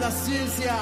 la ciencia.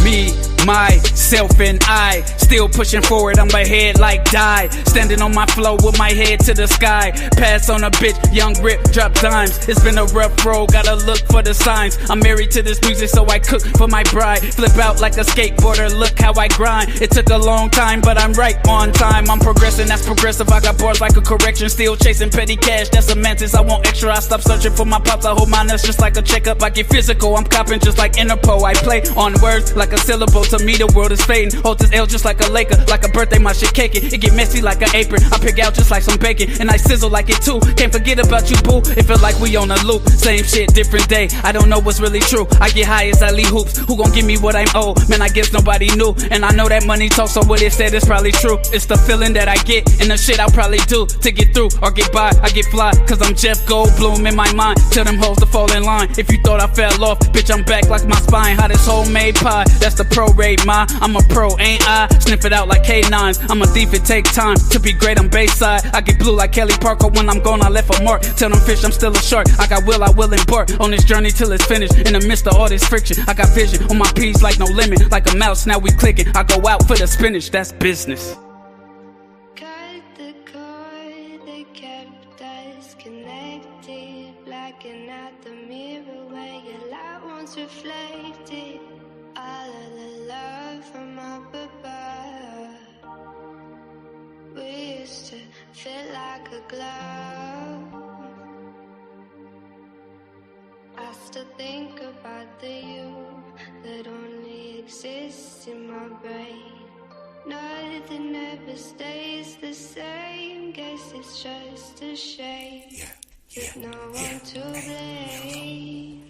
Me, myself, and I still pushing forward, I'm ahead like die. Standing on my flow with my head to the sky. Pass on a bitch, young rip, drop dimes. It's been a rough road, gotta look for the signs. I'm married to this music, so I cook for my bride. Flip out like a skateboarder, look how I grind. It took a long time, but I'm right on time. I'm progressing, that's progressive, I got bars like a correction. Still chasing petty cash, that's a mantis. I want extra, I stop searching for my pops. I hold my nuts just like a checkup. I get physical, I'm copping just like Interpol. I play on words like a syllable. To me the world is fading. Hold this L just like a Laker. Like a birthday, my shit caking. It get messy like an apron. I pick out just like some bacon, and I sizzle like it too. Can't forget about you, boo. It feel like we on a loop. Same shit, different day. I don't know what's really true. I get high as I leave hoops. Who gon' give me what I'm owed? Man, I guess nobody knew. And I know that money talks, so what it said is probably true. It's the feeling that I get and the shit I'll probably do to get through or get by. I get fly, cause I'm Jeff Goldblum in my mind. Tell them hoes to fall in line. If you thought I fell off, bitch, I'm back like my spine. Hot as homemade pie. That's the pro rate, ma. I'm a pro, ain't I? Sniff it out like K9s. I'm a thief, it take time to be great. I'm Bayside. I get blue like Kelly Parker. When I'm gone, I left a mark. Tell them fish I'm still a shark. I will embark on this journey till it's finished. In the midst of all this friction, I got vision on my P's like no limit. Like a mouse, now we clicking. I go out for the spinach, that's business. Cut the cord that kept us connected. Blacking out the mirror where your light once reflected. All of the love from up above. We used to feel like a glove. I still think about the you that only exists in my brain. Nothing ever stays the same. Guess it's just a shame. With no one to blame.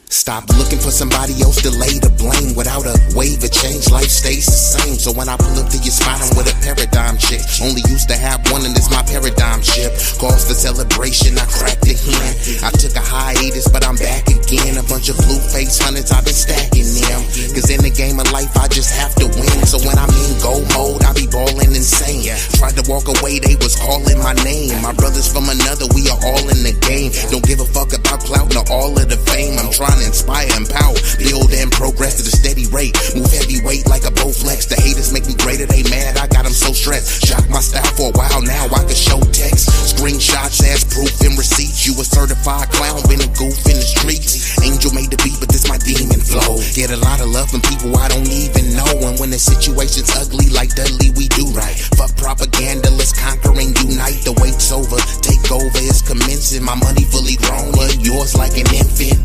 Stop looking for somebody else to lay the blame. Without a wave of change, life stays the same. So when I pull up to your spot, I'm with a paradigm chick. Only used to have one and it's my paradigm ship. Calls for celebration, I cracked a hen. I took a hiatus, but I'm back again. A bunch of blue face hunters, I've been stacking them. Cause in the game of life, I just have to win. So when I'm in go mode, I be ballin' insane. Tried to walk away, they was calling my name. My brothers from another, we are all in the game. Don't give a fuck about clout nor all of the fame. I'm trying to inspire, empower, build and progress at a steady rate. Move heavyweight like a Bowflex. The haters make me greater, they mad, I got them so stressed. Shock my style for a while now, I can show text. Screenshots as proof and receipts. You a certified clown, been a goof in the streets. Angel made the beat, but this my demon flow. Get a lot of love from people I don't even know. And when the situation's ugly like Dudley, we do right. Fuck propaganda, let's conquer and unite. The wait's over, take over, it's commencing. My money fully grown, but yours like an infant.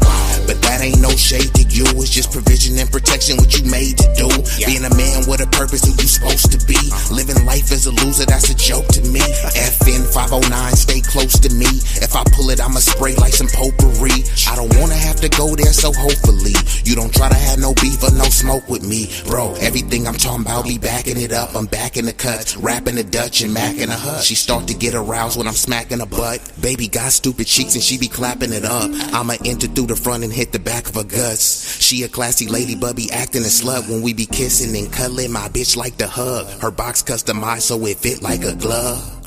But that ain't no shade to you, it's just provision and protection, what you made to do. Being a man with a purpose, who you supposed to be. Living life as a loser, that's a joke to me. FN 509, stay close to me. If I pull it, I'ma spray like some potpourri. I don't wanna have to go there, so hopefully you don't try to have no beef or no smoke with me. Bro, everything I'm talking about, be backing it up. I'm back in the cuts, rapping the Dutch and macking a hut. She start to get aroused when I'm smacking her butt. Baby got stupid cheeks and she be clapping it up. I'ma enter through the front and hit the back of her guts. She a classy lady, but be acting a slut when we be kissing and cuddling. My bitch like to hug. Her box customized so it fit like a glove.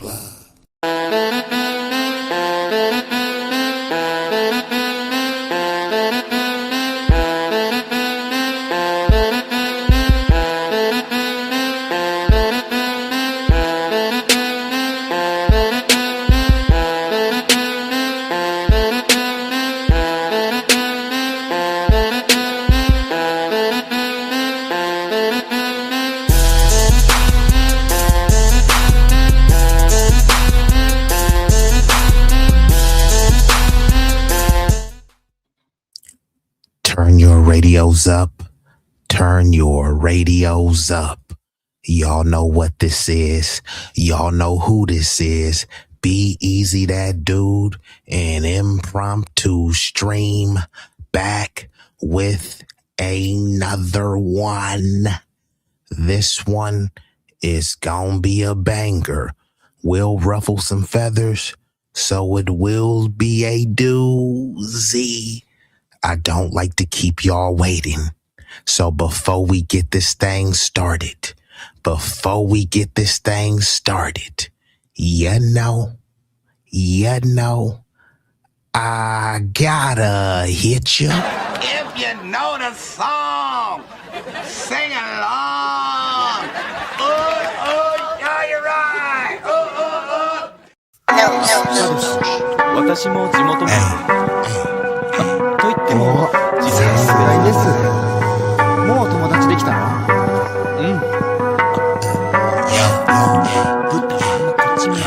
Turn your radios up. Turn your radios up. Y'all know what this is. Y'all know who this is. B-Eazy Dat Dude, an impromptu stream back with another one. This one is gonna be a banger. Will ruffle some feathers, so it will be a doozy. I don't like to keep y'all waiting. So before we get this thing started, you know, I gotta hit you. If you know the song, sing along. Yeah, you're right. 私も地元民と言っても実際すぐらいです。もう友達できたの？うん。ぶったまんまこっち見ない。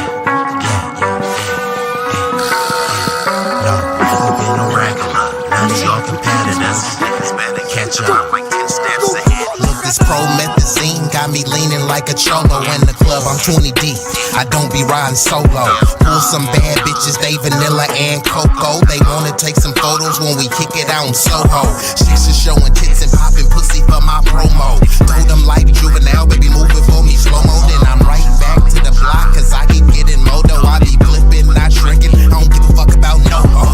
Look, this promethazine got me leaning like a cholo in the club. I'm 20 deep. I don't be riding solo. Pull some bad bitches, they vanilla and cocoa. They wanna take some photos when we kick it out in Soho. Chicks are showing tits and popping pussy for my promo. Told them like juvenile, baby, move it for me slow-mo. Then I'm right back to the block, cause I keep getting moto. I be flipping, not shrinking. I don't give a fuck about no ho.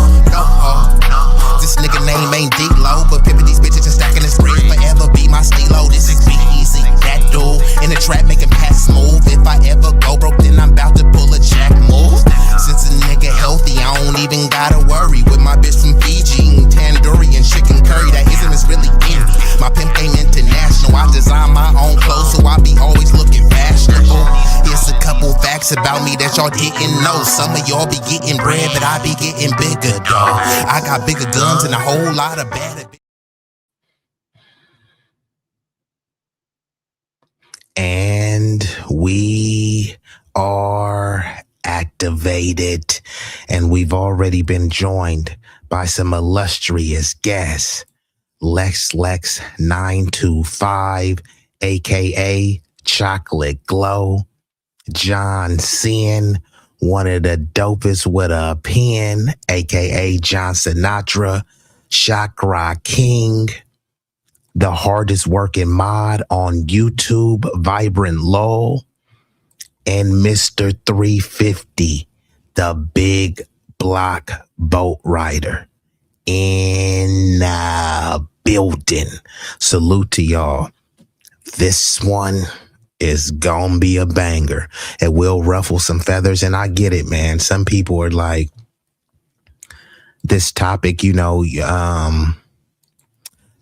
This nigga name ain't D-Lo, but pimpin' these bitches and stacking his bread. Forever be my stilo. This is B-Eazy Dat Dude. In the trap making pass smooth. If I ever go broke, then I'm about to pull a jack move. Since a nigga healthy, I don't even gotta worry. With my bitch from Fiji, eating tandoori and chicken curry. That ism is really indie. My pimp game international. I design my own clothes, so I be always looking fashionable. Here's a couple facts about me that y'all didn't know. Some of y'all be getting bread, but I be getting bigger, dawg. I got bigger guns and a whole lot of bad. And we are activated, and we've already been joined by some illustrious guests. Lex 925, aka Chocolate Glow. John Sin, one of the dopest with a pen, aka John Sinatra. Chakra King, the hardest working mod on YouTube, Vibrant Lol. And Mr. 350, the big block boat rider, in the building. Salute to y'all. This one is gonna be a banger. It will ruffle some feathers, and I get it, man. Some people are like, this topic,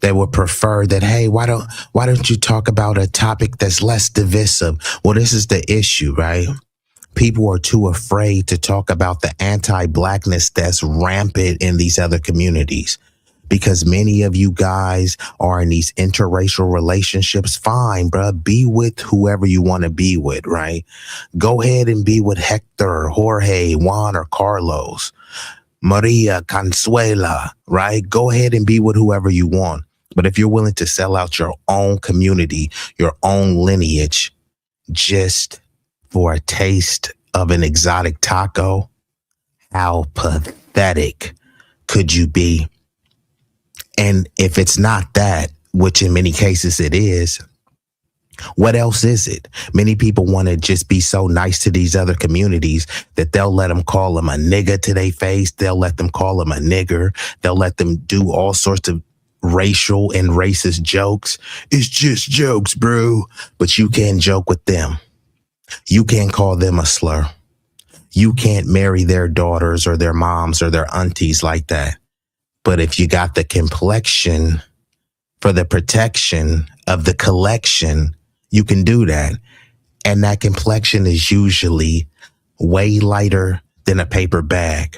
they would prefer that, hey, why don't you talk about a topic that's less divisive? Well, this is the issue, right? People are too afraid to talk about the anti-blackness that's rampant in these other communities. Because many of you guys are in these interracial relationships. Fine, bruh. Be with whoever you want to be with, right? Go ahead and be with Hector, Jorge, Juan, or Carlos, Maria, Consuela, right? Go ahead and be with whoever you want. But if you're willing to sell out your own community, your own lineage, just for a taste of an exotic taco, how pathetic could you be? And if it's not that, which in many cases it is, what else is it? Many people want to just be so nice to these other communities that they'll let them call them a nigga to their face. They'll let them call them a nigger. They'll let them do all sorts of racial and racist jokes. It's just jokes, bro. But you can't joke with them. You can't call them a slur. You can't marry their daughters or their moms or their aunties like that. But if you got the complexion for the protection of the collection, you can do that. And that complexion is usually way lighter than a paper bag.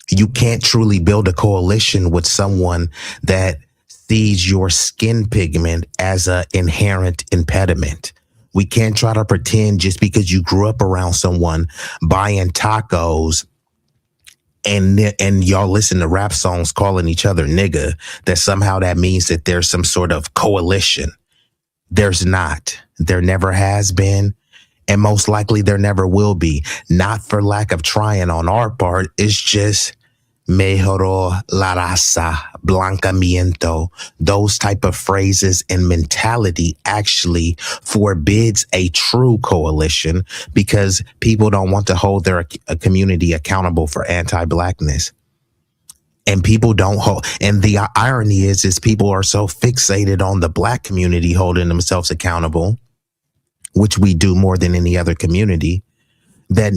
You can't truly build a coalition with someone that sees your skin pigment as an inherent impediment. We can't try to pretend just because you grew up around someone buying tacos and y'all listen to rap songs calling each other nigga, that somehow that means that there's some sort of coalition. There's not. There never has been. And most likely there never will be. Not for lack of trying on our part. It's just mejoró la raza, blancamiento. Those type of phrases and mentality actually forbids a true coalition because people don't want to hold their community accountable for anti-blackness. And people don't hold, and the irony is people are so fixated on the black community holding themselves accountable, which we do more than any other community, that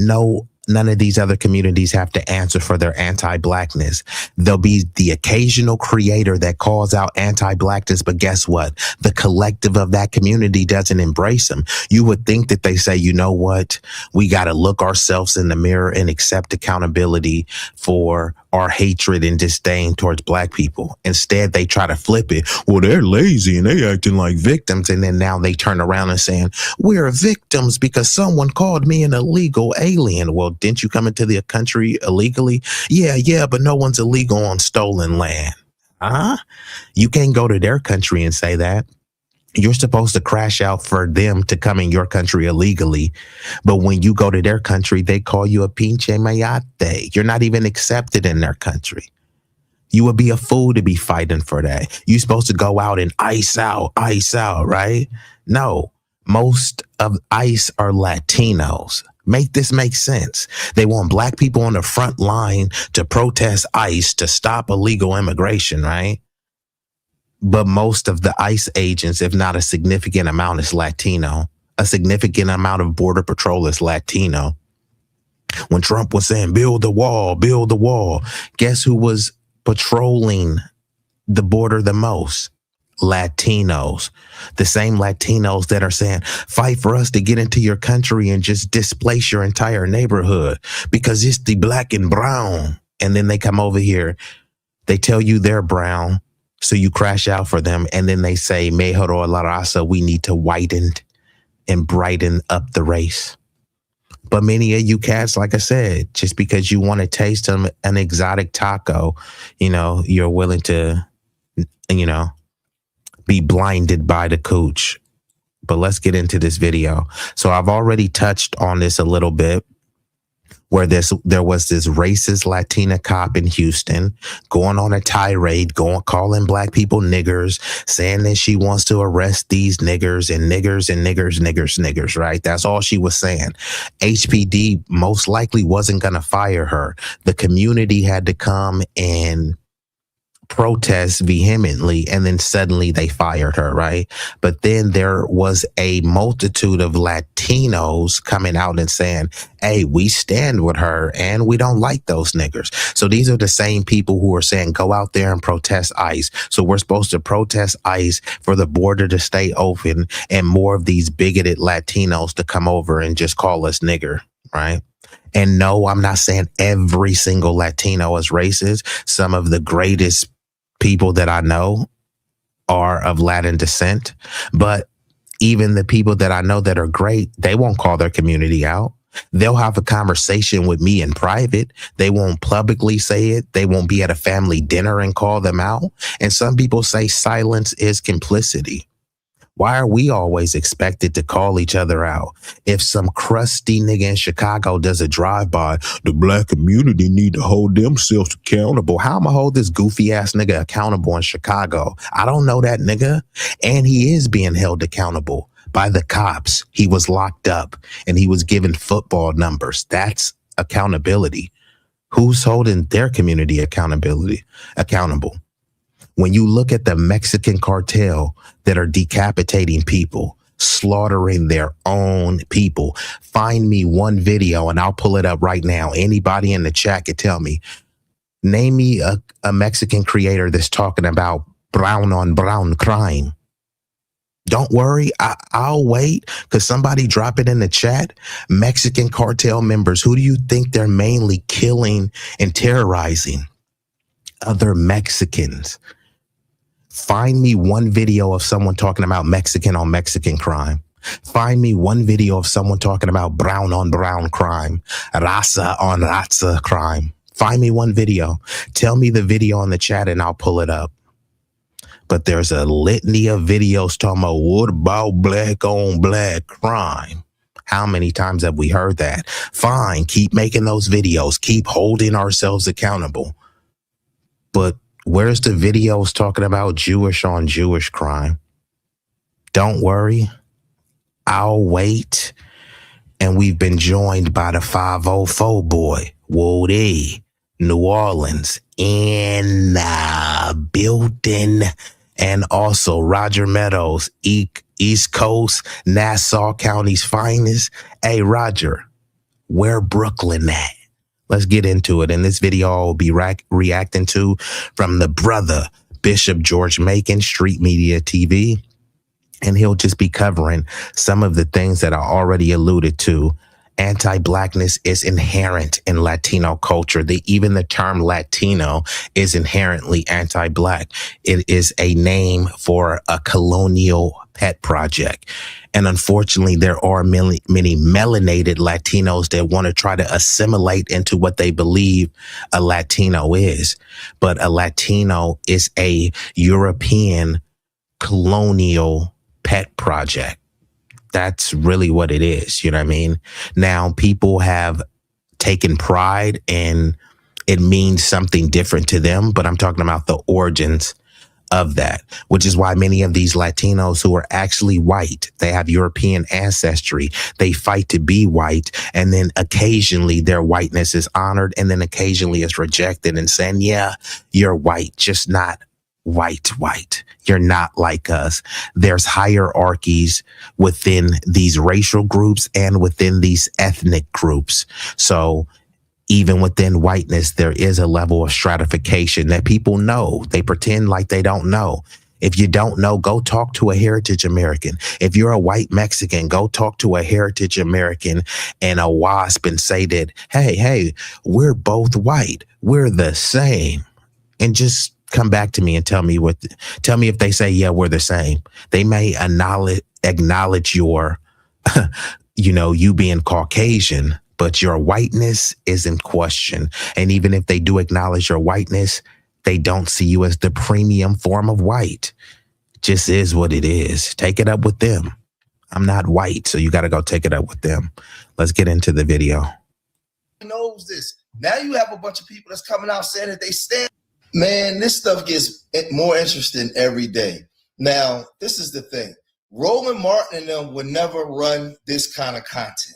none of these other communities have to answer for their anti-blackness. There'll be the occasional creator that calls out anti-blackness, but guess what? The collective of that community doesn't embrace them. You would think that they say, you know what? We got to look ourselves in the mirror and accept accountability for our hatred and disdain towards black people. Instead, they try to flip it. Well, they're lazy and they acting like victims. And then now they turn around and saying, we're victims because someone called me an illegal alien. Well, didn't you come into the country illegally? Yeah, but no one's illegal on stolen land. Huh? You can't go to their country and say that. You're supposed to crash out for them to come in your country illegally. But when you go to their country, they call you a pinche mayate. You're not even accepted in their country. You would be a fool to be fighting for that. You're supposed to go out and ice out, right? No, most of ICE are Latinos. Make this make sense. They want black people on the front line to protest ICE to stop illegal immigration, right? But most of the ICE agents, if not a significant amount, is Latino. A significant amount of Border Patrol is Latino. When Trump was saying, build the wall, guess who was patrolling the border the most? Latinos. The same Latinos that are saying, fight for us to get into your country and just displace your entire neighborhood because it's the black and brown. And then they come over here, they tell you they're brown, so you crash out for them. And then they say, mejoró la raza, we need to whiten and brighten up the race. But many of you cats, like I said, just because you want to taste them an exotic taco, you're willing to, be blinded by the cooch. But let's get into this video. So I've already touched on this a little bit, where there was this racist Latina cop in Houston going on a tirade, calling black people niggers, saying that she wants to arrest these niggers and niggers, right? That's all she was saying. HPD most likely wasn't going to fire her. The community had to come and protest vehemently, and then suddenly they fired her, right? But then there was a multitude of Latinos coming out and saying, hey, we stand with her and we don't like those niggers. So these are the same people who are saying, go out there and protest ICE. So we're supposed to protest ICE for the border to stay open and more of these bigoted Latinos to come over and just call us nigger, right? And no, I'm not saying every single Latino is racist. Some of the greatest people that I know are of Latin descent, but even the people that I know that are great, they won't call their community out. They'll have a conversation with me in private. They won't publicly say it. They won't be at a family dinner and call them out. And some people say silence is complicity. Why are we always expected to call each other out? If some crusty nigga in Chicago does a drive-by, the black community need to hold themselves accountable. How am I hold this goofy ass nigga accountable in Chicago? I don't know that nigga. And he is being held accountable by the cops. He was locked up and he was given football numbers. That's accountability. Who's holding their community accountable? When you look at the Mexican cartel that are decapitating people, slaughtering their own people, find me one video and I'll pull it up right now. Anybody in the chat can tell me, name me a Mexican creator that's talking about brown on brown crime. Don't worry, I'll wait, because somebody drop it in the chat. Mexican cartel members, who do you think they're mainly killing and terrorizing? Other Mexicans. Find me one video of someone talking about Mexican on Mexican crime. Find me one video of someone talking about brown on brown crime, raza on raza crime. Find me one video. Tell me the video in the chat and I'll pull it up. But there's a litany of videos talking about what about black on black crime? How many times have we heard that? Fine, keep making those videos, keep holding ourselves accountable. But where's the videos talking about Jewish on Jewish crime? Don't worry, I'll wait. And we've been joined by the 504 boy, Woody, New Orleans, in the building. And also Roger Meadows, East Coast, Nassau County's finest. Hey, Roger, where Brooklyn at? Let's get into it. And this video I'll be reacting to from the brother, Bishop George Macon, Street Media TV. And he'll just be covering some of the things that I already alluded to. Anti-Blackness is inherent in Latino culture. Even the term Latino is inherently anti-Black. It is a name for a colonial pet project. And unfortunately, there are many melanated Latinos that want to try to assimilate into what they believe a Latino is. But a Latino is a European colonial pet project. That's really what it is. You know what I mean? Now, people have taken pride and it means something different to them, but I'm talking about the origins of that, which is why many of these Latinos who are actually white, they have European ancestry, they fight to be white, and then occasionally their whiteness is honored, and then occasionally it's rejected and saying, yeah, you're white, just not white. You're not like us. There's hierarchies within these racial groups and within these ethnic groups. So even within whiteness, there is a level of stratification that people know. They pretend like they don't know. If you don't know, go talk to a heritage American. If you're a white Mexican, go talk to a heritage American and a WASP and say that, hey, we're both white. We're the same. And just come back to me and tell me if they say, yeah, we're the same. They may acknowledge your, you being Caucasian, but your whiteness is in question. And even if they do acknowledge your whiteness, they don't see you as the premium form of white. Just is what it is. Take it up with them. I'm not white, so you got to go take it up with them. Let's get into the video. Knows this. Now you have a bunch of people that's coming out saying that they stand. Man, this stuff gets more interesting every day. Now, this is the thing. Roland Martin and them would never run this kind of content.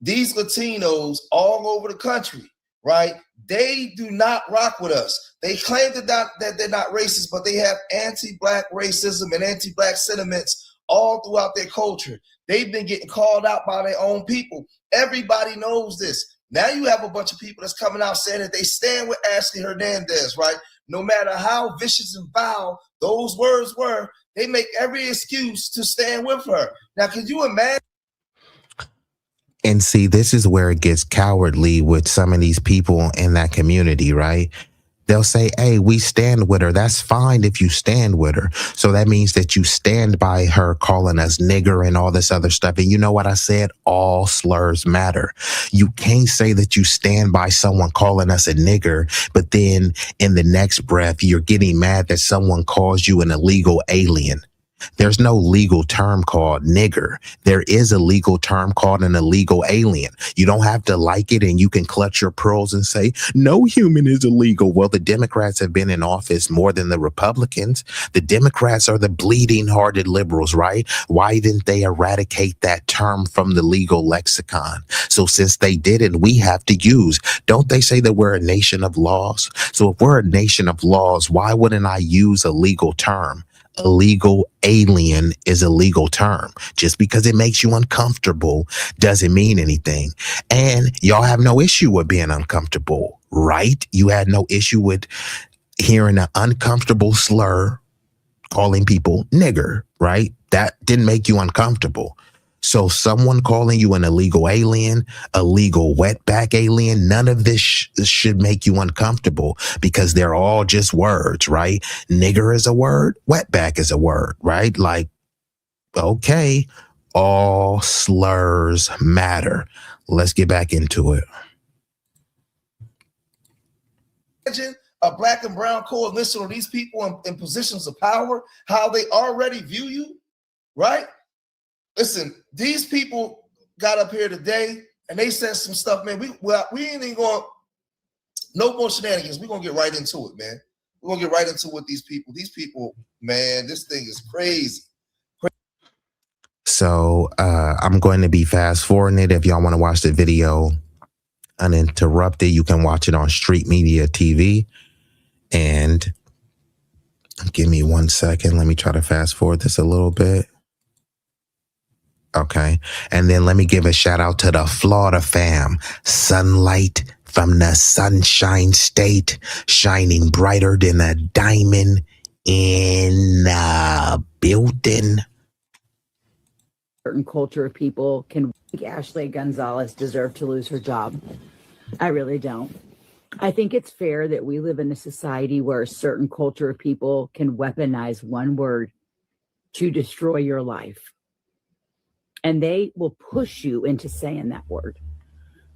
These Latinos all over the country, right? They do not rock with us. They claim that they're not racist, but they have anti-Black racism and anti-Black sentiments all throughout their culture. They've been getting called out by their own people. Everybody knows this. Now you have a bunch of people that's coming out saying that they stand with Ashley Hernandez, right? No matter how vicious and foul those words were, they make every excuse to stand with her. Now, can you imagine? And see, this is where it gets cowardly with some of these people in that community, right? They'll say, hey, we stand with her. That's fine if you stand with her. So that means that you stand by her calling us nigger and all this other stuff. And you know what I said? All slurs matter. You can't say that you stand by someone calling us a nigger, but then in the next breath, you're getting mad that someone calls you an illegal alien. There's no legal term called nigger. There is a legal term called an illegal alien. You don't have to like it and you can clutch your pearls and say, no human is illegal. Well, the Democrats have been in office more than the Republicans. The Democrats are the bleeding hearted liberals, right? Why didn't they eradicate that term from the legal lexicon? So since they didn't, we have to use. Don't they say that we're a nation of laws? So if we're a nation of laws, why wouldn't I use a legal term? Illegal alien is a legal term. Just because it makes you uncomfortable doesn't mean anything. And y'all have no issue with being uncomfortable, right? You had no issue with hearing an uncomfortable slur calling people nigger, right? That didn't make you uncomfortable. So someone calling you an illegal alien, a legal wetback alien, none of this should make you uncomfortable because they're all just words, right? Nigger is a word, wetback is a word, right? Like, okay, all slurs matter. Let's get back into it. Imagine a Black and brown coalition or these people in positions of power, how they already view you, right? Listen, these people, got up here today and they said some stuff, man. We ain't even going, no more shenanigans. We're going to get right into it, man. We're going to get right into what these people, man, this thing is crazy. So I'm going to be fast forwarding it. If y'all want to watch the video uninterrupted, you can watch it on Street Media TV. And give me 1 second. Let me try to fast forward this a little bit. Okay. And then let me give a shout out to the Florida fam. Sunlight from the Sunshine State, shining brighter than a diamond in a building. Certain culture of people can think Ashley Gonzalez deserve to lose her job. I really don't. I think it's fair that we live in a society where a certain culture of people can weaponize one word to destroy your life. And they will push you into saying that word.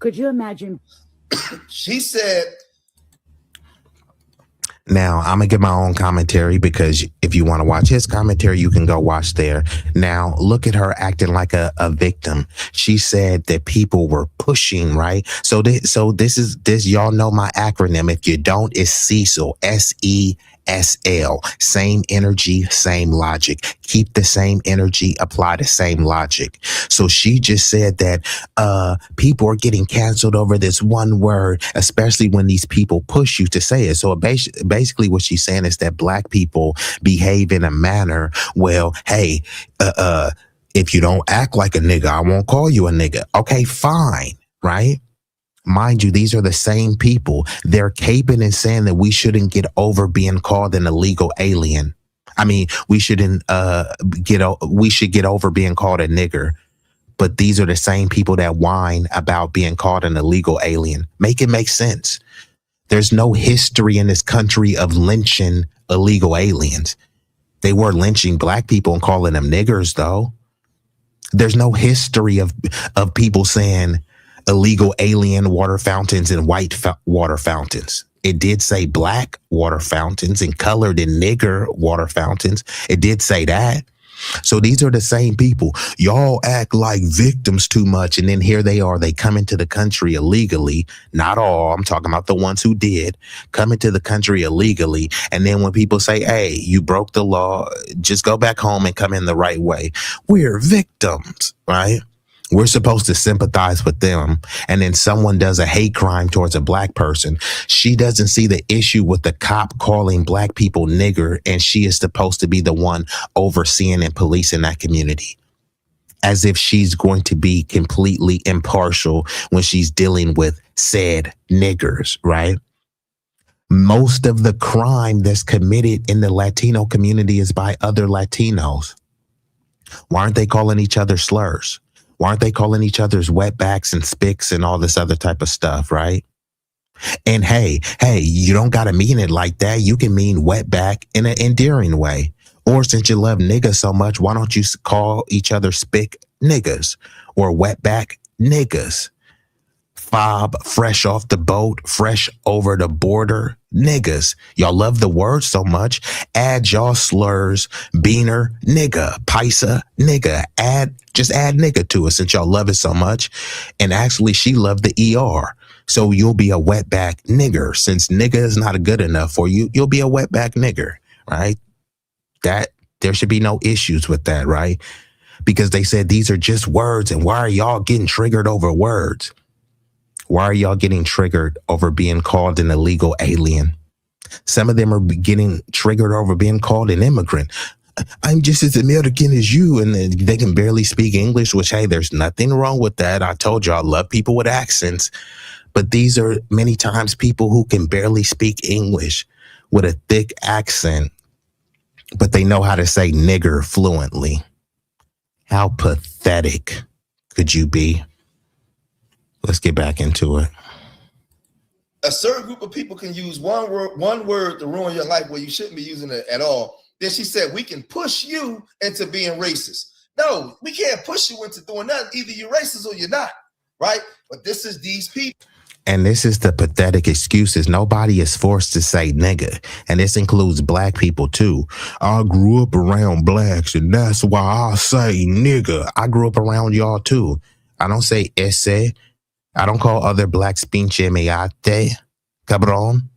Could you imagine? She said. Now, I'm going to give my own commentary because if you want to watch his commentary, you can go watch there. Now, look at her acting like a victim. She said that people were pushing, right? So this, y'all know my acronym. If you don't, it's Cecil, SESL. Same energy, same logic. Keep the same energy, apply the same logic. So she just said that people are getting canceled over this one word, especially when these people push you to say it. So basically what she's saying is that black people behave in a manner, well, hey, if you don't act like a nigga, I won't call you a nigga. Okay, fine, right? Mind you, these are the same people. They're caping and saying that we shouldn't get over being called an illegal alien. I mean, we shouldn't we should get over being called a nigger. But these are the same people that whine about being called an illegal alien. Make it make sense. There's no history in this country of lynching illegal aliens. They were lynching black people and calling them niggers, though. There's no history of people saying illegal alien water fountains and white water fountains. It did say black water fountains and colored and nigger water fountains. It did say that. So these are the same people. Y'all act like victims too much. And then here they are. They come into the country illegally. Not all. I'm talking about the ones who did come into the country illegally. And then when people say, hey, you broke the law, just go back home and come in the right way. We're victims, right? We're supposed to sympathize with them. And then someone does a hate crime towards a black person. She doesn't see the issue with the cop calling black people nigger, and she is supposed to be the one overseeing and policing that community. As if she's going to be completely impartial when she's dealing with said niggers, right? Most of the crime that's committed in the Latino community is by other Latinos. Why aren't they calling each other slurs? Why aren't they calling each other's wetbacks and spicks and all this other type of stuff, right? And hey, you don't got to mean it like that. You can mean wetback in an endearing way. Or since you love niggas so much, why don't you call each other spick niggas or wetback niggas? Fob, fresh off the boat, fresh over the border niggas. Y'all love the word so much. Add y'all slurs, beaner, nigga, paisa, nigga. Just add nigga to it since y'all love it so much. And actually, she loved the ER. So you'll be a wetback nigger. Since nigga is not good enough for you, you'll be a wetback nigger, right? That there should be no issues with that, right? Because they said these are just words. And why are y'all getting triggered over words? Why are y'all getting triggered over being called an illegal alien? Some of them are getting triggered over being called an immigrant. I'm just as American as you, and they can barely speak English, which, hey, there's nothing wrong with that. I told you I love people with accents, but these are many times people who can barely speak English with a thick accent, but they know how to say nigger fluently. How pathetic could you be? Let's get back into it. A certain group of people can use one word to ruin your life where you shouldn't be using it at all. Then she said, we can push you into being racist. No, we can't push you into doing nothing. Either you're racist or you're not, right? But this is these people. And this is the pathetic excuses. Nobody is forced to say nigga. And this includes black people too. I grew up around blacks and that's why I say nigga. I grew up around y'all too. I don't say ese. I don't call other blacks pinche meate, cabron,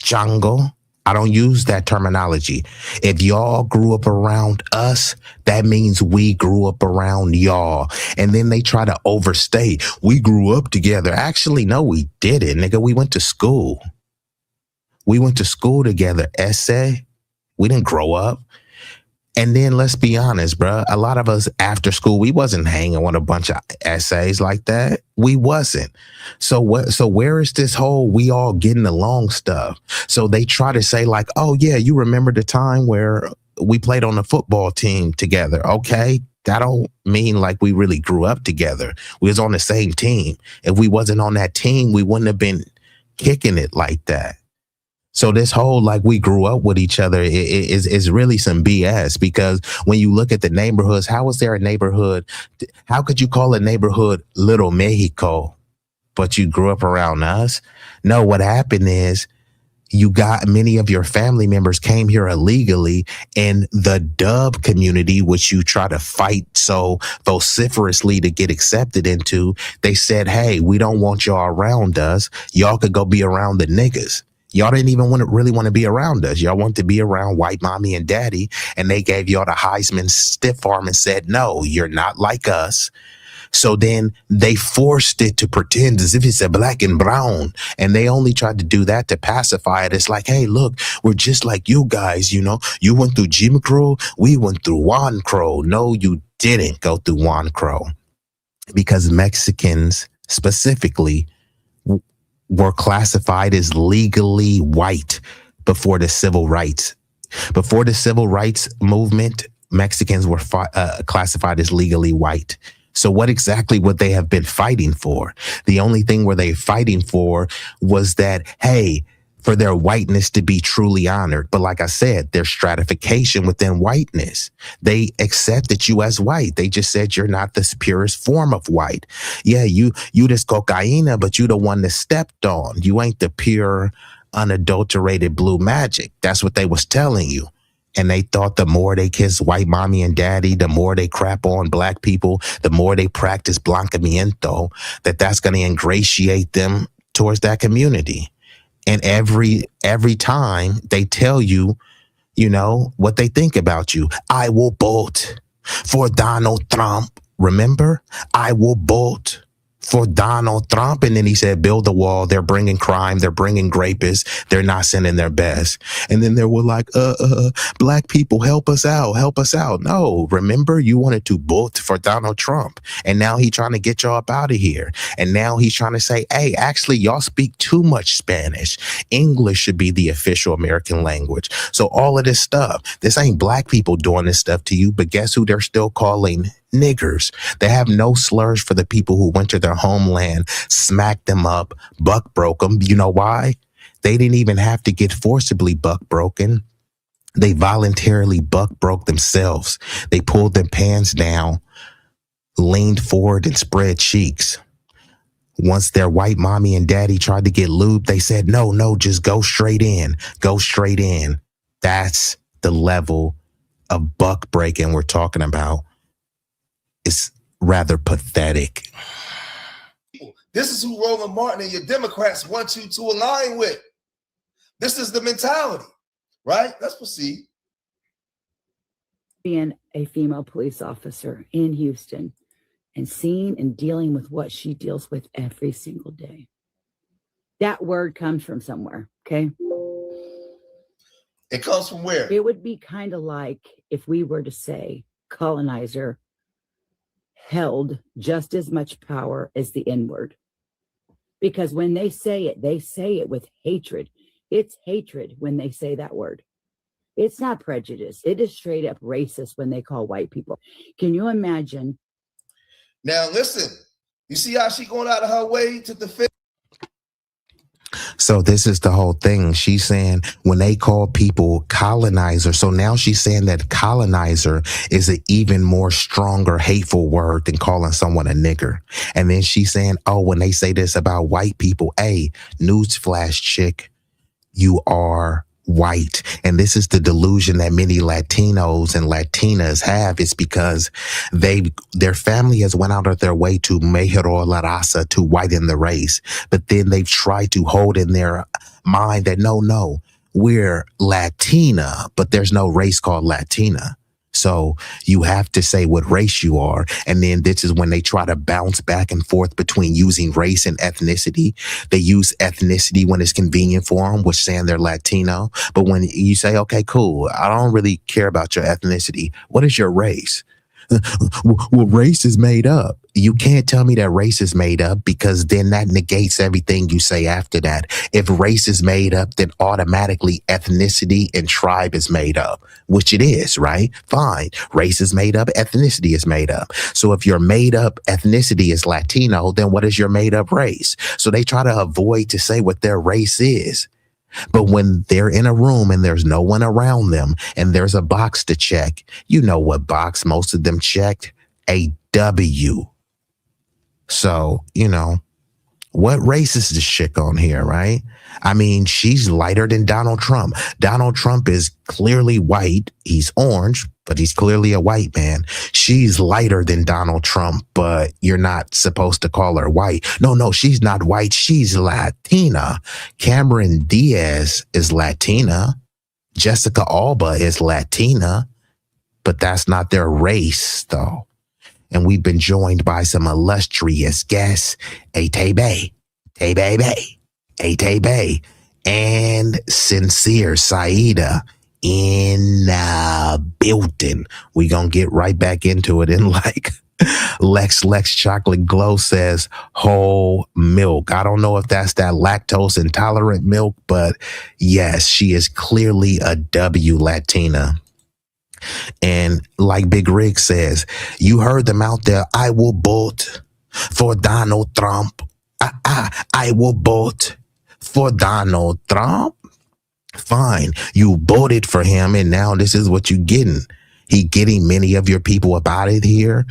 chango. I don't use that terminology. If y'all grew up around us, that means we grew up around y'all. And then they try to overstate. We grew up together. Actually, no, we didn't, nigga. We went to school. We went to school together, essay. We didn't grow up. And then let's be honest, bro. A lot of us after school, we wasn't hanging with a bunch of essays like that. We wasn't. So what? So where is this whole we all getting along stuff? So they try to say like, oh yeah, you remember the time where we played on the football team together? Okay, that don't mean like we really grew up together. We was on the same team. If we wasn't on that team, we wouldn't have been kicking it like that. So this whole like we grew up with each other is really some BS, because when you look at the neighborhoods, how is there a neighborhood? How could you call a neighborhood Little Mexico, but you grew up around us? No, what happened is you got many of your family members came here illegally, and the dub community, which you try to fight so vociferously to get accepted into, they said, hey, we don't want y'all around us. Y'all could go be around the niggas. Y'all didn't even really want to be around us. Y'all want to be around white mommy and daddy. And they gave y'all the Heisman stiff arm and said, no, you're not like us. So then they forced it to pretend as if it's a black and brown. And they only tried to do that to pacify it. It's like, hey, look, we're just like you guys. You know, you went through Jim Crow. We went through Juan Crow. No, you didn't go through Juan Crow, because Mexicans specifically were classified as legally white before the civil rights. Before the civil rights movement, Mexicans were classified as legally white. So what exactly would they have been fighting for? The only thing were they fighting for was that, hey, for their whiteness to be truly honored. But like I said, there's stratification within whiteness. They accepted you as white. They just said you're not the purest form of white. Yeah, you this cocaina, but you the one that stepped on. You ain't the pure, unadulterated blue magic. That's what they was telling you. And they thought the more they kiss white mommy and daddy, the more they crap on black people, the more they practice blancamiento, that's going to ingratiate them towards that community. And every time they tell you, you know, what they think about you. I will vote for Donald Trump. Remember? I will vote for Donald Trump. And then he said, build the wall. They're bringing crime. They're bringing rapists. They're not sending their best. And then they were like, black people, help us out. Help us out. No, remember, you wanted to vote for Donald Trump. And now he's trying to get y'all up out of here. And now he's trying to say, hey, actually, y'all speak too much Spanish. English should be the official American language. So all of this stuff, this ain't black people doing this stuff to you, but guess who they're still calling niggers? They have no slurs for the people who went to their homeland, smacked them up, buck broke them. You know why? They didn't even have to get forcibly buck broken. They voluntarily buck broke themselves. They pulled their pants down, leaned forward, and spread cheeks. Once their white mommy and daddy tried to get lubed, they said, no, just go straight in. Go straight in. That's the level of buck breaking we're talking about. It's rather pathetic. This is who Roland Martin and your Democrats want you to align with. This is the mentality, right? Let's proceed. Being a female police officer in Houston and seeing and dealing with what she deals with every single day. That word comes from somewhere, okay? It comes from where? It would be kind of like if we were to say colonizer held just as much power as the N-word. Because when they say it with hatred. It's hatred when they say that word. It's not prejudice. It is straight up racist when they call white people. Can you imagine? Now, listen, you see how she going out of her way to defend? So this is the whole thing. She's saying when they call people colonizer, so now she's saying that colonizer is an even more stronger, hateful word than calling someone a nigger. And then she's saying, oh, when they say this about white people, hey, newsflash chick, you are white. And this is the delusion that many Latinos and Latinas have, is because their family has went out of their way to mejoró la raza, to whiten the race. But then they've tried to hold in their mind that no, we're Latina, but there's no race called Latina. So you have to say what race you are. And then this is when they try to bounce back and forth between using race and ethnicity. They use ethnicity when it's convenient for them, which saying they're Latino. But when you say, okay, cool, I don't really care about your ethnicity. What is your race? Well, race is made up. You can't tell me that race is made up, because then that negates everything you say after that. If race is made up, then automatically ethnicity and tribe is made up, which it is, right? Fine. Race is made up. Ethnicity is made up. So if your made up ethnicity is Latino, then what is your made up race? So they try to avoid to say what their race is. But when they're in a room and there's no one around them and there's a box to check, you know what box most of them checked? A W. So, what race is this chick on here, right? I mean, she's lighter than Donald Trump. Donald Trump is clearly white. He's orange, but he's clearly a white man. She's lighter than Donald Trump, but you're not supposed to call her white. No, she's not white. She's Latina. Cameron Diaz is Latina. Jessica Alba is Latina, but that's not their race, though. And we've been joined by some illustrious guests, Tebe, and Sincere Saida in the building. We gonna get right back into it. And like Lex Chocolate Glow says, whole milk. I don't know if that's that lactose intolerant milk, but yes, she is clearly a W Latina. And like Big Rig says, you heard them out there. I will vote for Donald Trump. I will vote for Donald Trump. Fine. You voted for him, and now this is what you're getting. He getting many of your people up out of here.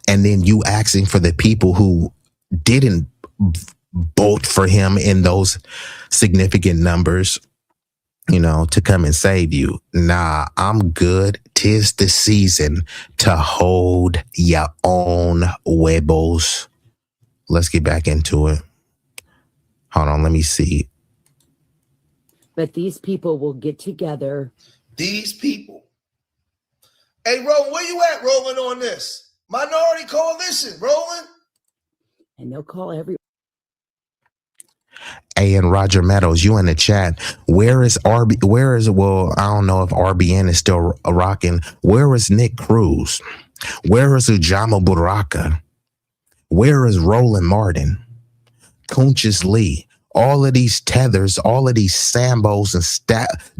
And then you asking for the people who didn't vote for him in those significant numbers, to come and save you. Nah, I'm good. 'Tis the season to hold your own huevos. Let's get back into it. Hold on, let me see. But these people will get together. These people. Hey, Roland, where you at, Roland, on this? Minority Coalition, Roland. And they'll call every. Hey, and Roger Meadows, you in the chat. Well, I don't know if RBN is still rocking. Where is Nick Cruz? Where is Ujama Buraka? Where is Roland Martin? Kunchis Lee? All of these tethers, all of these Sambos and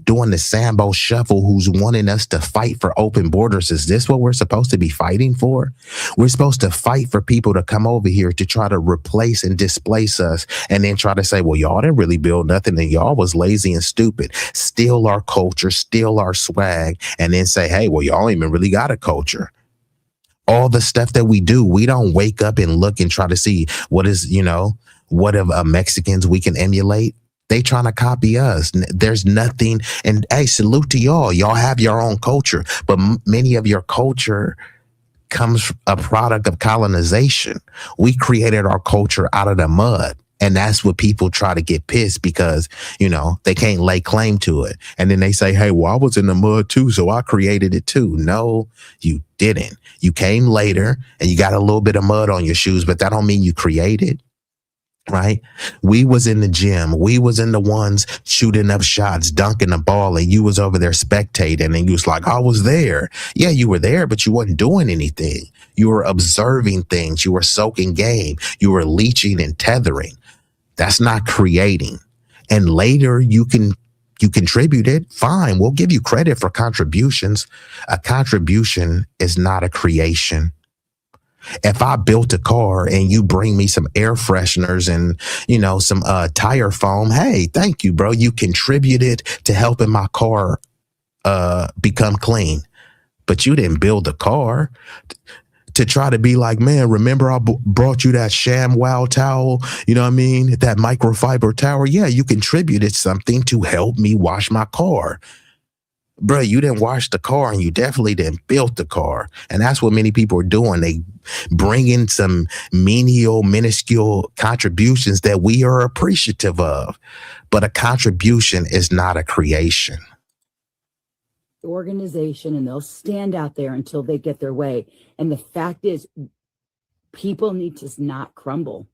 doing the Sambo shuffle, who's wanting us to fight for open borders. Is this what we're supposed to be fighting for? We're supposed to fight for people to come over here to try to replace and displace us, and then try to say, well, y'all didn't really build nothing and y'all was lazy and stupid. Steal our culture, steal our swag, and then say, hey, well, y'all ain't even really got a culture. All the stuff that we do, we don't wake up and look and try to see what is, what of Mexicans we can emulate. They trying to copy us. There's nothing. And hey, salute to y'all. Y'all have your own culture, but many of your culture comes a product of colonization. We created our culture out of the mud. And that's what people try to get pissed because, they can't lay claim to it. And then they say, hey, well, I was in the mud too, so I created it too. No, you didn't. You came later and you got a little bit of mud on your shoes, but that don't mean you created. Right? We was in the gym. We was in the ones shooting up shots, dunking the ball, and you was over there spectating, and you was like, I was there. Yeah, you were there, but you wasn't doing anything. You were observing things. You were soaking game. You were leeching and tethering. That's not creating. And later you contributed. Fine. We'll give you credit for contributions. A contribution is not a creation. If I built a car and you bring me some air fresheners and, some tire foam, hey, thank you, bro. You contributed to helping my car become clean. But you didn't build a car. to try to be like, man, remember I brought you that sham wow towel? You know what I mean? That microfiber towel. Yeah, you contributed something to help me wash my car. Bro, you didn't wash the car and you definitely didn't build the car. And that's what many people are doing. They bring in some menial, minuscule contributions that we are appreciative of. But a contribution is not a creation. Organization, and they'll stand out there until they get their way. And the fact is, people need to not crumble.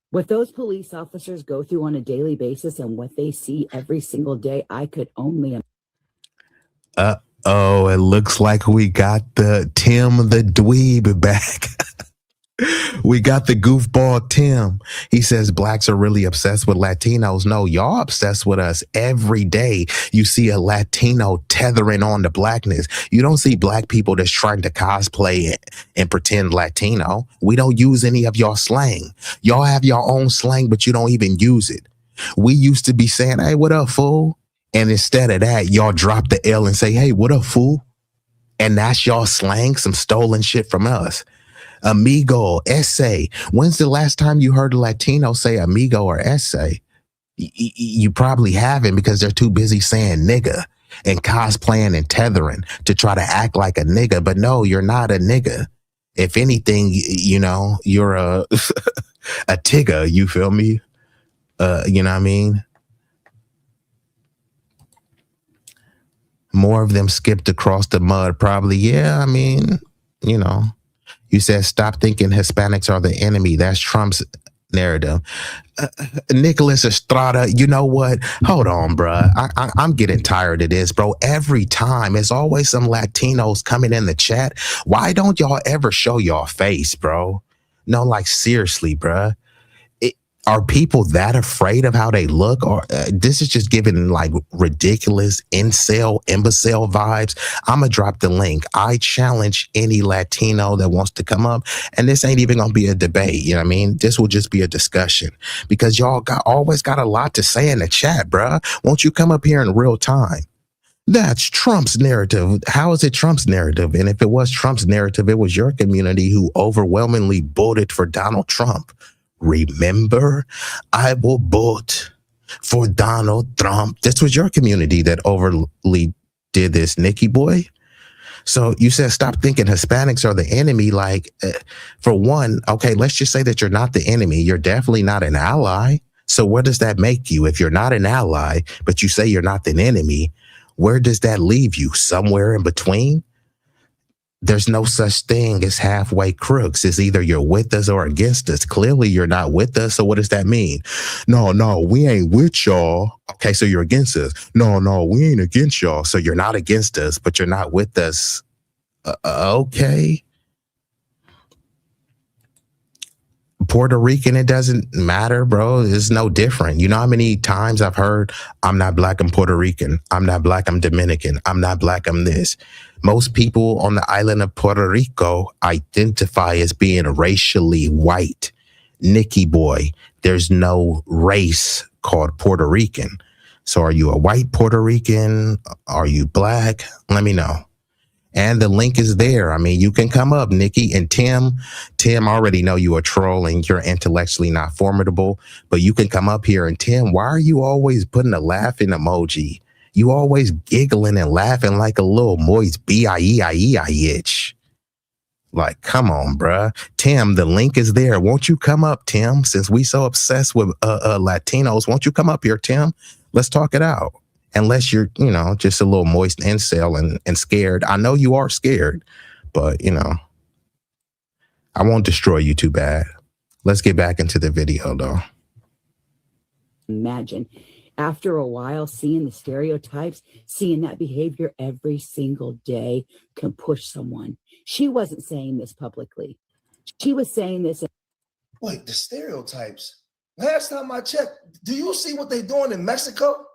What those police officers go through on a daily basis and what they see every single day, I could only oh, it looks like we got the Tim the dweeb back. We got the goofball Tim. He says blacks are really obsessed with Latinos. No, y'all obsessed with us every day. You see a Latino tethering on to blackness. You don't see black people that's trying to cosplay and pretend Latino. We don't use any of y'all slang. Y'all have your own slang, but you don't even use it. We used to be saying, hey, what up, fool? And instead of that, y'all drop the L and say, hey, what up, fool? And that's y'all slang, some stolen shit from us. Amigo, essay. When's the last time you heard a Latino say amigo or essay? You probably haven't, because they're too busy saying nigga and cosplaying and tethering to try to act like a nigga. But no, you're not a nigga. If anything, you know, you're a a tigger, you feel me? You know what I mean? More of them skipped across the mud, probably. Yeah, I mean, you know. You said, stop thinking Hispanics are the enemy. That's Trump's narrative. Nicholas Estrada, you know what? Hold on, bro. I'm getting tired of this, bro. Every time, it's always some Latinos coming in the chat. Why don't y'all ever show y'all face, bro? No, like, seriously, bro. Are people that afraid of how they look? Or this is just giving like ridiculous imbecile vibes. I'm going to drop the link. I challenge any Latino that wants to come up. And this ain't even going to be a debate. You know what I mean? This will just be a discussion, because y'all always got a lot to say in the chat, bruh. Won't you come up here in real time? That's Trump's narrative. How is it Trump's narrative? And if it was Trump's narrative, it was your community who overwhelmingly voted for Donald Trump. Remember, I will vote for Donald Trump. This was your community that overly did this, Nikki boy. So you said, stop thinking Hispanics are the enemy. Like, for one, okay, let's just say that you're not the enemy. You're definitely not an ally. So where does that make you? If you're not an ally, but you say you're not the enemy, where does that leave you? Somewhere in between? There's no such thing as halfway crooks. It's either you're with us or against us. Clearly, you're not with us. So what does that mean? No, we ain't with y'all. Okay, so you're against us. No, we ain't against y'all. So you're not against us, but you're not with us. Okay. Puerto Rican, it doesn't matter, bro. It's no different. You know how many times I've heard, I'm not black, I'm Puerto Rican. I'm not black, I'm Dominican. I'm not black, I'm this. Most people on the island of Puerto Rico identify as being racially white. Nikki boy, there's no race called Puerto Rican. So are you a white Puerto Rican? Are you black? Let me know. And the link is there. I mean, you can come up, Nikki and Tim. Tim, I already know you are trolling. You're intellectually not formidable, but you can come up here. And Tim, why are you always putting a laughing emoji? You always giggling and laughing like a little moist B-I-E-I-E-I-itch. Like, come on, bruh. Tim, the link is there. Won't you come up, Tim? Since we so obsessed with Latinos, won't you come up here, Tim? Let's talk it out. Unless you're, you know, just a little moist incel and scared. I know you are scared, but, you know, I won't destroy you too bad. Let's get back into the video, though. Imagine after a while, seeing the stereotypes, seeing that behavior every single day can push someone. She wasn't saying this publicly. She was saying this. Wait, the stereotypes. Last time I checked, do you see what they're doing in Mexico?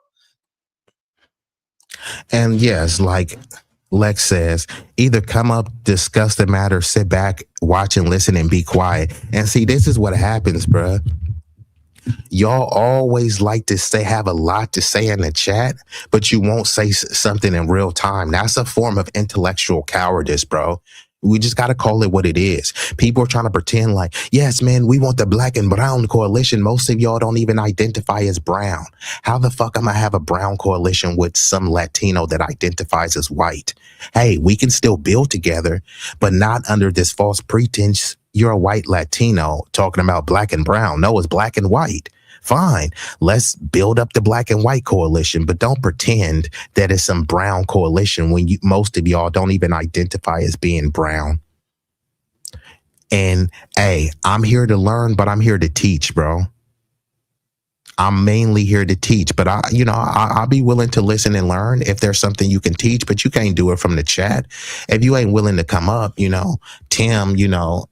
And yes, like Lex says, either come up, discuss the matter, sit back, watch and listen and be quiet. And see, this is what happens, bruh. Y'all always like to have a lot to say in the chat, but you won't say something in real time. That's a form of intellectual cowardice, bro. We just got to call it what it is. People are trying to pretend like, yes, man, we want the black and brown coalition. Most of y'all don't even identify as brown. How the fuck am I have a brown coalition with some Latino that identifies as white? Hey, we can still build together, but not under this false pretense. You're a white Latino talking about black and brown. No, it's black and white. Fine. Let's build up the black and white coalition, but don't pretend that it's some brown coalition when most of y'all don't even identify as being brown. And hey, I'm here to learn, but I'm here to teach, bro. I'm mainly here to teach, but I'll be willing to listen and learn if there's something you can teach, but you can't do it from the chat. If you ain't willing to come up, Tim,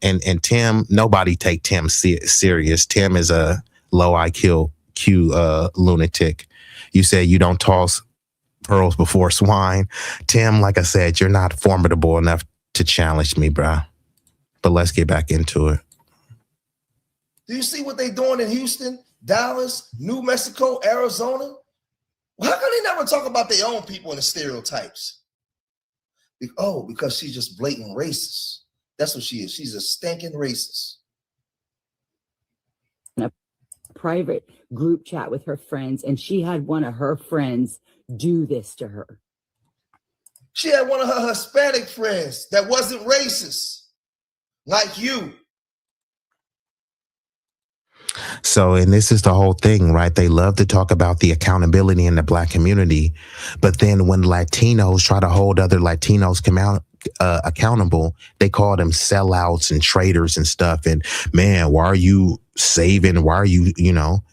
and Tim, nobody take Tim serious. Tim is a low IQ lunatic. You said you don't toss pearls before swine. Tim, like I said, you're not formidable enough to challenge me, bro. But let's get back into it. Do you see what they doing in Houston, Dallas, New Mexico, Arizona? How come they never talk about their own people and the stereotypes? Because she's just blatant racist. That's what she is. She's a stinking racist. Private group chat with her friends, and she had one of her friends do this to her. She had one of her Hispanic friends that wasn't racist, like you. So, and this is the whole thing, right? They love to talk about the accountability in the black community, but then when Latinos try to hold other Latinos accountable, they call them sellouts and traitors and stuff. And man, why are you saving? Why are you,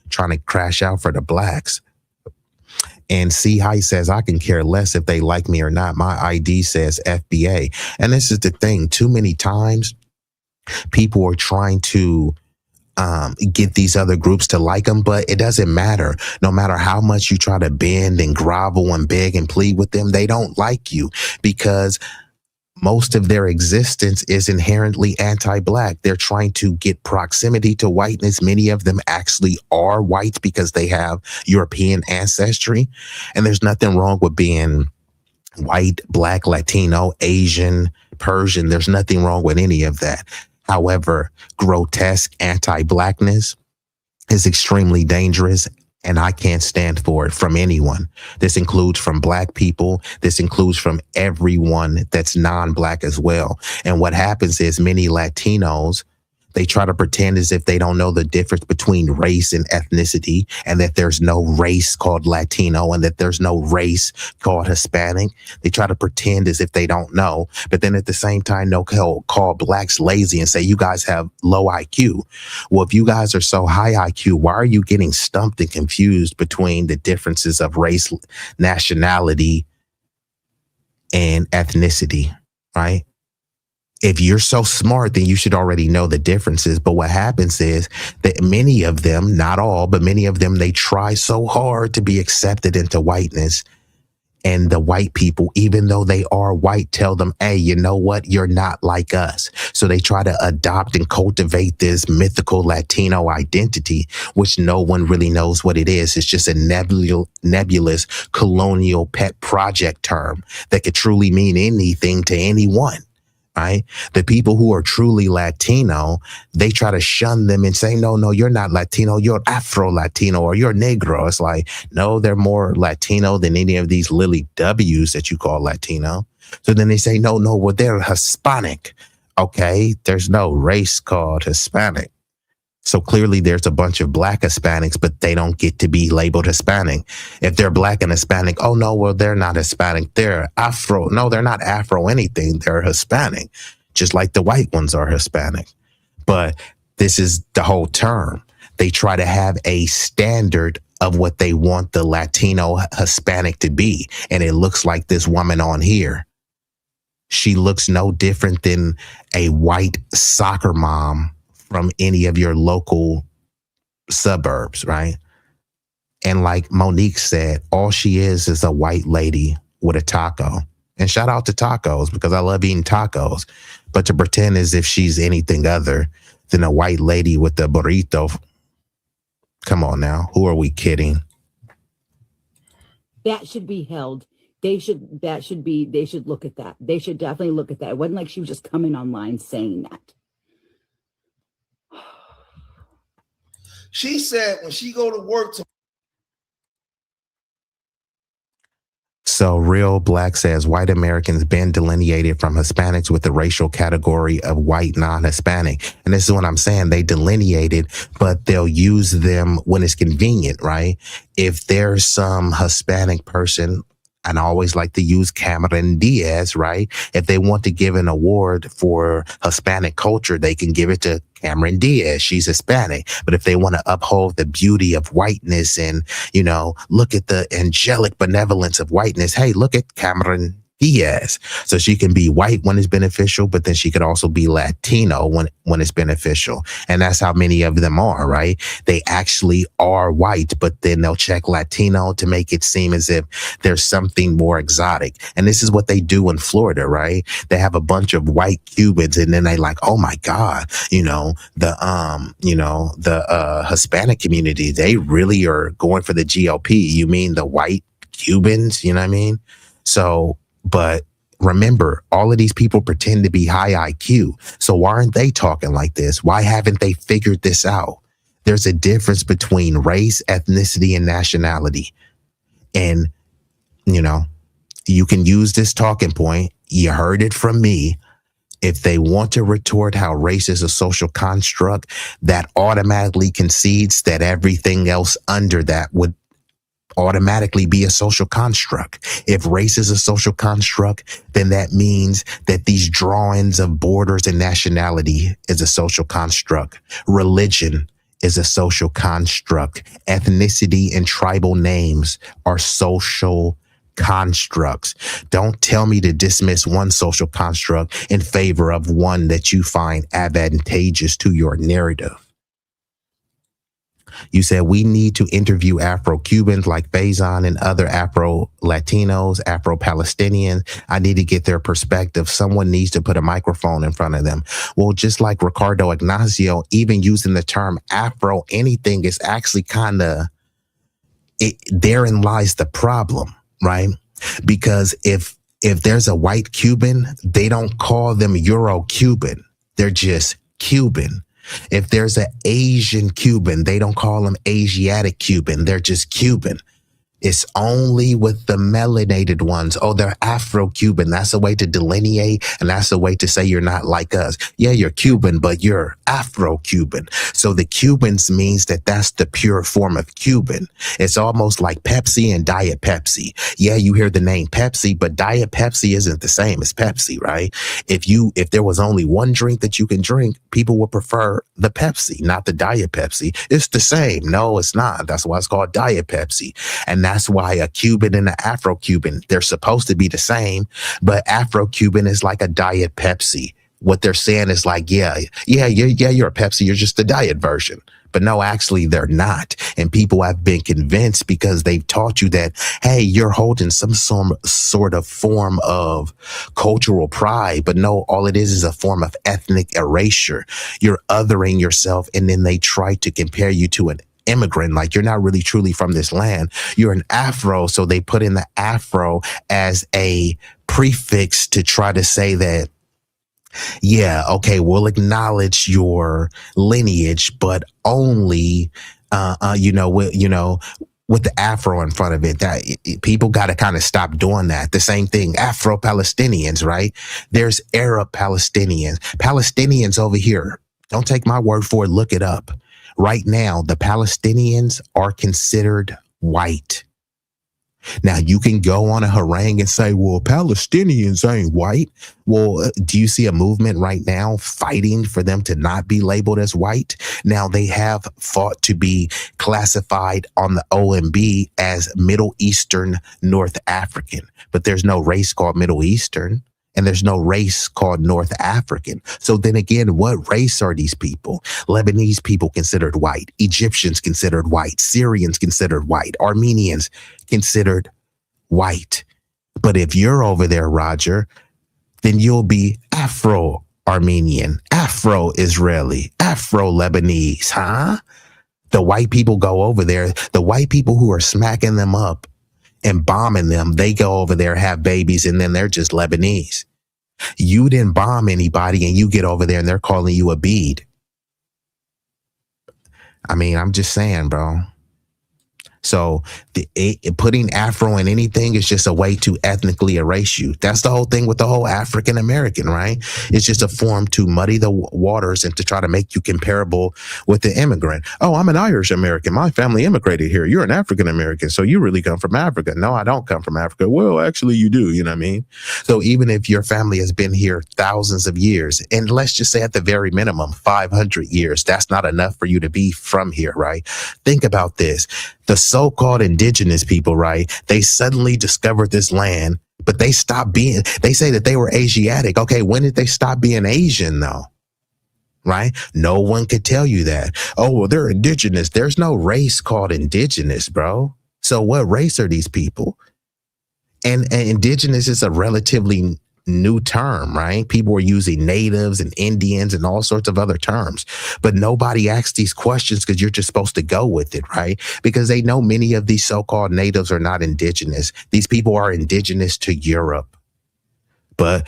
trying to crash out for the blacks? And see how he says, I can care less if they like me or not. My ID says FBA. And this is the thing. Too many times people are trying to get these other groups to like them, but it doesn't matter. No matter how much you try to bend and grovel and beg and plead with them, they don't like you because most of their existence is inherently anti-black. They're trying to get proximity to whiteness. Many of them actually are white because they have European ancestry. And there's nothing wrong with being white, black, Latino, Asian, Persian. There's nothing wrong with any of that. However, grotesque anti-blackness is extremely dangerous, and I can't stand for it from anyone. This includes from black people. This includes from everyone that's non-black as well. And what happens is many Latinos, they try to pretend as if they don't know the difference between race and ethnicity, and that there's no race called Latino and that there's no race called Hispanic. They try to pretend as if they don't know, but then at the same time, they'll call blacks lazy and say, you guys have low IQ. Well, if you guys are so high IQ, why are you getting stumped and confused between the differences of race, nationality, and ethnicity, right? If you're so smart, then you should already know the differences. But what happens is that many of them, not all, but many of them, they try so hard to be accepted into whiteness. And the white people, even though they are white, tell them, hey, you know what? You're not like us. So they try to adopt and cultivate this mythical Latino identity, which no one really knows what it is. It's just a nebulous colonial pet project term that could truly mean anything to anyone. Right? The people who are truly Latino, they try to shun them and say, no, you're not Latino, you're Afro-Latino or you're Negro. It's like, no, they're more Latino than any of these Lily W's that you call Latino. So then they say, no, well, they're Hispanic. Okay, there's no race called Hispanic. So clearly there's a bunch of black Hispanics, but they don't get to be labeled Hispanic. If they're black and Hispanic, oh no, well, they're not Hispanic. They're Afro. No, they're not Afro anything. They're Hispanic, just like the white ones are Hispanic. But this is the whole term. They try to have a standard of what they want the Latino Hispanic to be. And it looks like this woman on here. She looks no different than a white soccer mom from any of your local suburbs, right? And like Monique said, all she is a white lady with a taco. And shout out to tacos because I love eating tacos. But to pretend as if she's anything other than a white lady with a burrito, come on now, who are we kidding? That should be held They should look at that. They should definitely look at that. It wasn't like she was just coming online saying that. She said when she go to work So Real Black says white Americans been delineated from Hispanics with the racial category of white non-Hispanic. And this is what I'm saying. They delineated, but they'll use them when it's convenient, right? If there's some Hispanic person, and I always like to use Cameron Diaz, right? If they want to give an award for Hispanic culture, they can give it to Cameron Diaz. She's Hispanic. But if they want to uphold the beauty of whiteness and, you know, look at the angelic benevolence of whiteness, hey, look at Cameron Diaz. So she can be white when it's beneficial, but then she could also be Latino when it's beneficial. And that's how many of them are, right? They actually are white, but then they'll check Latino to make it seem as if there's something more exotic. And this is what they do in Florida, right? They have a bunch of white Cubans and then they like, oh my God, the Hispanic community, they really are going for the GOP. You mean the white Cubans? You know what I mean? So, but remember, all of these people pretend to be high IQ. So why aren't they talking like this? Why haven't they figured this out? There's a difference between race, ethnicity, and nationality. And, you can use this talking point. You heard it from me. If they want to retort how race is a social construct, that automatically concedes that everything else under that would automatically be a social construct. If race is a social construct, then that means that these drawings of borders and nationality is a social construct. Religion is a social construct. Ethnicity and tribal names are social constructs. Don't tell me to dismiss one social construct in favor of one that you find advantageous to your narrative. You said we need to interview Afro-Cubans like Faison and other Afro-Latinos, Afro-Palestinians. I need to get their perspective. Someone needs to put a microphone in front of them. Well, just like Ricardo Ignacio, even using the term Afro anything is actually kind of, therein lies the problem, right? Because if there's a white Cuban, they don't call them Euro-Cuban. They're just Cuban. If there's an Asian Cuban, they don't call them Asiatic Cuban. They're just Cuban. It's only with the melanated ones. Oh, they're Afro-Cuban. That's a way to delineate, and that's a way to say you're not like us. Yeah, you're Cuban, but you're Afro-Cuban. So the Cubans means that that's the pure form of Cuban. It's almost like Pepsi and Diet Pepsi. Yeah, you hear the name Pepsi, but Diet Pepsi isn't the same as Pepsi, right? If there was only one drink that you can drink, people would prefer the Pepsi, not the Diet Pepsi. It's the same. No, it's not. That's why it's called Diet Pepsi. And that's why a Cuban and an Afro-Cuban, they're supposed to be the same, but Afro-Cuban is like a Diet Pepsi. What they're saying is like, you're a Pepsi, you're just the diet version. But no, actually, they're not. And people have been convinced because they've taught you that, hey, you're holding some sort of form of cultural pride. But no, all it is a form of ethnic erasure. You're othering yourself, and then they try to compare you to an immigrant, like you're not really truly from this land. You're an Afro, so they put in the Afro as a prefix to try to say that, yeah, okay, we'll acknowledge your lineage, but only, with the Afro in front of it. That people got to kind of stop doing that. The same thing, Afro-Palestinians, right? There's Arab Palestinians. Palestinians over here, don't take my word for it, look it up. Right now, the Palestinians are considered white. Now, you can go on a harangue and say, well, Palestinians ain't white. Well, do you see a movement right now fighting for them to not be labeled as white? Now, they have fought to be classified on the OMB as Middle Eastern North African, but there's no race called Middle Eastern. And there's no race called North African. So then again, what race are these people? Lebanese people considered white, Egyptians considered white, Syrians considered white, Armenians considered white. But if you're over there, Roger, then you'll be Afro-Armenian, Afro-Israeli, Afro-Lebanese, huh? The white people go over there. The white people who are smacking them up and bombing them. They go over there, have babies, and then they're just Lebanese. You didn't bomb anybody, and you get over there and they're calling you a bead. I mean, I'm just saying, bro. So putting Afro in anything is just a way to ethnically erase you. That's the whole thing with the whole African American, right? It's just a form to muddy the waters and to try to make you comparable with the immigrant. Oh, I'm an Irish American. My family immigrated here. You're an African American, so you really come from Africa. No, I don't come from Africa. Well, actually, you do. You know what I mean? So even if your family has been here thousands of years, and let's just say at the very minimum 500 years, that's not enough for you to be from here, right? Think about this. The so-called indigenous people, right? They suddenly discovered this land, but they stopped being, they say that they were Asiatic. Okay, when did they stop being Asian though? Right? No one could tell you that. Oh, well, they're indigenous. There's no race called indigenous, bro. So what race are these people? And indigenous is a relatively new term, right? People are using natives and Indians and all sorts of other terms, but nobody asks these questions because you're just supposed to go with it, right? Because they know many of these so-called natives are not indigenous. These people are indigenous to Europe, but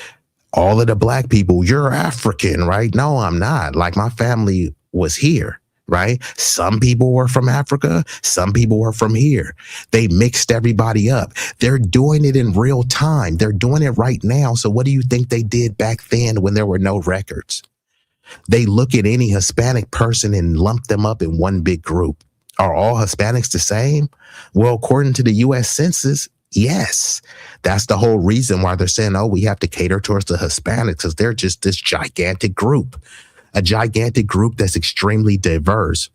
all of the black people, you're African, right? No, I'm not. Like my family was here. Right? Some people were from Africa. Some people were from here. They mixed everybody up. They're doing it in real time. They're doing it right now. So what do you think they did back then when there were no records? They look at any Hispanic person and lump them up in one big group. Are all Hispanics the same? Well, according to the U.S. Census, yes. That's the whole reason why they're saying, oh, we have to cater towards the Hispanics because they're just this gigantic group. A gigantic group that's extremely diverse,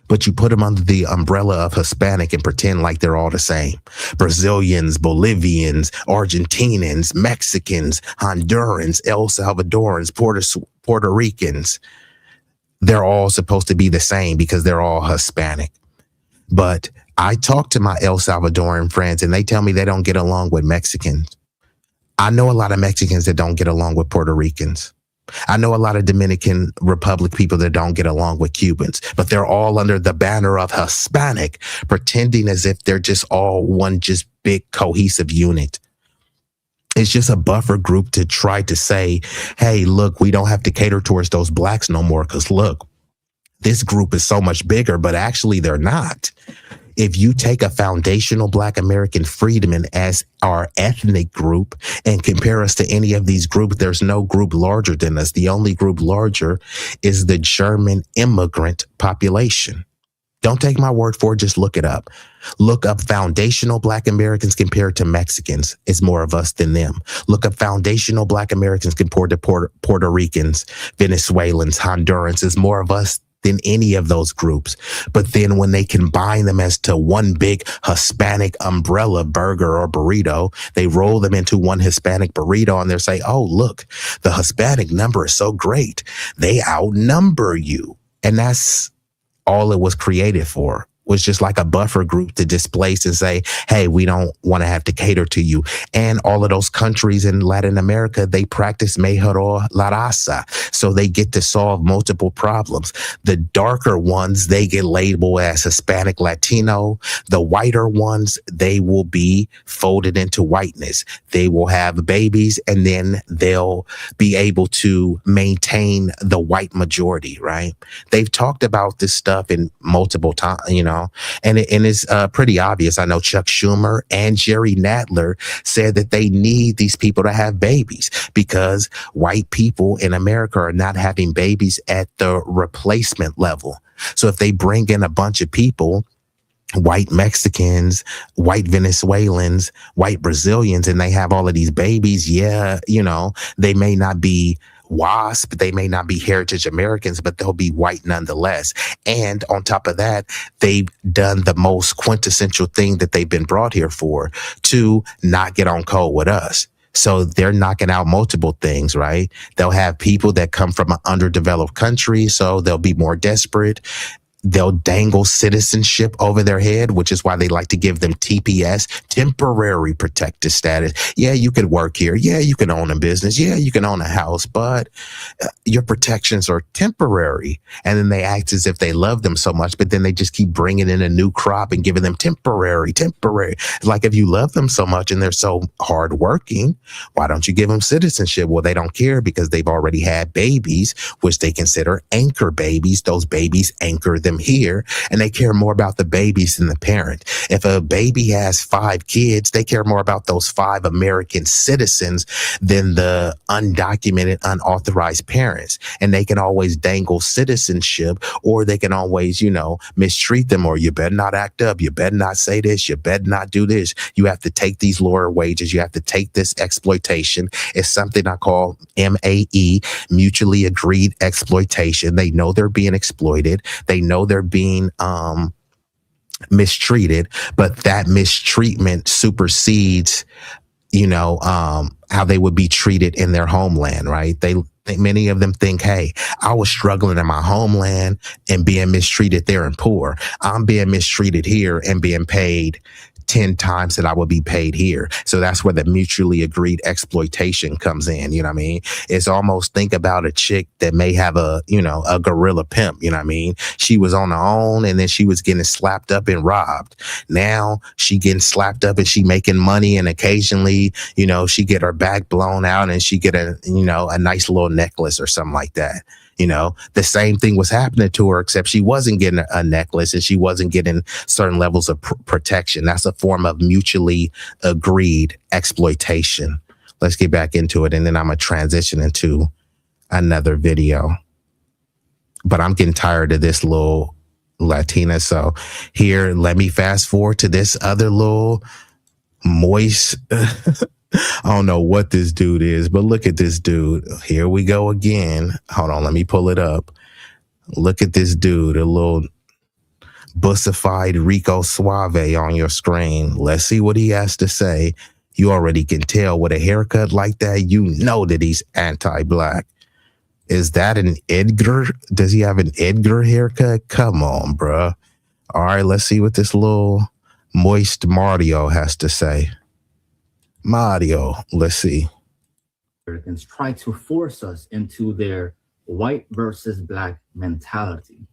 but you put them under the umbrella of Hispanic and pretend like they're all the same. Brazilians, Bolivians, Argentinians, Mexicans, Hondurans, El Salvadorans, Puerto Ricans. They're all supposed to be the same because they're all Hispanic. But I talk to my El Salvadoran friends and they tell me they don't get along with Mexicans. I know a lot of Mexicans that don't get along with Puerto Ricans. I know a lot of Dominican Republic people that don't get along with Cubans, but they're all under the banner of Hispanic, pretending as if they're just all one just big cohesive unit. It's just a buffer group to try to say, hey, look, we don't have to cater towards those blacks no more because look, this group is so much bigger, but actually they're not. If you take a foundational Black American freedom and as our ethnic group and compare us to any of these groups, there's no group larger than us. The only group larger is the German immigrant population. Don't take my word for it. Just look it up. Look up foundational Black Americans compared to Mexicans. It's more of us than them. Look up foundational Black Americans compared to Puerto Ricans, Venezuelans, Hondurans. It's more of us than any of those groups. But then when they combine them as to one big Hispanic umbrella burger or burrito, they roll them into one Hispanic burrito and they're saying, oh, look, the Hispanic number is so great. They outnumber you. And that's all it was created for. Was just like a buffer group to displace and say, hey, we don't want to have to cater to you. And all of those countries in Latin America, they practice mejor la raza. So they get to solve multiple problems. The darker ones, they get labeled as Hispanic Latino. The whiter ones, they will be folded into whiteness. They will have babies and then they'll be able to maintain the white majority, right? They've talked about this stuff in multiple times, and it's pretty obvious. I know Chuck Schumer and Jerry Nadler said that they need these people to have babies because white people in America are not having babies at the replacement level. So if they bring in a bunch of people, white Mexicans, white Venezuelans, white Brazilians, and they have all of these babies, they may not be WASP, they may not be Heritage Americans, but they'll be white nonetheless. And on top of that, they've done the most quintessential thing that they've been brought here for, to not get on code with us. So they're knocking out multiple things, right? They'll have people that come from an underdeveloped country, so they'll be more desperate. they'll dangle citizenship over their head, which is why they like to give them TPS, temporary protected status. Yeah, you could work here. Yeah, you can own a business. Yeah, you can own a house, but your protections are temporary. And then they act as if they love them so much, but then they just keep bringing in a new crop and giving them temporary. Like, if you love them so much and they're so hardworking, why don't you give them citizenship? Well, they don't care because they've already had babies, which they consider anchor babies. Those babies anchor them here, and they care more about the babies than the parent. If a baby has 5 kids, they care more about those 5 American citizens than the undocumented, unauthorized parents. And they can always dangle citizenship, or they can always, mistreat them, or you better not act up. You better not say this. You better not do this. You have to take these lower wages. You have to take this exploitation. It's something I call MAE, mutually agreed exploitation. They know they're being exploited. They know they're being mistreated, but that mistreatment supersedes, how they would be treated in their homeland, right? Many of them think, hey, I was struggling in my homeland and being mistreated there and poor. I'm being mistreated here and being paid 10 times that I would be paid here. So that's where the mutually agreed exploitation comes in. You know what I mean? It's almost, think about a chick that may have a gorilla pimp. You know what I mean? She was on her own, and then she was getting slapped up and robbed. Now she getting slapped up and she making money, and occasionally, she get her back blown out and she get a nice little necklace or something like that. The same thing was happening to her, except she wasn't getting a necklace and she wasn't getting certain levels of protection. That's a form of mutually agreed exploitation. Let's get back into it, and then I'm going to transition into another video. But I'm getting tired of this little Latina. So here, let me fast forward to this other little moist... I don't know what this dude is, but look at this dude. Here we go again. Hold on, let me pull it up. Look at this dude, a little bussified Rico Suave on your screen. Let's see what he has to say. You already can tell with a haircut like that, you know that he's anti-black. Is that an Edgar? Does he have an Edgar haircut? Come on, bruh. All right, let's see what this little moist Mario has to say. Mario, let's see. Americans try to force us into their white versus black mentality.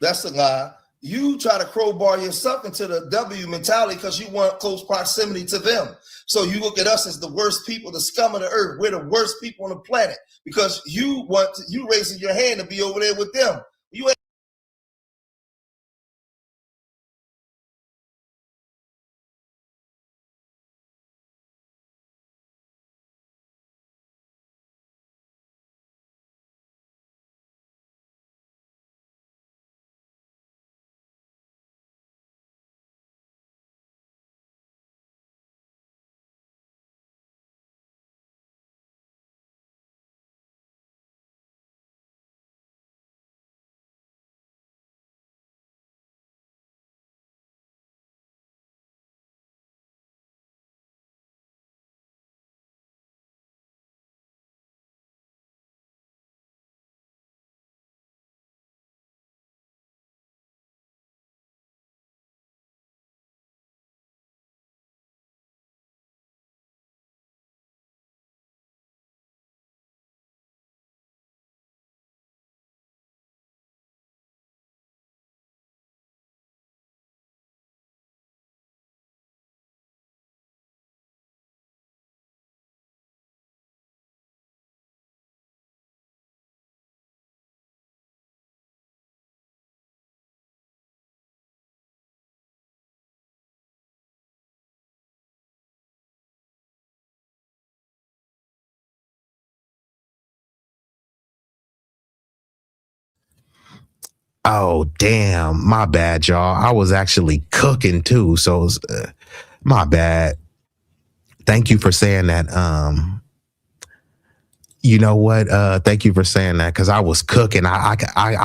That's a lie. You try to crowbar yourself into the W mentality because you want close proximity to them. So you look at us as the worst people, the scum of the earth. We're the worst people on the planet because you raising your hand to be over there with them. You ain't. Oh, damn. My bad, y'all. I was actually cooking too. So it was, my bad. Thank you for saying that. You know what? Thank you for saying that, because I was cooking. I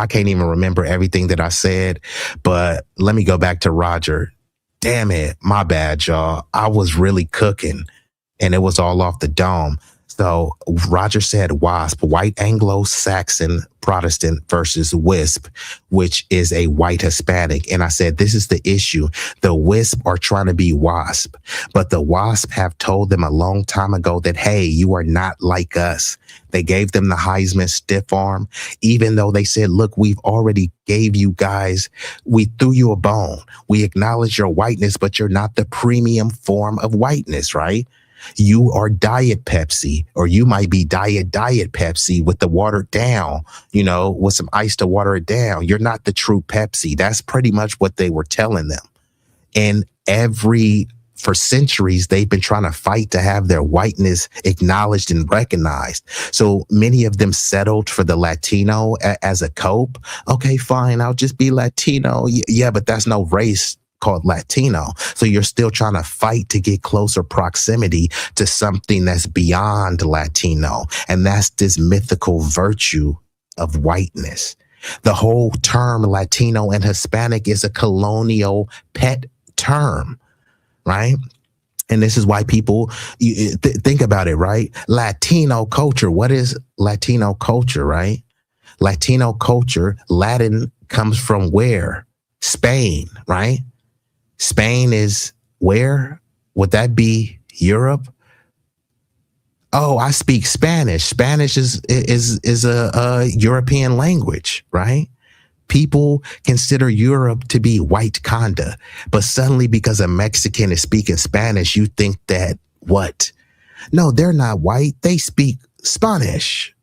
can't even remember everything that I said, but let me go back to Roger. Damn it. My bad, y'all. I was really cooking and it was all off the dome. So Roger said WASP, white Anglo-Saxon Protestant versus WISP, which is a white Hispanic. And I said, this is the issue. The WISP are trying to be WASP, but the WASP have told them a long time ago that, hey, you are not like us. They gave them the Heisman stiff arm, even though they said, look, we've already gave you guys, we threw you a bone. We acknowledge your whiteness, but you're not the premium form of whiteness, right? You are Diet Pepsi, or you might be Diet Pepsi with the watered down, with some ice to water it down. You're not the true Pepsi. That's pretty much what they were telling them. And for centuries, they've been trying to fight to have their whiteness acknowledged and recognized. So many of them settled for the Latino as a cope. Okay, fine, I'll just be Latino. Yeah, but that's no race called Latino. So you're still trying to fight to get closer proximity to something that's beyond Latino. And that's this mythical virtue of whiteness. The whole term Latino and Hispanic is a colonial pet term, right? And this is why people think about it, right? Latino culture. What is Latino culture, right? Latino culture, Latin comes from where? Spain, right? Spain is where? Would that be Europe? Oh, I speak Spanish. Spanish is a European language, right? People consider Europe to be white Conda, but suddenly because a Mexican is speaking Spanish, you think that what? No, they're not white. They speak Spanish.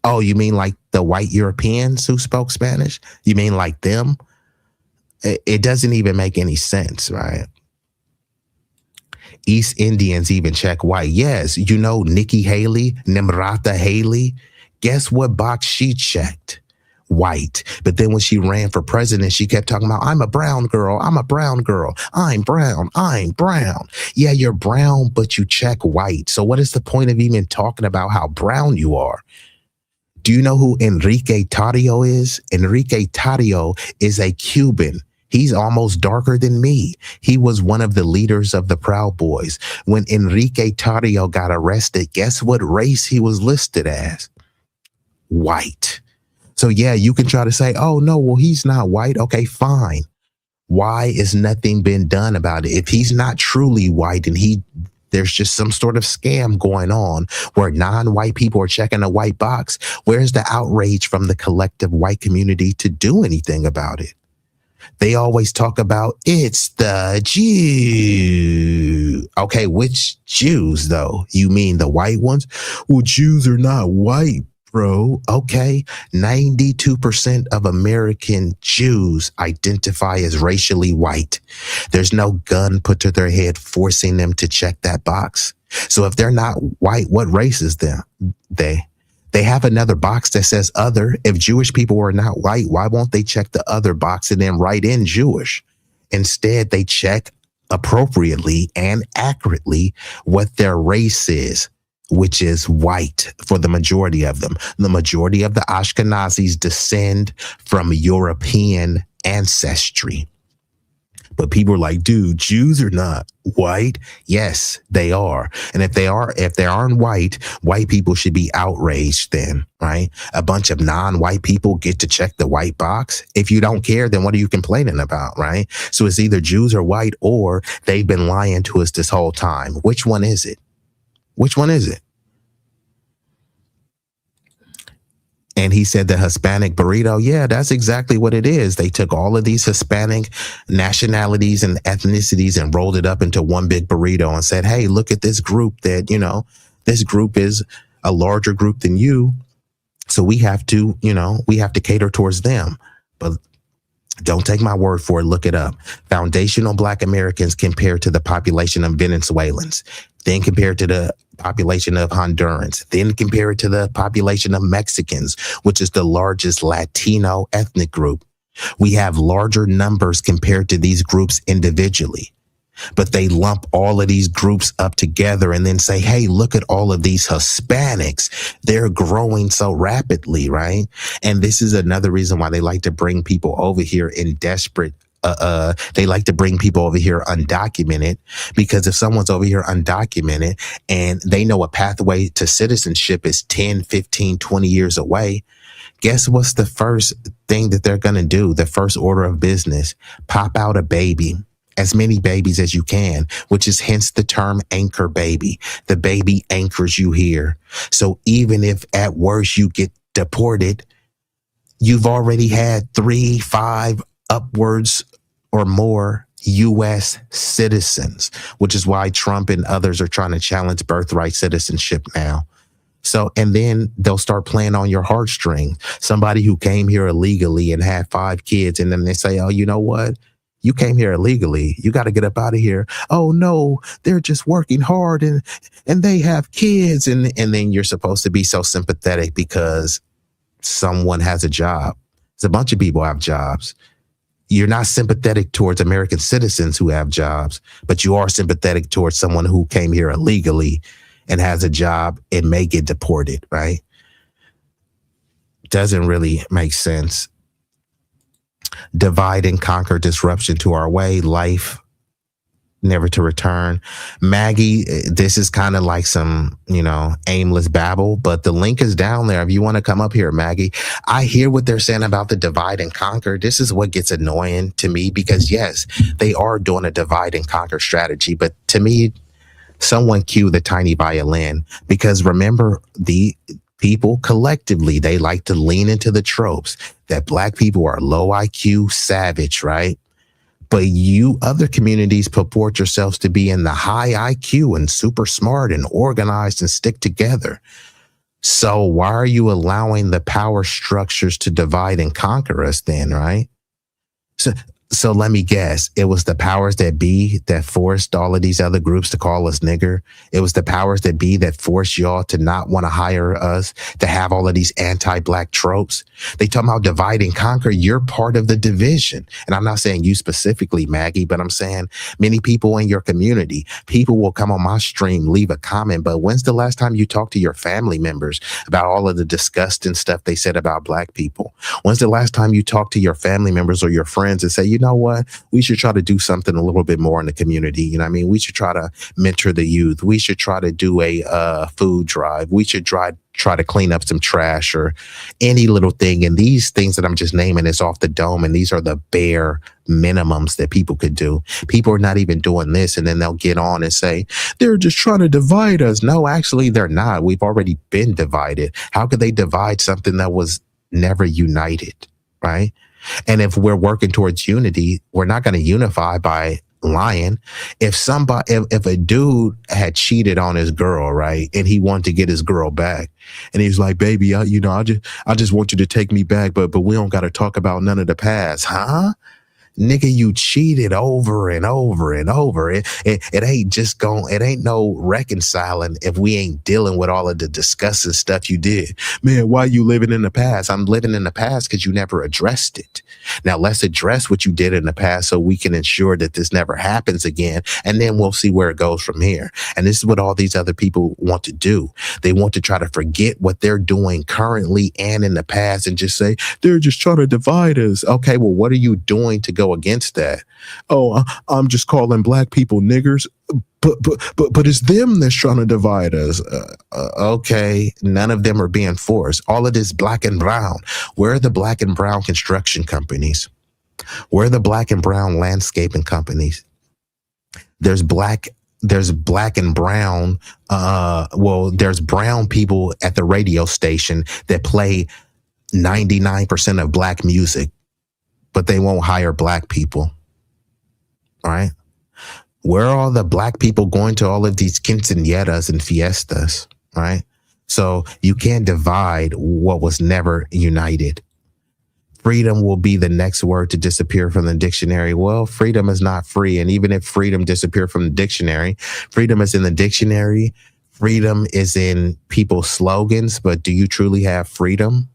Oh, you mean like the white Europeans who spoke Spanish? You mean like them? It doesn't even make any sense, right? East Indians even check white. Yes, Nikki Haley, Nimrata Haley. Guess what box she checked? White. But then when she ran for president, she kept talking about, I'm a brown girl. I'm a brown girl. I'm brown. I'm brown. Yeah, you're brown, but you check white. So what is the point of even talking about how brown you are? Do you know who Enrique Tarrio is? Enrique Tarrio is a Cuban. He's almost darker than me. He was one of the leaders of the Proud Boys. When Enrique Tarrio got arrested, guess what race he was listed as? White. So yeah, you can try to say, oh no, well, he's not white. Okay, fine. Why is nothing been done about it? If he's not truly white and there's just some sort of scam going on where non-white people are checking a white box, where's the outrage from the collective white community to do anything about it? They always talk about it's the Jew. Okay, which Jews though? You mean the white ones? Well, Jews are not white, bro. Okay, 92% of American Jews identify as racially white. There's no gun put to their head forcing them to check that box. So if they're not white, what race is them? They have another box that says other. If Jewish people are not white, why won't they check the other box and then write in Jewish? Instead, they check appropriately and accurately what their race is, which is white for the majority of them. The majority of the Ashkenazis descend from European ancestry. But people are like, dude, Jews are not white. Yes, they are. And if they aren't white people should be outraged then, right? A bunch of non-white people get to check the white box. If you don't care, then what are you complaining about, right? So it's either Jews are white or they've been lying to us this whole time. Which one is it? Which one is it? And he said the Hispanic burrito. Yeah, that's exactly what it is. They took all of these Hispanic nationalities and ethnicities and rolled it up into one big burrito and said, hey, look at this group that, this group is a larger group than you. So we have to cater towards them. But don't take my word for it. Look it up. Foundational Black Americans compared to the population of Venezuelans, then compared to the population of Hondurans, then compared to the population of Mexicans, which is the largest Latino ethnic group. We have larger numbers compared to these groups individually. But they lump all of these groups up together and then say, hey, look at all of these Hispanics. They're growing so rapidly, right? And this is another reason why they like to bring people over here in desperate They like to bring people over here undocumented, because if someone's over here undocumented and they know a pathway to citizenship is 10, 15, 20 years away, guess what's the first thing that they're going to do? The first order of business, pop out a baby, as many babies as you can, which is hence the term anchor baby. The baby anchors you here. So even if at worst you get deported, you've already had 3, 5 upwards or more U.S. citizens, which is why Trump and others are trying to challenge birthright citizenship now. So, and then they'll start playing on your heartstrings. Somebody who came here illegally and had 5 kids, and then they say, oh, you know what? You came here illegally. You got to get up out of here. Oh, no, they're just working hard and they have kids. And then you're supposed to be so sympathetic because someone has a job. There's a bunch of people have jobs. You're not sympathetic towards American citizens who have jobs, but you are sympathetic towards someone who came here illegally and has a job and may get deported, right? Doesn't really make sense. Divide and conquer, disruption to our way, life never to return. Maggie, this is kind of like some, aimless babble, but the link is down there if you want to come up here, Maggie. I hear what they're saying about the divide and conquer. This is what gets annoying to me, because yes, they are doing a divide and conquer strategy, but to me, someone cue the tiny violin, because remember, the people collectively, they like to lean into the tropes that Black people are low IQ, savage, right? But you other communities purport yourselves to be in the high IQ and super smart and organized and stick together. So why are you allowing the power structures to divide and conquer us then, right? So let me guess, it was the powers that be that forced all of these other groups to call us nigger. It was the powers that be that forced y'all to not want to hire us, to have all of these anti-Black tropes. They talking about divide and conquer. You're part of the division. And I'm not saying you specifically, Maggie, but I'm saying many people in your community. People will come on my stream, leave a comment, but when's the last time you talked to your family members about all of the disgusting stuff they said about Black people? When's the last time you talked to your family members or your friends and say, you know what, we should try to do something a little bit more in the community? You know what I mean? We should try to mentor the youth. We should try to do a food drive. We should try to clean up some trash or any little thing. And these things that I'm just naming is off the dome. And these are the bare minimums that people could do. People are not even doing this. And then they'll get on and say, they're just trying to divide us. No, actually, they're not. We've already been divided. How could they divide something that was never united, right? And if we're working towards unity, we're not going to unify by lying. If a dude had cheated on his girl, right, and he wanted to get his girl back, and he's like, baby, I just want you to take me back, but we don't got to talk about none of the past, huh? Nigga, you cheated over and over and over. It ain't no reconciling if we ain't dealing with all of the disgusting stuff you did. Man, why you living in the past? I'm living in the past because you never addressed it. Now let's address what you did in the past so we can ensure that this never happens again. And then we'll see where it goes from here. And this is what all these other people want to do. They want to try to forget what they're doing currently and in the past and just say, they're just trying to divide us. Okay, well, what are you doing to go against that? Oh, I'm just calling Black people niggers, but it's them that's trying to divide us. Okay, none of them are being forced. All of this Black and brown. Where are the Black and brown construction companies? Where are the Black and brown landscaping companies? There's black and brown. There's brown people at the radio station that play 99% of Black music, but they won't hire Black people. All right. Where are all the Black people going to all of these quinceañeras and fiestas? Right. So you can't divide what was never united. Freedom will be the next word to disappear from the dictionary. Well, freedom is not free. And even if freedom disappeared from the dictionary, freedom is in the dictionary. Freedom is in people's slogans. But do you truly have freedom?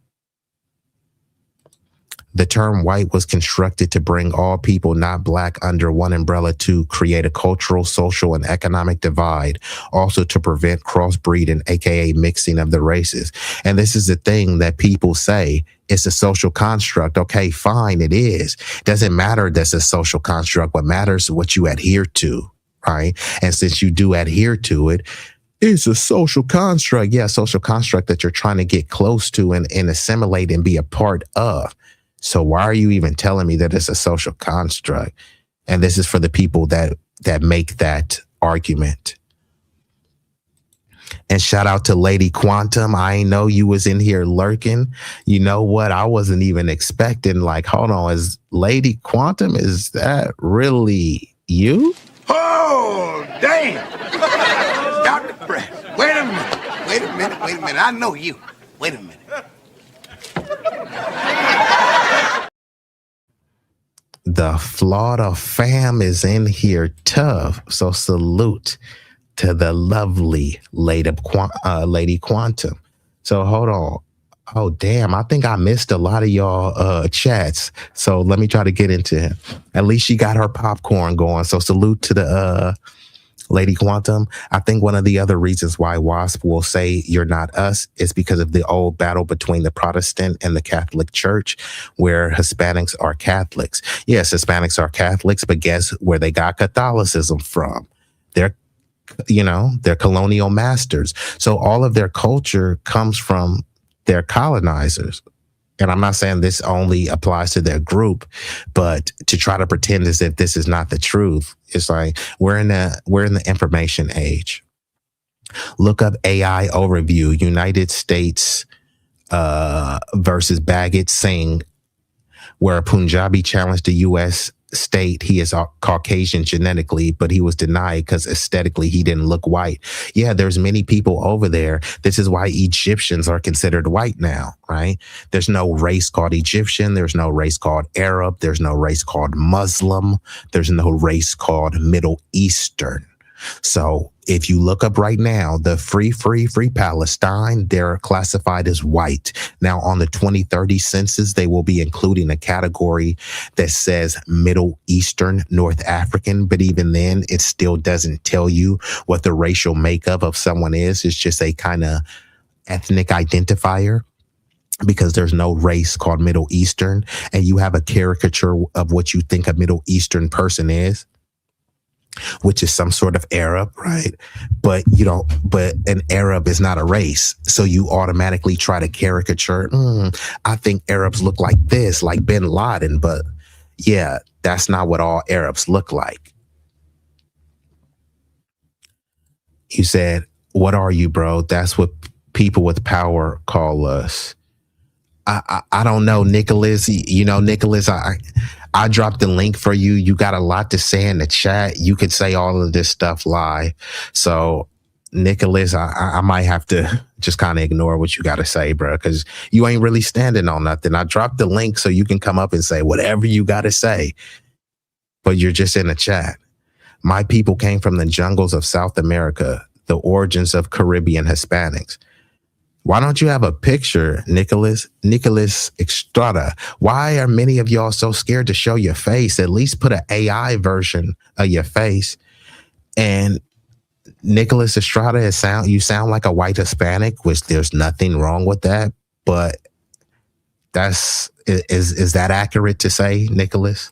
The term white was constructed to bring all people not black under one umbrella to create a cultural, social, and economic divide, also to prevent crossbreeding, aka mixing of the races. And this is the thing that people say, it's a social construct. Okay, fine, it is. Doesn't matter that's a social construct. What matters is what you adhere to, right? And since you do adhere to it, it's a social construct. Yeah, social construct that you're trying to get close to and assimilate and be a part of. So why are you even telling me that it's a social construct? And this is for the people that make that argument. And shout out to Lady Quantum. I ain't know you was in here lurking. You know what? I wasn't even expecting, like, hold on, is Lady Quantum, is that really you? Oh, damn. Dr. Brett, wait a minute. I know you. Wait a minute. The Florida fam is in here tough. So salute to the lovely Lady Quantum. So hold on. Oh, damn. I think I missed a lot of y'all chats. So let me try to get into it. At least she got her popcorn going. So salute to the Lady Quantum. I think one of the other reasons why WASP will say you're not us is because of the old battle between the Protestant and the Catholic Church, where Hispanics are Catholics. Yes, Hispanics are Catholics, but guess where they got Catholicism from? They're colonial masters. So all of their culture comes from their colonizers. And I'm not saying this only applies to their group, but to try to pretend as if this is not the truth, it's like we're in the information age. Look up AI overview, United States versus Baggot Singh, where a Punjabi challenged the U.S. state he is Caucasian genetically, but he was denied because aesthetically he didn't look white. Yeah, there's many people over there. This is why Egyptians are considered white now, right? There's no race called Egyptian. There's no race called Arab. There's no race called Muslim. There's no race called Middle Eastern. So if you look up right now, the free Palestine, they're classified as white. Now on the 2030 census, they will be including a category that says Middle Eastern, North African. But even then, it still doesn't tell you what the racial makeup of someone is. It's just a kind of ethnic identifier, because there's no race called Middle Eastern. And you have a caricature of what you think a Middle Eastern person is, which is some sort of Arab, right? But an Arab is not a race. So you automatically try to caricature, I think Arabs look like this, like bin Laden. But yeah, that's not what all Arabs look like. You said, what are you, bro? That's what people with power call us. I don't know, Nicholas. Nicholas, I dropped the link for you. You got a lot to say in the chat. You could say all of this stuff live. So, Nicholas, I might have to just kind of ignore what you got to say, bro, because you ain't really standing on nothing. I dropped the link so you can come up and say whatever you got to say, but you're just in the chat. My people came from the jungles of South America, the origins of Caribbean Hispanics. Why don't you have a picture, Nicholas Estrada? Why are many of y'all so scared to show your face? At least put an AI version of your face. And Nicholas Estrada, you sound like a white Hispanic, which there's nothing wrong with that. But is that accurate to say, Nicholas?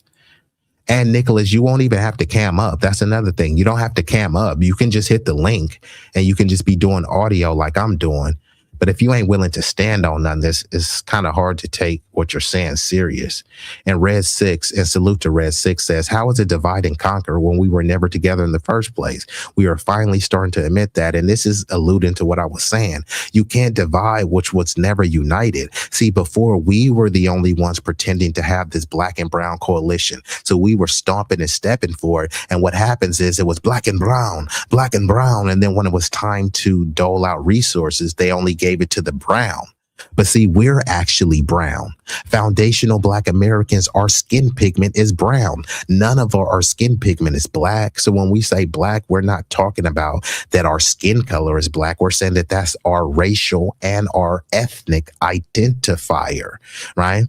And Nicholas, you won't even have to cam up. That's another thing. You don't have to cam up. You can just hit the link and you can just be doing audio like I'm doing. But if you ain't willing to stand on none of this, it's kind of hard to take what you're saying serious. And Red 6, and salute to Red 6, says, how is it divide and conquer when we were never together in the first place? We are finally starting to admit that. And this is alluding to what I was saying. You can't divide which was never united. See, before we were the only ones pretending to have this black and brown coalition. So we were stomping and stepping for it. And what happens is it was black and brown. And then when it was time to dole out resources, they only gave it to the brown. But see, we're actually brown. Foundational black Americans, our skin pigment is brown. None of our skin pigment is black. So when we say black, we're not talking about that our skin color is black. We're saying that that's our racial and our ethnic identifier, right?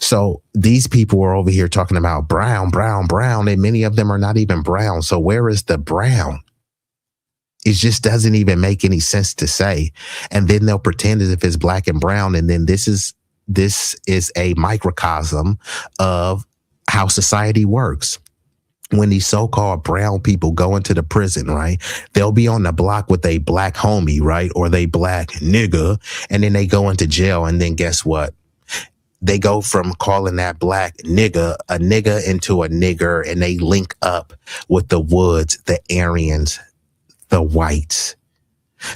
So these people are over here talking about brown, and many of them are not even brown. So where is the brown? It just doesn't even make any sense to say. And then they'll pretend as if it's black and brown. And then this is a microcosm of how society works. When these so-called brown people go into the prison, right, they'll be on the block with a black homie, right, or they black nigga, and then they go into jail. And then guess what? They go from calling that black nigga a nigga into a nigger, and they link up with the Woods, the Aryans, the whites.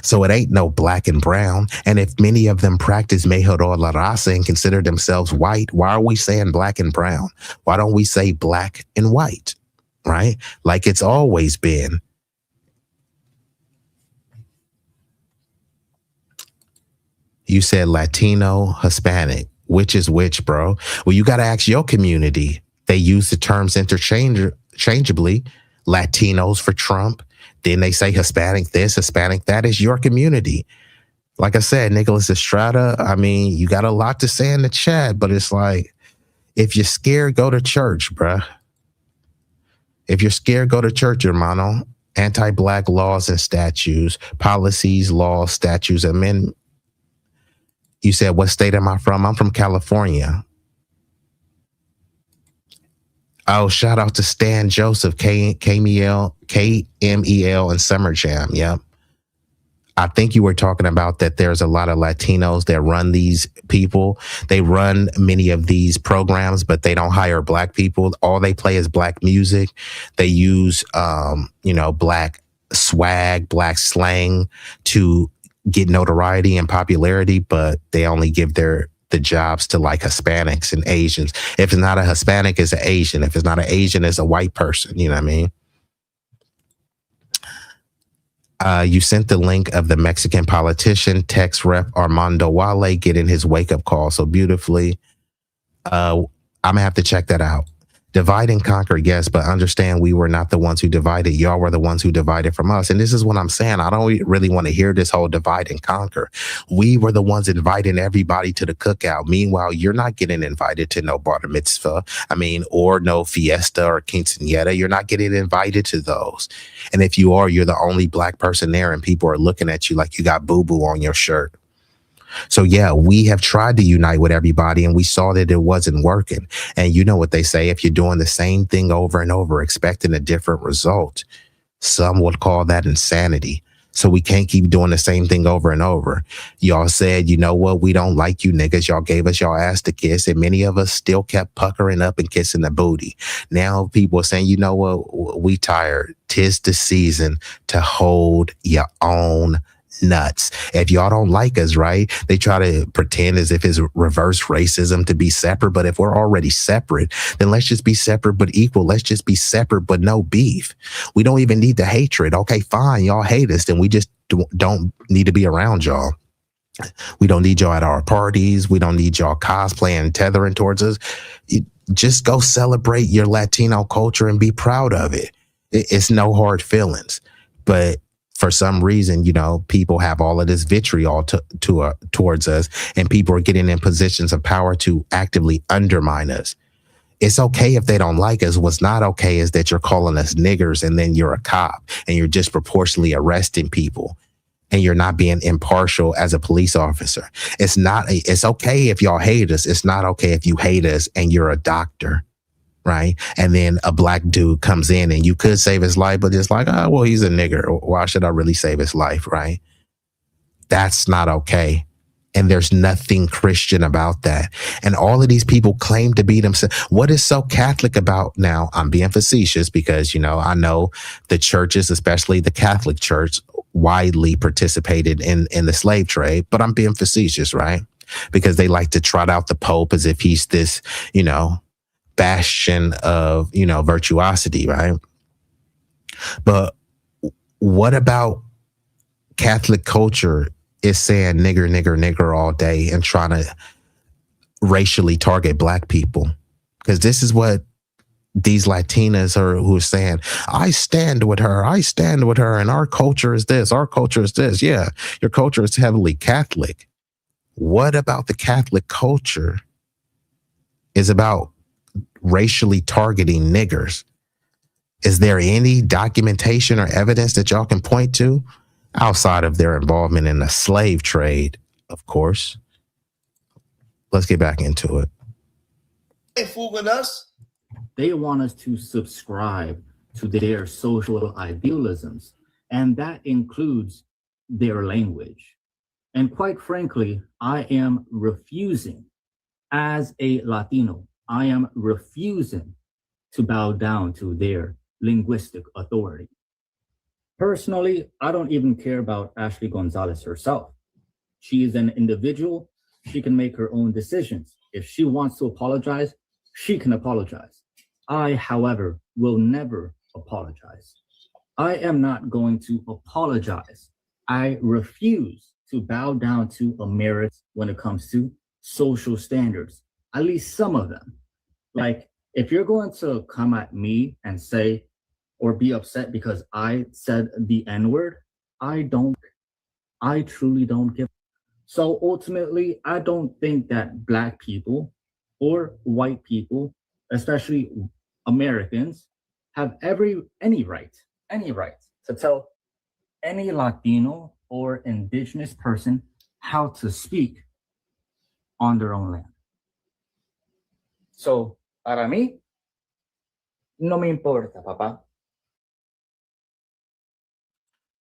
So it ain't no black and brown. And if many of them practice mejor la raza and consider themselves white, why are we saying black and brown? Why don't we say black and white, right? Like it's always been. You said Latino, Hispanic. Which is which, bro? Well, you got to ask your community. They use the terms interchangeably. Latinos for Trump. Then they say Hispanic this, Hispanic that. Is your community. Like I said, Nicholas Estrada, I mean, you got a lot to say in the chat, but it's like, if you're scared, go to church, bruh. If you're scared, go to church, hermano. Anti-Black laws and statutes, policies, laws, statutes, amendments. You said, what state am I from? I'm from California. Oh, shout out to Stan Joseph, KMEL, and Summer Jam. Yep. I think you were talking about that there's a lot of Latinos that run these people. They run many of these programs, but they don't hire black people. All they play is black music. They use, black swag, black slang to get notoriety and popularity, but they only give the jobs to like Hispanics and Asians. If it's not a Hispanic, it's an Asian. If it's not an Asian, it's a white person. You know what I mean? You sent the link of the Mexican politician, Tex Rep Armando Wale, getting his wake-up call so beautifully. I'm gonna have to check that out. Divide and conquer, yes, but understand we were not the ones who divided. Y'all were the ones who divided from us. And this is what I'm saying. I don't really want to hear this whole divide and conquer. We were the ones inviting everybody to the cookout. Meanwhile, you're not getting invited to no bar mitzvah. Or no fiesta or quinceañera. You're not getting invited to those. And if you are, you're the only black person there, and people are looking at you like you got boo-boo on your shirt. So yeah, we have tried to unite with everybody, and we saw that it wasn't working. And you know what they say, if you're doing the same thing over and over, expecting a different result, some would call that insanity. So we can't keep doing the same thing over and over. Y'all said, you know what, we don't like you niggas. Y'all gave us y'all ass to kiss, and many of us still kept puckering up and kissing the booty. Now people are saying, you know what, we tired. 'Tis the season to hold your own nuts. If y'all don't like us, right, they try to pretend as if it's reverse racism to be separate. But if we're already separate, then let's just be separate but equal. Let's just be separate but no beef. We don't even need the hatred. Okay, fine, y'all hate us, then we just don't need to be around y'all. We don't need y'all at our parties. We don't need y'all cosplaying, tethering towards us. Just go celebrate your Latino culture and be proud of it. It's no hard feelings. But for some reason, people have all of this vitriol towards us, and people are getting in positions of power to actively undermine us. It's okay if they don't like us. What's not okay is that you're calling us niggers, and then you're a cop, and you're disproportionately arresting people, and you're not being impartial as a police officer. It's okay if y'all hate us. It's not okay if you hate us and you're a doctor. Right. And then a black dude comes in, and you could save his life, but it's like, oh, well, he's a nigger. Why should I really save his life? Right. That's not okay. And there's nothing Christian about that. And all of these people claim to be themselves. What is so Catholic about now? I'm being facetious because, I know the churches, especially the Catholic Church, widely participated in the slave trade, but I'm being facetious, right? Because they like to trot out the Pope as if he's this, bastion of, virtuosity, right? But what about Catholic culture is saying nigger, nigger, nigger all day and trying to racially target black people? Because this is what these Latinas are who are saying, I stand with her, and our culture is this, our culture is this. Yeah, your culture is heavily Catholic. What about the Catholic culture is about racially targeting niggers. Is there any documentation or evidence that y'all can point to outside of their involvement in the slave trade, of course? Let's get back into it. They fooling us. They want us to subscribe to their social idealisms, and that includes their language. And quite frankly, I am refusing, as a Latino, I am refusing to bow down to their linguistic authority. Personally, I don't even care about Ashley Gonzalez herself. She is an individual. She can make her own decisions. If she wants to apologize, she can apologize. I, however, will never apologize. I am not going to apologize. I refuse to bow down to Americans when it comes to social standards, at least some of them. Like, if you're going to come at me and say, or be upset because I said the N-word, I truly don't give. So ultimately, I don't think that Black people or white people, especially Americans, have any right to tell any Latino or indigenous person how to speak on their own land. So, para mí, no me importa, papá.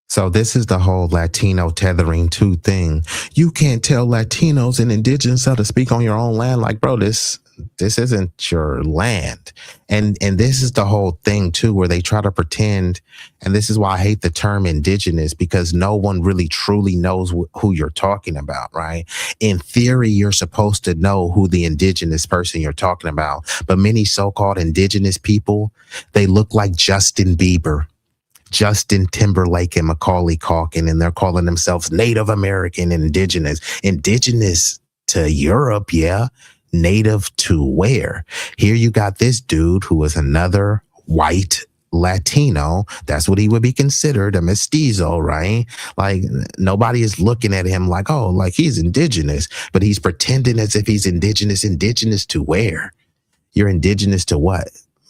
So this is the whole Latino tethering to thing. You can't tell Latinos and indigenous how to speak on your own land. Like, bro, this isn't your land. And this is the whole thing too, where they try to pretend. And this is why I hate the term indigenous, because no one really truly knows who you're talking about, right? In theory, you're supposed to know who the indigenous person you're talking about. But many so-called indigenous people, they look like Justin Bieber, Justin Timberlake, and Macaulay Culkin, and they're calling themselves Native American and indigenous. Indigenous to Europe, yeah. Native to where? Here you got this dude who is another white Latino. That's what he would be considered, a mestizo, right? Like, nobody is looking at him like, oh, like he's indigenous, but he's pretending as if he's indigenous. Indigenous to where? You're indigenous to what?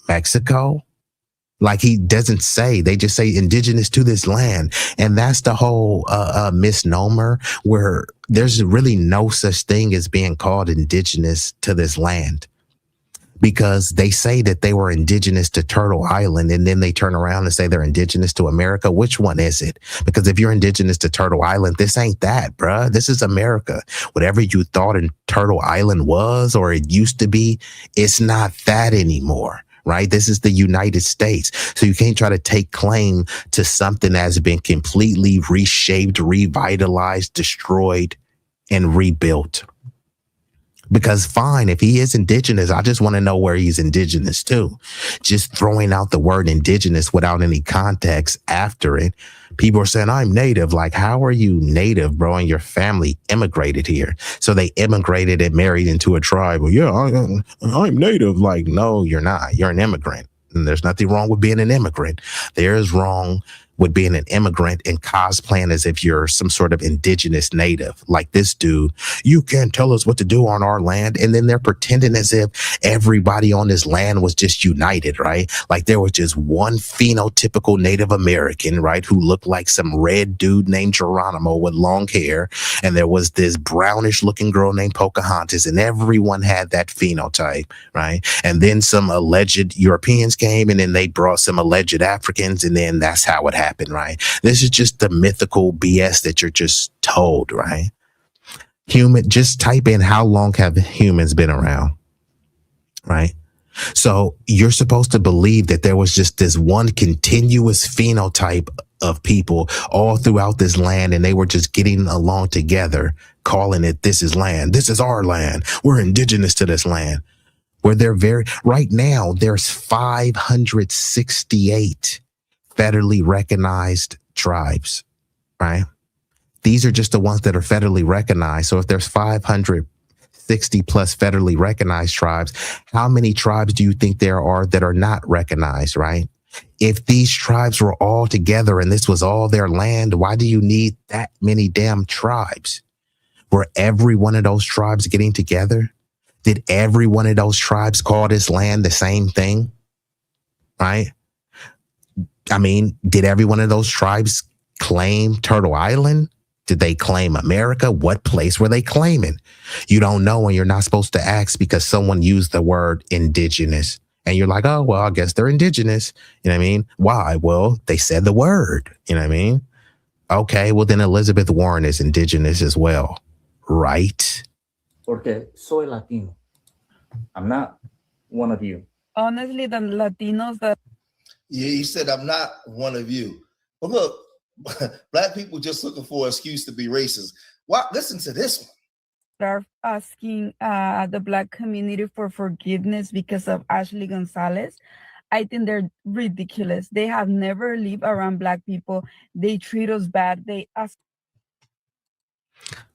Mexico? Like, he doesn't say, they just say indigenous to this land. And that's the whole misnomer, where there's really no such thing as being called indigenous to this land, because they say that they were indigenous to Turtle Island, and then they turn around and say they're indigenous to America. Which one is it? Because if you're indigenous to Turtle Island, this ain't that, bruh. This is America. Whatever you thought in Turtle Island was, or it used to be, it's not that anymore. Right? This is the United States. So you can't try to take claim to something that's been completely reshaped, revitalized, destroyed, and rebuilt. Because fine, if he is indigenous, I just want to know where he's indigenous to. Just throwing out the word indigenous without any context after it. People are saying, I'm native. Like, how are you native, bro? And your family immigrated here. So they immigrated and married into a tribe. Well, yeah, I'm native. Like, no, you're not. You're an immigrant. And there's nothing wrong with being an immigrant. There is wrong with being an immigrant and cosplaying as if you're some sort of indigenous native. Like this dude, you can't tell us what to do on our land. And then they're pretending as if everybody on this land was just united, right? Like there was just one phenotypical Native American, right, who looked like some red dude named Geronimo with long hair. And there was this brownish looking girl named Pocahontas, and everyone had that phenotype, right? And then some alleged Europeans came, and then they brought some alleged Africans, and then that's how it happened, right? This is just the mythical BS that you're just told, right? Just type in how long have humans been around, right? So you're supposed to believe that there was just this one continuous phenotype of people all throughout this land, and they were just getting along together, calling it, this is land, this is our land, we're indigenous to this land. Where right now, there's 568 federally recognized tribes, right? These are just the ones that are federally recognized. So if there's 560 plus federally recognized tribes, how many tribes do you think there are that are not recognized, right? If these tribes were all together and this was all their land, why do you need that many damn tribes? Were every one of those tribes getting together? Did every one of those tribes call this land the same thing? Right? I mean, did every one of those tribes claim Turtle Island? Did they claim America? What place were they claiming? You don't know, and you're not supposed to ask because someone used the word indigenous. And you're like, oh, well, I guess they're indigenous. You know what I mean? Why? Well, they said the word. You know what I mean? Okay, well, then Elizabeth Warren is indigenous as well, right? Porque soy Latino. I'm not one of you. Honestly, the Latinos that Yeah, he said, I'm not one of you. But look, black people just looking for an excuse to be racist. Why? Listen to this one. are asking the Black community for forgiveness because of Ashley Gonzalez, I think they're ridiculous. They have never lived around Black people. They treat us bad. They ask.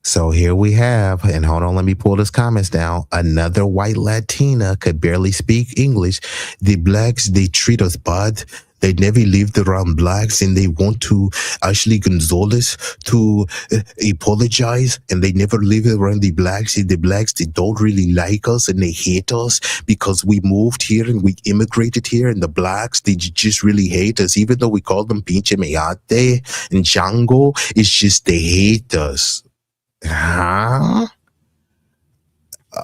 So here we have, and hold on, let me pull this comments down. Another white Latina could barely speak English. The Blacks, they treat us bad. They never lived around Blacks, and they want to Ashley Gonzalez to apologize, and they never lived around the Blacks. And the Blacks, they don't really like us, and they hate us because we moved here and we immigrated here, and the Blacks, they just really hate us. Even though we call them Pinche Mayate and Django, it's just they hate us. Huh?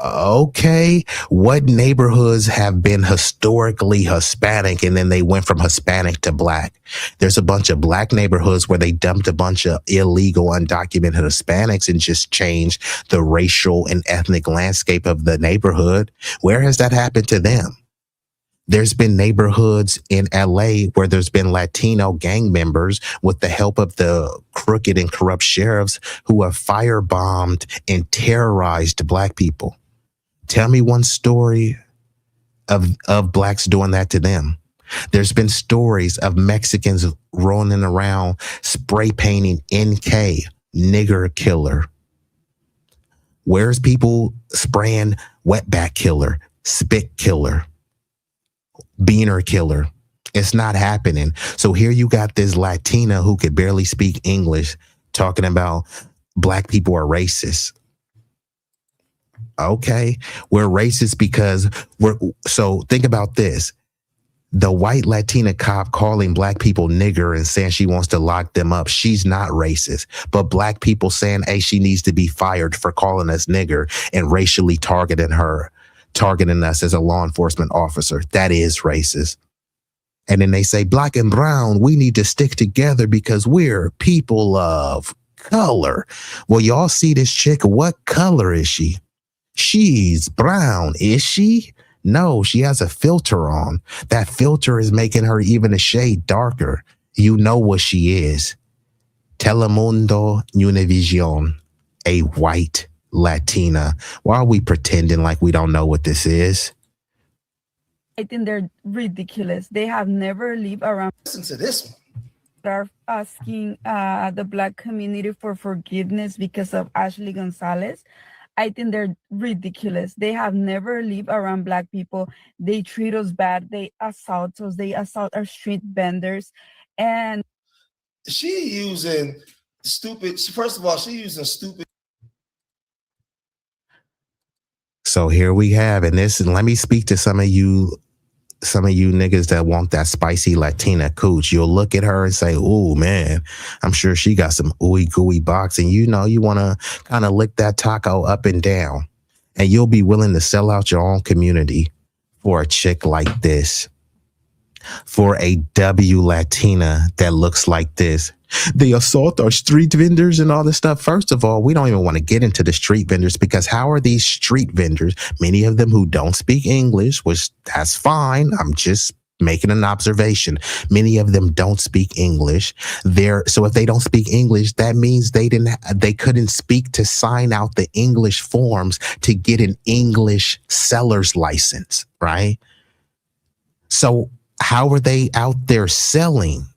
Okay. What neighborhoods have been historically Hispanic and then they went from Hispanic to Black? There's a bunch of Black neighborhoods where they dumped a bunch of illegal, undocumented Hispanics and just changed the racial and ethnic landscape of the neighborhood. Where has that happened to them? There's been neighborhoods in LA where there's been Latino gang members with the help of the crooked and corrupt sheriffs who have firebombed and terrorized Black people. Tell me one story of Blacks doing that to them. There's been stories of Mexicans rolling around spray painting NK, nigger killer. Where's people spraying wetback killer, spit killer, beaner killer? It's not happening. So here you got this Latina who could barely speak English talking about Black people are racist. Okay, we're racist because so think about this. The white Latina cop calling Black people nigger and saying she wants to lock them up, she's not racist. But Black people saying, hey, she needs to be fired for calling us nigger and racially targeting us as a law enforcement officer, that is racist. And then they say, Black and brown, we need to stick together because we're people of color. Well, y'all see this chick, what color is she? She's brown, is she? No, she has a filter on. That filter is making her even a shade darker. You know what she is. Telemundo Univision, a white Latina. Why are we pretending like we don't know what this is? I think they're ridiculous. They have never lived around. Listen to this one. Are asking the Black community for forgiveness because of Ashley Gonzalez. I think they're ridiculous. They have never lived around Black people. They treat us bad. They assault us. They assault our street vendors. And she using stupid. First of all, she using stupid. So here we have, and let me speak to some of you niggas that want that spicy Latina cooch. You'll look at her and say, oh man, I'm sure she got some ooey gooey box. And you know, you want to kind of lick that taco up and down. And you'll be willing to sell out your own community for a chick like this. For a W Latina that looks like this. They assault our street vendors and all this stuff. First of all, we don't even want to get into the street vendors because how are these street vendors, many of them who don't speak English, which that's fine. I'm just making an observation. Many of them don't speak English. So if they don't speak English, that means they couldn't speak to sign out the English forms to get an English seller's license, right? So how are they out there selling?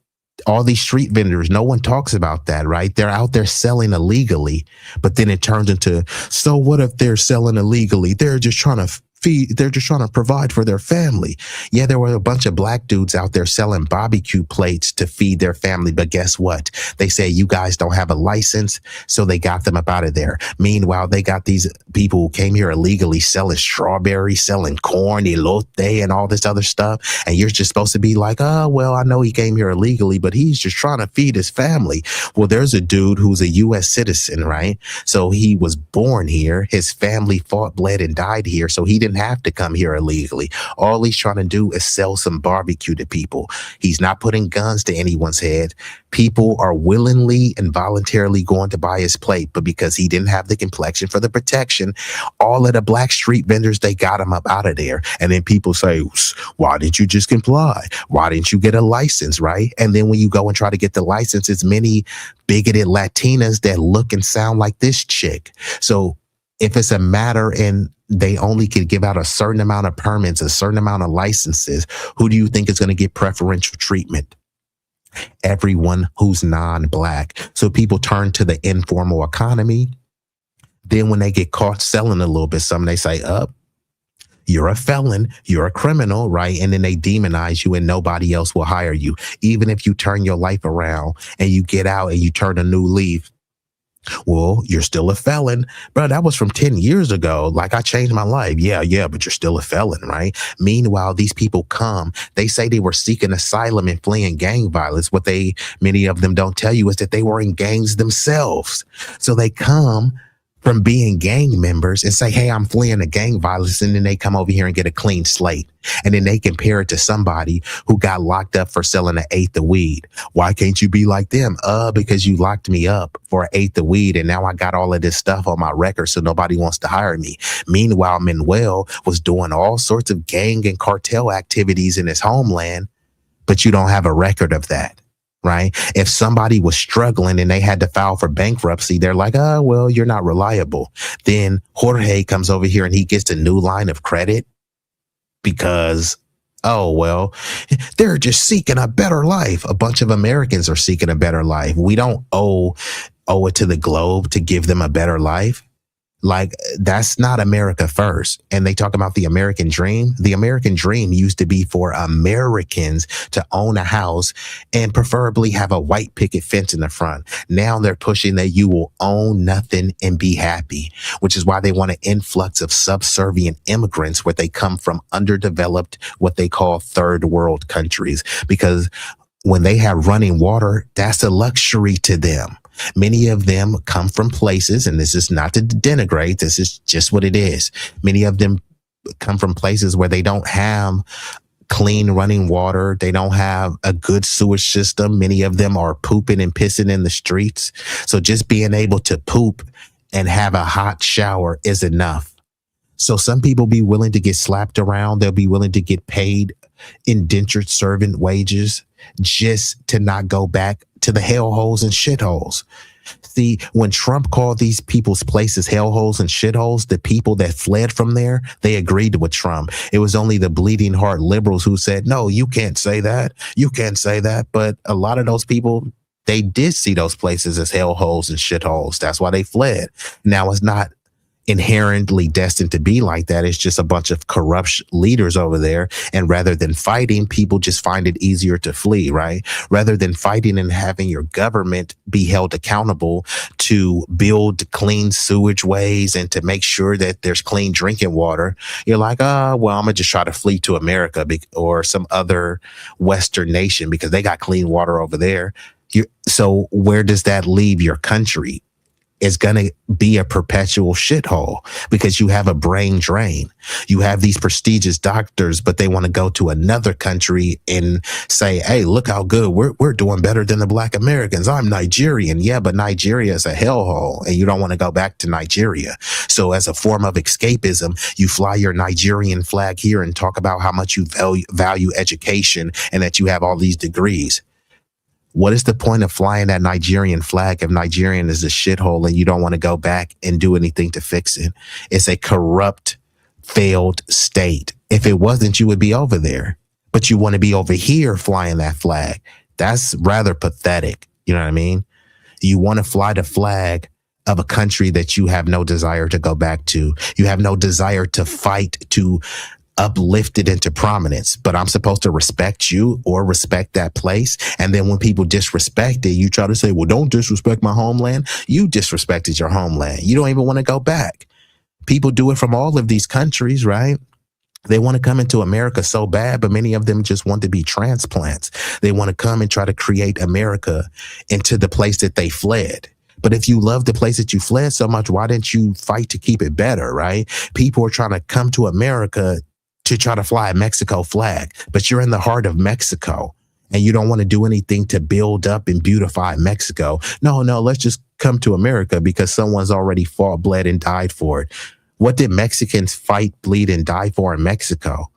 All these street vendors, no one talks about that, right? They're out there selling illegally, but then it turns into, so what if they're selling illegally? They're just trying to they're just trying to provide for their family. Yeah, there were a bunch of black dudes out there selling barbecue plates to feed their family, but guess what? They say you guys don't have a license, so they got them up out of there. Meanwhile, they got these people who came here illegally selling strawberries, selling corn, elote, and all this other stuff, and you're just supposed to be like, oh, well, I know he came here illegally, but he's just trying to feed his family. Well, there's a dude who's a U.S. citizen, right? So he was born here, his family fought, bled, and died here, so he didn't have to come here illegally. All he's trying to do is sell some barbecue to people. He's not putting guns to anyone's head. People are willingly and voluntarily going to buy his plate, but because he didn't have the complexion for the protection, all of the black street vendors, they got him up out of there. And then people say, why didn't you just comply? Why didn't you get a license, right? And then when you go and try to get the license, it's many bigoted Latinas that look and sound like this chick. So if it's a matter and they only could give out a certain amount of permits, a certain amount of licenses, who do you think is going to get preferential treatment? Everyone who's non-black. So people turn to the informal economy. Then when they get caught selling a little bit something, they say, you're a felon, you're a criminal, right? And then they demonize you and nobody else will hire you. Even if you turn your life around and you get out and you turn a new leaf, well, you're still a felon. Bro, that was from 10 years ago. Like, I changed my life. Yeah, but you're still a felon, right? Meanwhile, these people come, they say they were seeking asylum and fleeing gang violence. What many of them don't tell you is that they were in gangs themselves. So they come from being gang members and say, hey, I'm fleeing the gang violence. And then they come over here and get a clean slate. And then they compare it to somebody who got locked up for selling an eighth of weed. Why can't you be like them? Because you locked me up for an eighth of weed. And now I got all of this stuff on my record, so nobody wants to hire me. Meanwhile, Manuel was doing all sorts of gang and cartel activities in his homeland, but you don't have a record of that. Right? If somebody was struggling and they had to file for bankruptcy, they're like, oh, well, you're not reliable. Then Jorge comes over here and he gets a new line of credit because, oh, well, they're just seeking a better life. A bunch of Americans are seeking a better life. We don't owe it to the globe to give them a better life. Like, that's not America first. And they talk about the American dream. The American dream used to be for Americans to own a house and preferably have a white picket fence in the front. Now they're pushing that you will own nothing and be happy, which is why they want an influx of subservient immigrants where they come from underdeveloped, what they call third world countries, because when they have running water, that's a luxury to them. Many of them come from places, and this is not to denigrate, this is just what it is. Many of them come from places where they don't have clean running water. They don't have a good sewage system. Many of them are pooping and pissing in the streets. So just being able to poop and have a hot shower is enough. So some people be willing to get slapped around. They'll be willing to get paid indentured servant wages just to not go back to the hellholes and shitholes. See, when Trump called these people's places hellholes and shitholes, the people that fled from there, they agreed with Trump. It was only the bleeding heart liberals who said, no, you can't say that. You can't say that. But a lot of those people, they did see those places as hellholes and shitholes. That's why they fled. Now, it's not inherently destined to be like that. It's just a bunch of corrupt leaders over there. And rather than fighting, people just find it easier to flee, right? Rather than fighting and having your government be held accountable to build clean sewage ways and to make sure that there's clean drinking water, you're like, well, I'm gonna just try to flee to America or some other Western nation because they got clean water over there. So where does that leave your country? Is going to be a perpetual shithole because you have a brain drain. You have these prestigious doctors, but they want to go to another country and say, hey, look how good we're doing better than the Black Americans. I'm Nigerian. Yeah, but Nigeria is a hellhole and you don't want to go back to Nigeria. So as a form of escapism, you fly your Nigerian flag here and talk about how much you value education and that you have all these degrees. What is the point of flying that Nigerian flag if Nigerian is a shithole and you don't want to go back and do anything to fix it? It's a corrupt, failed state. If it wasn't, you would be over there. But you want to be over here flying that flag. That's rather pathetic. You know what I mean? You want to fly the flag of a country that you have no desire to go back to. You have no desire to fight to uplift it into prominence, but I'm supposed to respect you or respect that place. And then when people disrespect it, you try to say, well, don't disrespect my homeland. You disrespected your homeland. You don't even want to go back. People do it from all of these countries, right? They want to come into America so bad, but many of them just want to be transplants. They want to come and try to create America into the place that they fled. But if you love the place that you fled so much, why didn't you fight to keep it better, right? People are trying to come to America to try to fly a Mexico flag, but you're in the heart of Mexico and you don't want to do anything to build up and beautify Mexico. No, let's just come to America because someone's already fought, bled, and died for it. What did Mexicans fight, bleed, and die for in Mexico?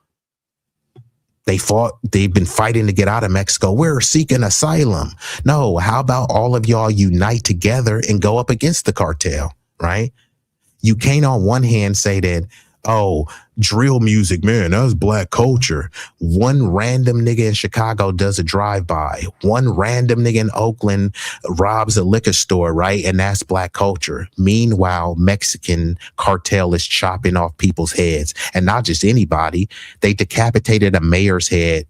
They've been fighting to get out of Mexico. We're seeking asylum. No, how about all of y'all unite together and go up against the cartel, right? You can't on one hand say that, oh, drill music, man, that's black culture. One random nigga in Chicago does a drive-by. One random nigga in Oakland robs a liquor store, right? And that's black culture. Meanwhile, Mexican cartel is chopping off people's heads. And not just anybody. They decapitated a mayor's head.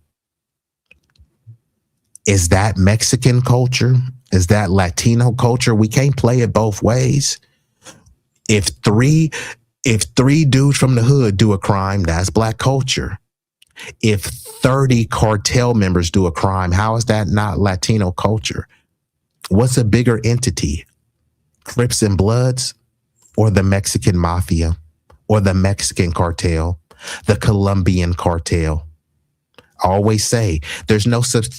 Is that Mexican culture? Is that Latino culture? We can't play it both ways. If three dudes from the hood do a crime, that's black culture. If 30 cartel members do a crime, how is that not Latino culture? What's a bigger entity? Crips and Bloods, or the Mexican mafia, or the Mexican cartel, the Colombian cartel? I always say there's no such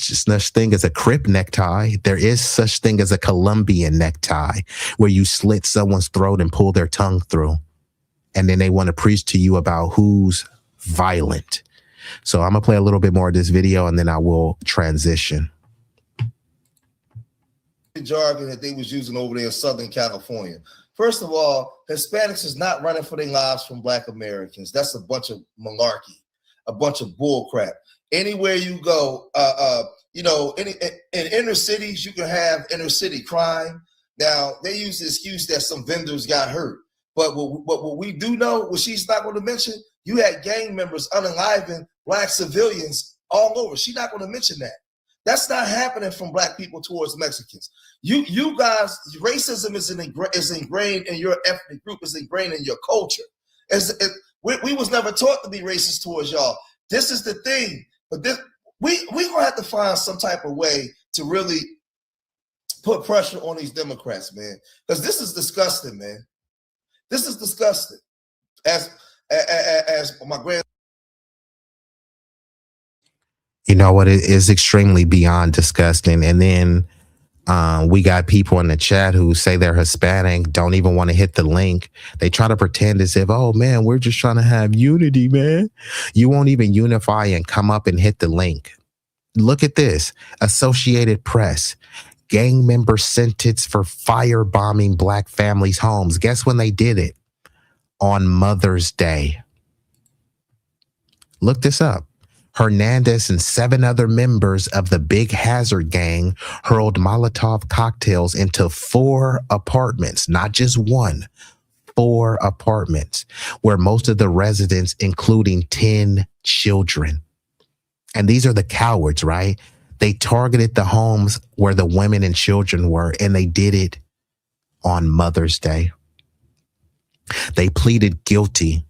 thing as a Crip necktie. There is such thing as a Colombian necktie, where you slit someone's throat and pull their tongue through. And then they want to preach to you about who's violent. So I'm going to play a little bit more of this video and then I will transition. The jargon that they was using over there in Southern California. First of all, Hispanics is not running for their lives from Black Americans. That's a bunch of malarkey, a bunch of bull crap. Anywhere you go, in inner cities, you can have inner city crime. Now, they use the excuse that some vendors got hurt. But what we do know, what she's not going to mention, you had gang members unaliving Black civilians all over. She's not going to mention that. That's not happening from Black people towards Mexicans. You guys, racism is ingrained in your ethnic group, is ingrained in your culture. We was never taught to be racist towards y'all. This is the thing. But we gonna have to find some type of way to really put pressure on these Democrats, man, because this is disgusting, man. This is disgusting. As my grand. You know what? It is extremely beyond disgusting. And then we got people in the chat who say they're Hispanic, don't even want to hit the link. They try to pretend as if, oh man, we're just trying to have unity, man. You won't even unify and come up and hit the link. Look at this. Associated Press. Gang member sentenced for firebombing Black families' homes. Guess when they did it? On Mother's Day. Look this up. Hernandez and 7 other members of the Big Hazard gang hurled Molotov cocktails into 4 apartments, not just one, 4 apartments, where most of the residents, including 10 children. And these are the cowards, right? They targeted the homes where the women and children were, and they did it on Mother's Day. They pleaded guilty,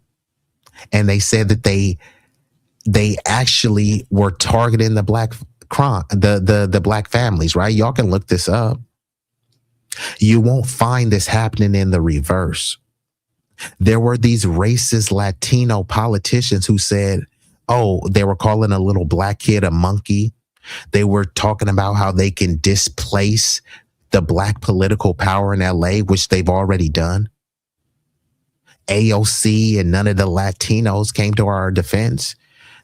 and they said that they actually were targeting the Black the Black families, right? Y'all can look this up. You won't find this happening in the reverse. There were these racist Latino politicians who said, oh, they were calling a little Black kid a monkey. They were talking about how they can displace the Black political power in LA, which they've already done. AOC and none of the Latinos came to our defense.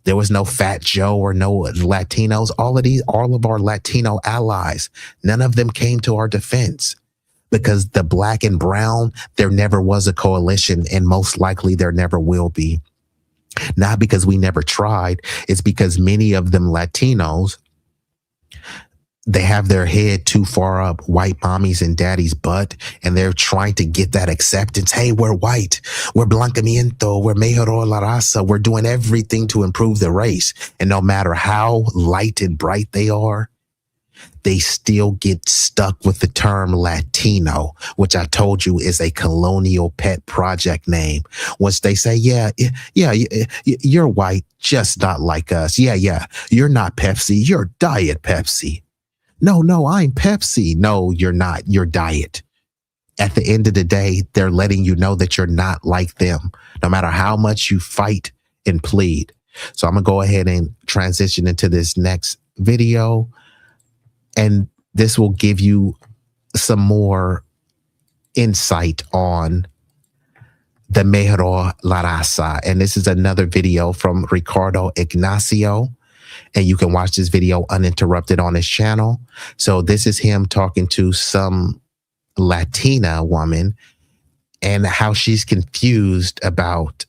There was no Fat Joe or no Latinos. All of our Latino allies, none of them came to our defense, because the Black and brown, there never was a coalition, and most likely there never will be. Not because we never tried. It's because many of them Latinos they have their head too far up white mommy's and daddy's butt, and they're trying to get that acceptance. Hey, we're white, we're blanqueamiento, we're mejor la raza, we're doing everything to improve the race. And no matter how light and bright they are, they still get stuck with the term Latino, which I told you is a colonial pet project name. Once they say, yeah, you're white, just not like us. Yeah, you're not Pepsi, you're Diet Pepsi. No, I'm Pepsi. No, you're not. You're Diet. At the end of the day, they're letting you know that you're not like them, no matter how much you fight and plead. So I'm going to go ahead and transition into this next video. And this will give you some more insight on the Mejor La Raza. And this is another video from Ricardo Ignacio. And you can watch this video uninterrupted on his channel. So this is him talking to some Latina woman and how she's confused about,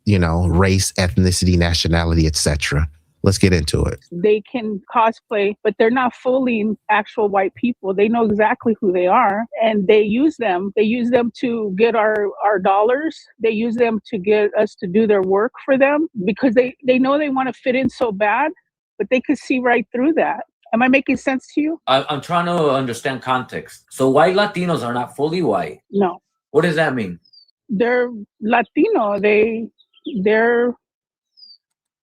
race, ethnicity, nationality, etc. Let's get into it. They can cosplay, but they're not fully actual white people. They know exactly who they are, and they use them. They use them to get our dollars. They use them to get us to do their work for them because they know they want to fit in so bad, but they could see right through that. Am I making sense to you? I'm trying to understand context. So white Latinos are not fully white? No. What does that mean? They're Latino. They're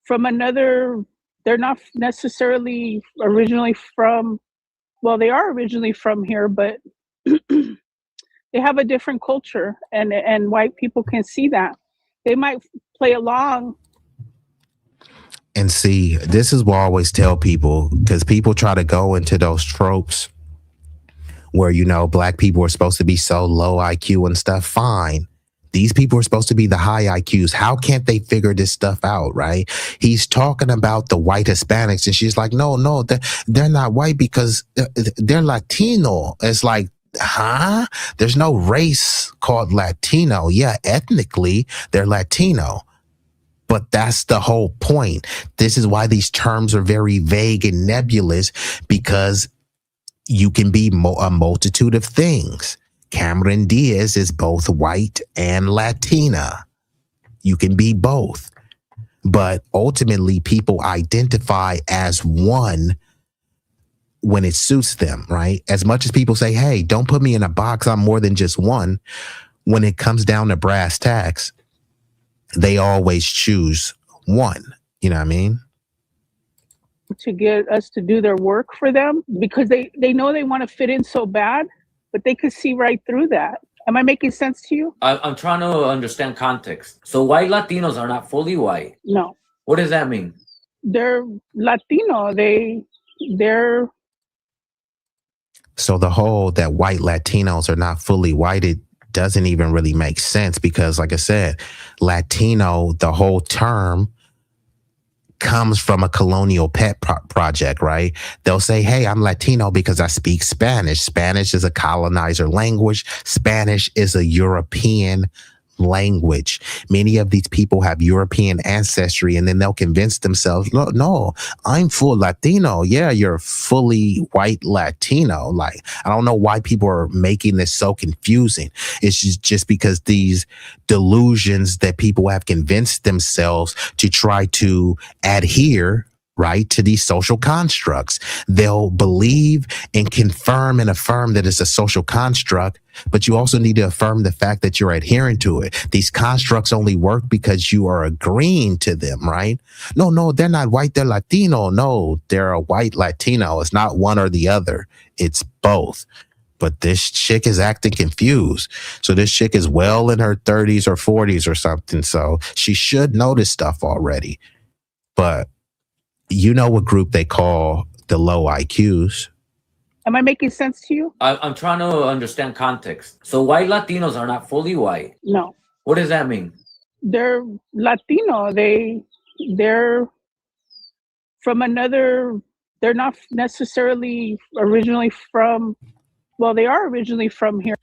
from another, they're not necessarily originally from, well, they are originally from here, but they have a different culture, and white people can see that. They might play along. And see, this is what I always tell people, because people try to go into those tropes where, black people are supposed to be so low IQ and stuff. Fine. These people are supposed to be the high IQs. How can't they figure this stuff out, right? He's talking about the white Hispanics, and she's like, no, they're not white because they're Latino. It's like, huh? There's no race called Latino. Yeah, ethnically, they're Latino. But that's the whole point. This is why these terms are very vague and nebulous, because you can be a multitude of things. Cameron Diaz is both white and Latina. You can be both. But ultimately, people identify as one when it suits them, right? As much as people say, hey, don't put me in a box, I'm more than just one. When it comes down to brass tacks, they always choose one. You know what I mean? To get us to do their work for them because they know they want to fit in so bad, but they could see right through that. Am I making sense to you? I'm trying to understand context. So white Latinos are not fully white? No. What does that mean? They're Latino. They're... So the whole that white Latinos are not fully white, it doesn't even really make sense because, like I said, Latino, the whole term comes from a colonial pet project, right? They'll say, hey, I'm Latino because I speak Spanish. Spanish is a colonizer language. Spanish is a European language. Many of these people have European ancestry, and then they'll convince themselves, no, I'm full Latino. Yeah, you're fully white Latino. Like, I don't know why people are making this so confusing. It's just because these delusions that people have convinced themselves to try to adhere, right, to these social constructs. They'll believe and confirm and affirm that it's a social construct, but you also need to affirm the fact that you're adhering to it. These constructs only work because you are agreeing to them, right? No, they're not white, they're Latino. No, they're a white Latino. It's not one or the other. It's both. But this chick is acting confused. So this chick is well in her 30s or 40s or something. So she should know this stuff already. But you know what group they call the low IQs. Am I making sense to you? I'm trying to understand context. So white Latinos are not fully white? No. What does that mean? They're Latino. They're from another, they're not necessarily originally from, well, they are originally from here.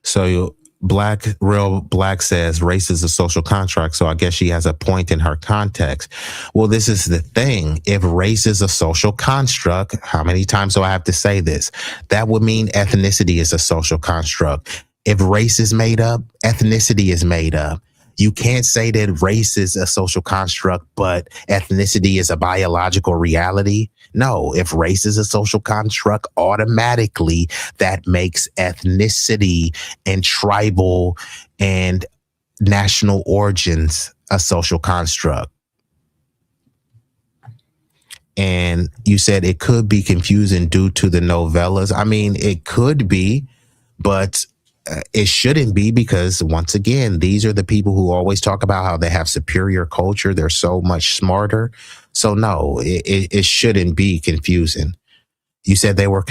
So Real Black says race is a social construct. So I guess she has a point in her context. Well, this is the thing. If race is a social construct, how many times do I have to say this? That would mean ethnicity is a social construct. If race is made up, ethnicity is made up. You can't say that race is a social construct, but ethnicity is a biological reality. No, if race is a social construct, automatically that makes ethnicity and tribal and national origins a social construct. And you said it could be confusing due to the novellas. I mean, it could be, but it shouldn't be, because once again, these are the people who always talk about how they have superior culture. They're so much smarter. So no, it shouldn't be confusing. You said they were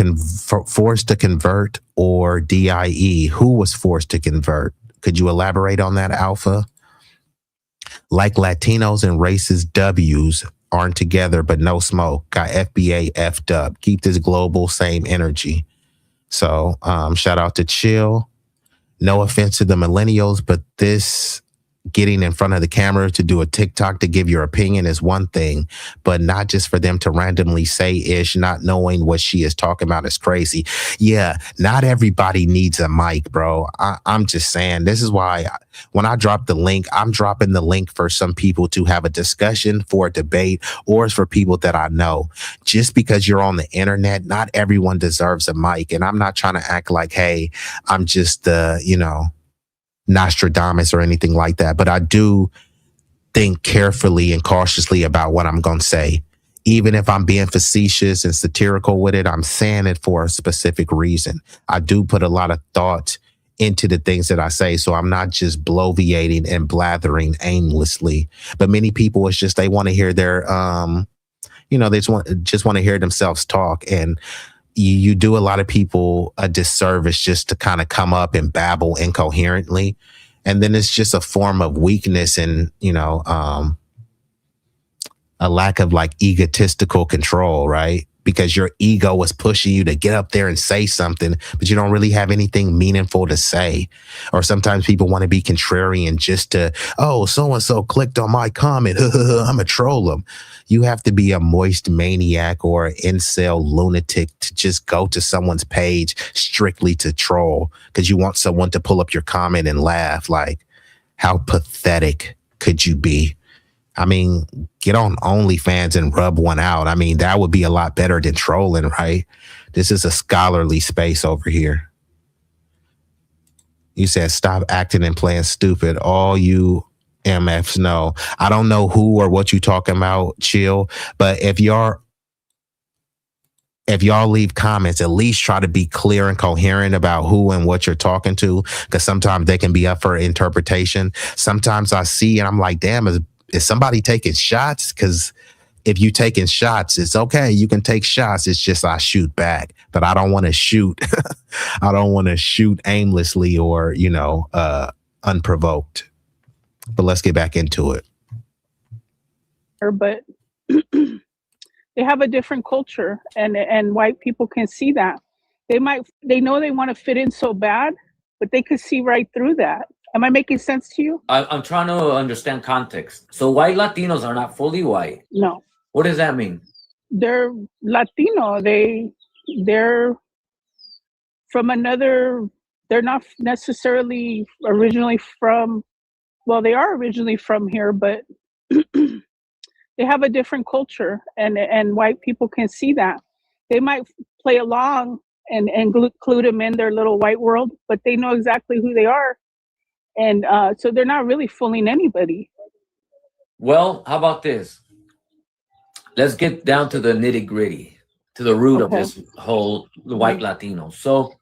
forced to convert, or DIE. Who was forced to convert? Could you elaborate on that, Alpha? Like Latinos and racist W's aren't together, but no smoke. Got FBA effed up. Keep this global same energy. So shout out to Chill. No offense to the millennials, but this getting in front of the camera to do a TikTok to give your opinion is one thing, but not just for them to randomly say ish, not knowing what she is talking about is crazy. Yeah, not everybody needs a mic, bro. I'm just saying, this is why when I drop the link, I'm dropping the link for some people to have a discussion, for a debate, or it's for people that I know. Just because you're on the internet, not everyone deserves a mic. And I'm not trying to act like, hey, I'm just Nostradamus or anything like that, but I do think carefully and cautiously about what I'm going to say. Even if I'm being facetious and satirical with it, I'm saying it for a specific reason. I do put a lot of thought into the things that I say, so I'm not just bloviating and blathering aimlessly. But many people, it's just they want to hear their, they just want to hear themselves talk, and you do a lot of people a disservice just to kind of come up and babble incoherently. And then it's just a form of weakness and, a lack of like egotistical control, right? Because your ego was pushing you to get up there and say something, but you don't really have anything meaningful to say. Or sometimes people want to be contrarian just to, oh, so-and-so clicked on my comment. I'm going to troll them. You have to be a moist maniac or an incel lunatic to just go to someone's page strictly to troll because you want someone to pull up your comment and laugh. Like, how pathetic could you be? I mean, get on OnlyFans and rub one out. I mean, that would be a lot better than trolling, right? This is a scholarly space over here. You said stop acting and playing stupid. All you MFs know. I don't know who or what you talking about, Chill, but if y'all leave comments, at least try to be clear and coherent about who and what you're talking to, because sometimes they can be up for interpretation. Sometimes I see and I'm like, damn, is somebody taking shots? Because if you taking shots, it's okay. You can take shots. It's just I shoot back, but I don't want to shoot. I don't want to shoot aimlessly or, unprovoked. But let's get back into it. But they have a different culture, and white people can see that. They know they want to fit in so bad, but they could see right through that. Am I making sense to you? I'm trying to understand context. So white Latinos are not fully white. No. What does that mean? They're Latino. They're from another. They're not necessarily originally from. Well, they are originally from here, but they have a different culture, and white people can see that. They might play along and include them in their little white world, but they know exactly who they are. And so they're not really fooling anybody. Well, how about this? Let's get down to the nitty gritty, to the root of this whole white Latino. So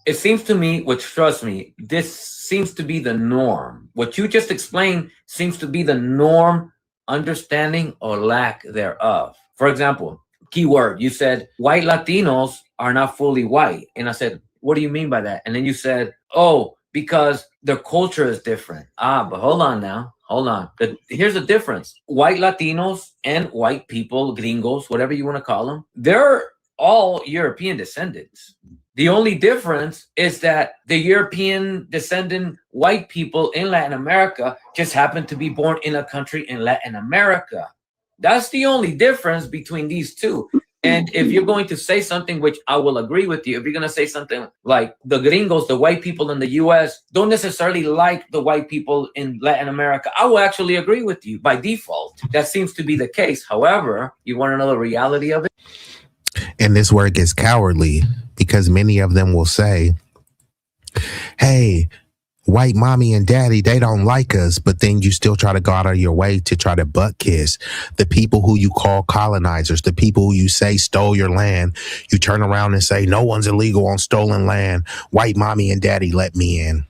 it seems to me, which trust me, this seems to be the norm. What you just explained seems to be the norm, understanding or lack thereof. For example, keyword, you said white Latinos are not fully white. And I said, what do you mean by that? And then you said, oh, because their culture is different. But hold on now. Hold on. Here's the difference. White Latinos and white people, gringos, whatever you want to call them, they're all European descendants. The only difference is that the European descendant white people in Latin America just happen to be born in a country in Latin America. That's the only difference between these two. And if you're going to say something, which I will agree with you, if you're going to say something like the gringos, the white people in the US, don't necessarily like the white people in Latin America, I will actually agree with you by default. That seems to be the case. However, you want to know the reality of it? And this word gets cowardly because many of them will say, hey, white mommy and daddy, they don't like us, but then you still try to go out of your way to try to butt kiss the people who you call colonizers, the people who you say stole your land. You turn around and say, no one's illegal on stolen land. White mommy and daddy let me in.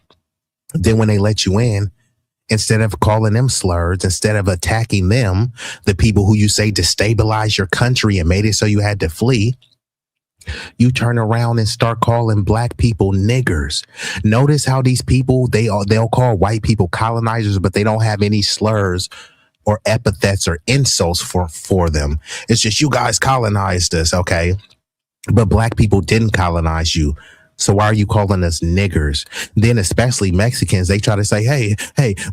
Then when they let you in, instead of calling them slurs, instead of attacking them, the people who you say destabilized your country and made it so you had to flee, you turn around and start calling black people niggers. Notice how these people, they'll call white people colonizers, but they don't have any slurs or epithets or insults for them. It's just, you guys colonized us, okay? But black people didn't colonize you. So why are you calling us niggers? Then especially Mexicans, they try to say, hey,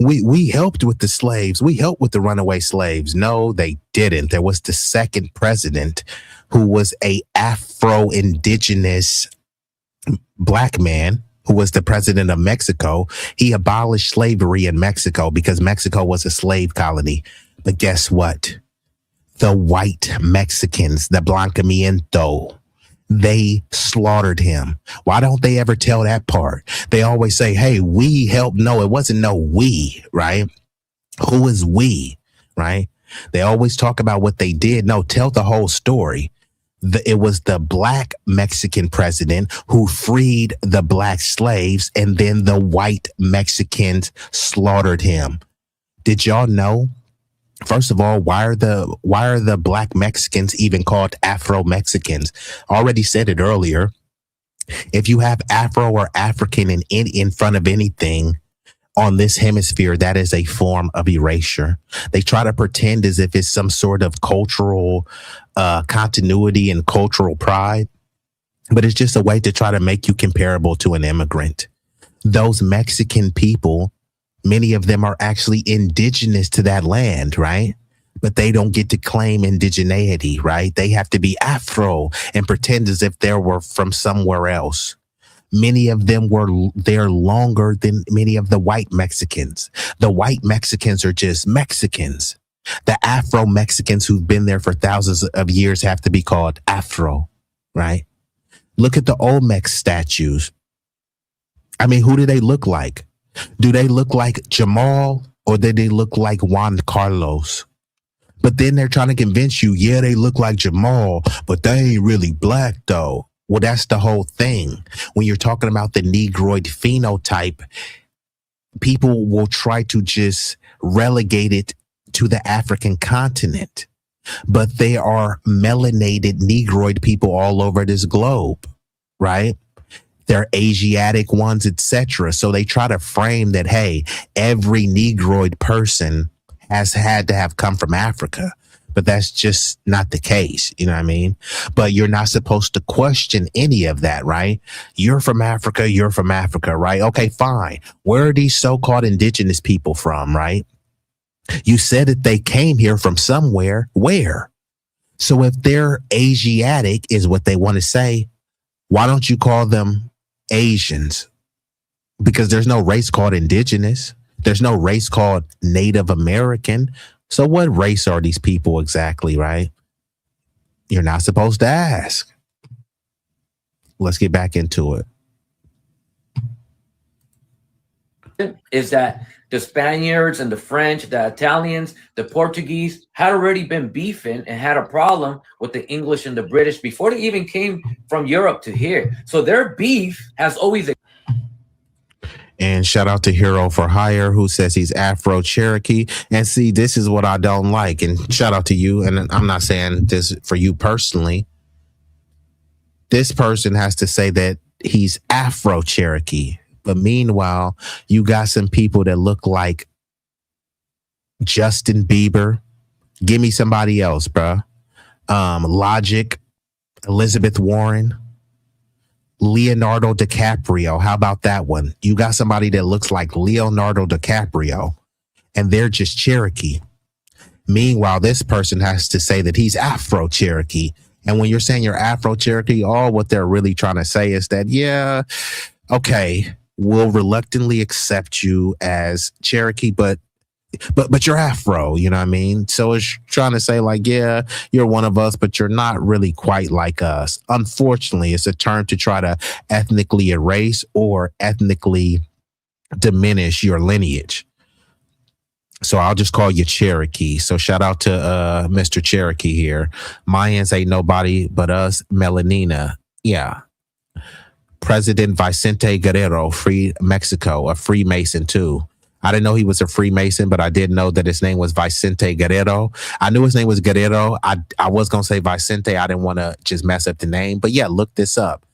we helped with the slaves. We helped with the runaway slaves. No, they didn't. There was the second president who was a Afro-Indigenous black man who was the president of Mexico. He abolished slavery in Mexico because Mexico was a slave colony. But guess what? The white Mexicans, the Blanquimiento, they slaughtered him. Why don't they ever tell that part? They always say, hey, we helped. No, it wasn't no we, right? Who is we, right? They always talk about what they did. No, tell the whole story. It was the black Mexican president who freed the black slaves, and then the white Mexicans slaughtered him. Did y'all know? First of all, why are the black Mexicans even called Afro-Mexicans? Already said it earlier. If you have Afro or African in front of anything on this hemisphere, that is a form of erasure. They try to pretend as if it's some sort of cultural continuity and cultural pride, but it's just a way to try to make you comparable to an immigrant. Those Mexican people, many of them are actually indigenous to that land, right? But they don't get to claim indigeneity, right? They have to be Afro and pretend as if they were from somewhere else. Many of them were there longer than many of the white Mexicans. The white Mexicans are just Mexicans. The Afro Mexicans who've been there for thousands of years have to be called Afro, right? Look at the Olmec statues. I mean, who do they look like? Do they look like Jamal or do they look like Juan Carlos? But then they're trying to convince you, yeah, they look like Jamal, but they ain't really black though. Well, that's the whole thing. When you're talking about the Negroid phenotype, people will try to just relegate it to the African continent. But there are melanated Negroid people all over this globe, right? They're Asiatic ones, etc. So they try to frame that, hey, every Negroid person has had to have come from Africa. But that's just not the case. You know what I mean? But you're not supposed to question any of that, right? You're from Africa, right? Okay, fine. Where are these so-called indigenous people from, right? You said that they came here from somewhere. Where? So if they're Asiatic is what they want to say, why don't you call them Asians? Because there's no race called indigenous. There's no race called Native American. So what race are these people exactly, right? You're not supposed to ask. Let's get back into it. Is that the Spaniards and the French, the Italians, the Portuguese had already been beefing and had a problem with the English and the British before they even came from Europe to here. So their beef has always. And shout out to Hero for Hire, who says he's Afro Cherokee. And see, this is what I don't like. And shout out to you. And I'm not saying this for you personally. This person has to say that he's Afro Cherokee. But meanwhile, you got some people that look like Justin Bieber. Give me somebody else, bruh. Logic, Elizabeth Warren. Leonardo DiCaprio. How about that one? You got somebody that looks like Leonardo DiCaprio and they're just Cherokee. Meanwhile, this person has to say that he's Afro Cherokee. And when you're saying you're Afro Cherokee, all what they're really trying to say is that, yeah, okay, we'll reluctantly accept you as Cherokee, but you're Afro, you know what I mean? So it's trying to say like, yeah, you're one of us, but you're not really quite like us. Unfortunately, it's a term to try to ethnically erase or ethnically diminish your lineage. So I'll just call you Cherokee. So shout out to Mr. Cherokee here. Mayans ain't nobody but us, Melanina. Yeah. President Vicente Guerrero freed Mexico, a Freemason too. I didn't know he was a Freemason, but I did know that his name was Vicente Guerrero. I knew his name was Guerrero. I was going to say Vicente. I didn't want to just mess up the name. But yeah, look this up.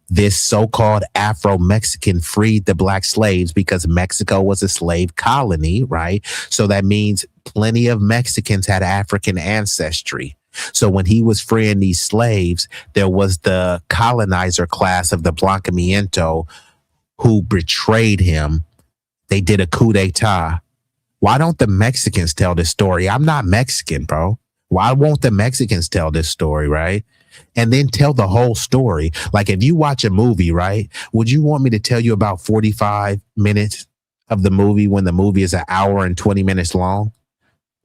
This so-called Afro-Mexican freed the black slaves because Mexico was a slave colony, right? So that means plenty of Mexicans had African ancestry. So when he was freeing these slaves, there was the colonizer class of the Blancamiento who betrayed him. They did a coup d'etat. Why don't the Mexicans tell this story? I'm not Mexican, bro. Why won't the Mexicans tell this story, right? And then tell the whole story. Like if you watch a movie, right? Would you want me to tell you about 45 minutes of the movie when the movie is an hour and 20 minutes long?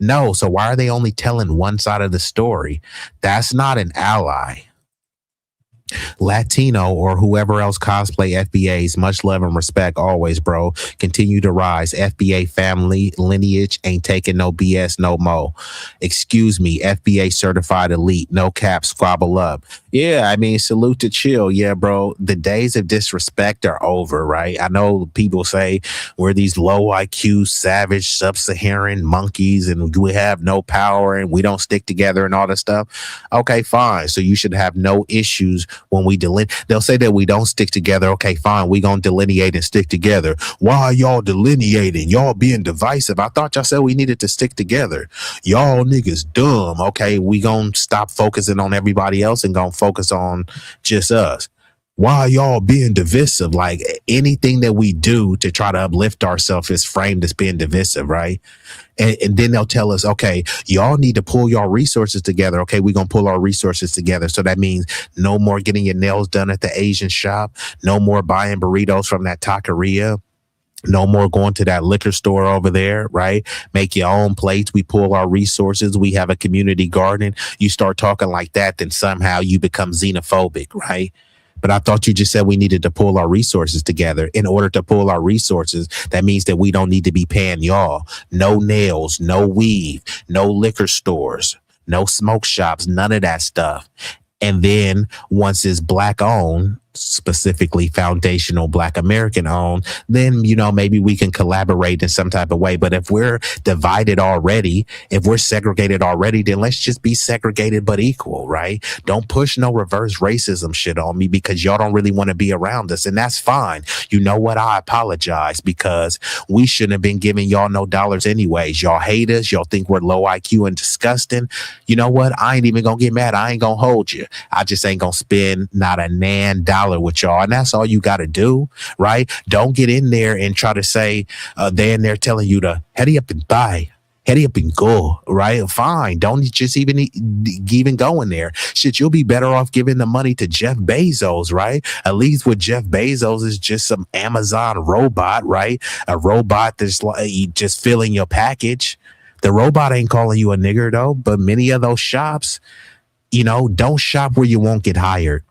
No. So why are they only telling one side of the story? That's not an ally. Latino or whoever else cosplay FBAs, much love and respect always, bro. Continue to rise. FBA family lineage ain't taking no BS no more. Excuse me, FBA certified elite. No cap, squabble up. Yeah, I mean, salute to chill. Yeah, bro. The days of disrespect are over, right? I know people say we're these low IQ, savage, sub-Saharan monkeys and we have no power and we don't stick together and all that stuff. Okay, fine. So you should have no issues when we they'll say that we don't stick together. Okay, fine. We gonna delineate and stick together. Why are y'all delineating? Y'all being divisive. I thought y'all said we needed to stick together. Y'all niggas dumb. Okay, we gonna stop focusing on everybody else and gonna focus on just us. Why are y'all being divisive? Like anything that we do to try to uplift ourselves is framed as being divisive, right? And then they'll tell us, okay, y'all need to pull your resources together. Okay, we're going to pull our resources together. So that means no more getting your nails done at the Asian shop. No more buying burritos from that taqueria. No more going to that liquor store over there, right? Make your own plates. We pull our resources. We have a community garden. You start talking like that, then somehow you become xenophobic, right? But I thought you just said we needed to pull our resources together. In order to pull our resources, that means that we don't need to be paying y'all. No nails, no weave, no liquor stores, no smoke shops, none of that stuff. And then once it's black owned, specifically foundational Black American owned, then, you know, maybe we can collaborate in some type of way. But if we're divided already, if we're segregated already, then let's just be segregated but equal, right? Don't push no reverse racism shit on me because y'all don't really want to be around us. And that's fine. You know what? I apologize because we shouldn't have been giving y'all no dollars anyways. Y'all hate us. Y'all think we're low IQ and disgusting. You know what? I ain't even gonna get mad. I ain't gonna hold you. I just ain't gonna spend not a nan dollar with y'all, and that's all you got to do, right? Don't get in there and try to say they're in there telling you to heady up and buy, heady up and go, right? Fine, don't just even go in there. Shit, you'll be better off giving the money to Jeff Bezos, right? At least with Jeff Bezos is just some Amazon robot, right? A robot that's like just filling your package. The robot ain't calling you a nigger though, but many of those shops, you know, don't shop where you won't get hired.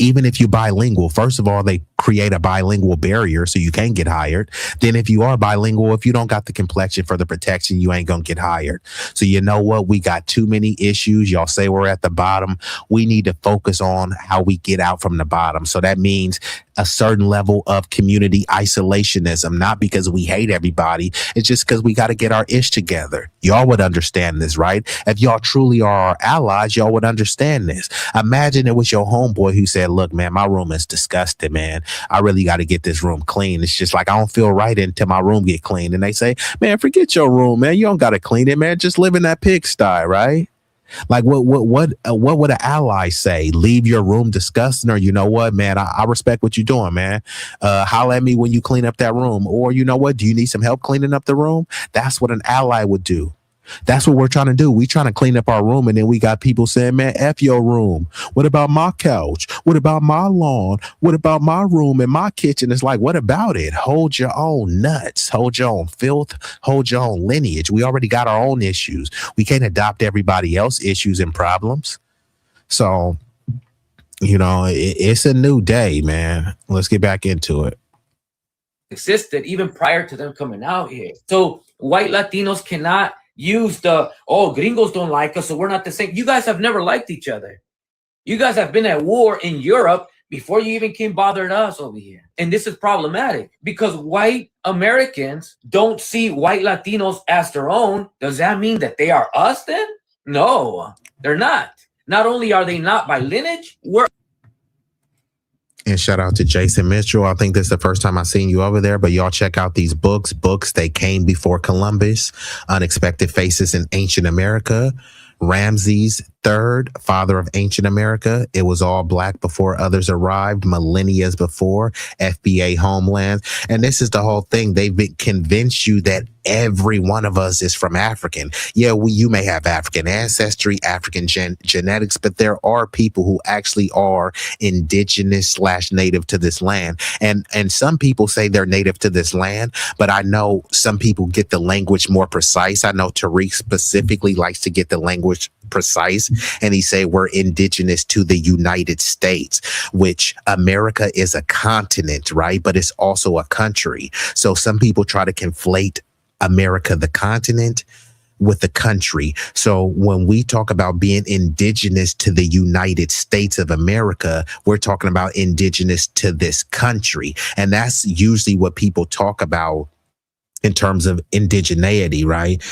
Even if you're bilingual, first of all, they create a bilingual barrier so you can't get hired. Then if you are bilingual, if you don't got the complexion for the protection, you ain't gonna get hired. So you know what? We got too many issues. Y'all say we're at the bottom. We need to focus on how we get out from the bottom. So that means a certain level of community isolationism, not because we hate everybody. It's just because we got to get our ish together. Y'all would understand this, right? If y'all truly are our allies, y'all would understand this. Imagine it was your homeboy who said, look, man, my room is disgusting, man. I really got to get this room clean. It's just like I don't feel right until my room get clean. And they say, man, forget your room, man. You don't got to clean it, man. Just live in that pigsty, right? Like what would an ally say? Leave your room disgusting, or you know what, man, I respect what you're doing, man. Holler at me when you clean up that room, or you know what, do you need some help cleaning up the room? That's what an ally would do. That's what we're trying to do. We trying to clean up our room, and then we got people saying, man, F your room. What about my couch? What about my lawn? What about my room and my kitchen? It's like, what about it? Hold your own nuts. Hold your own filth. Hold your own lineage. We already got our own issues. We can't adopt everybody else's issues and problems. So, you know, it's a new day, man. Let's get back into it. Existed even prior to them coming out here. So white Latinos cannot use gringos don't like us, so we're not the same. You guys have never liked each other. You guys have been at war in Europe before you even came bothering us over here. And this is problematic because white Americans don't see white Latinos as their own. Does that mean that they are us then? No, they're not. Not only are they not by lineage, we're. And shout out to Jason Mitchell. I think this is the first time I've seen you over there, but y'all check out these books. They came before Columbus, Unexpected Faces in Ancient America, Ramses III, Father of Ancient America. It was all black before others arrived, millennia before, FBA Homeland. And this is the whole thing. They've been convinced you that every one of us is from African. Yeah, you may have African ancestry, African genetics, but there are people who actually are indigenous / native to this land. And some people say they're native to this land, but I know some people get the language more precise. I know Tariq specifically likes to get the language precise, and he say we're indigenous to the United States, which America is a continent, right? But it's also a country. So some people try to conflate America, the continent, with the country. So when we talk about being indigenous to the United States of America, we're talking about indigenous to this country. And that's usually what people talk about in terms of indigeneity, right?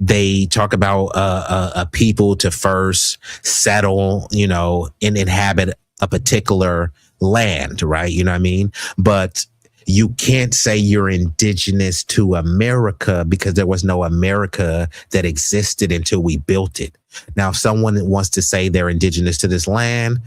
They talk about a people to first settle, you know, and inhabit a particular land, right? You know what I mean? But you can't say you're indigenous to America because there was no America that existed until we built it. Now, if someone wants to say they're indigenous to this land,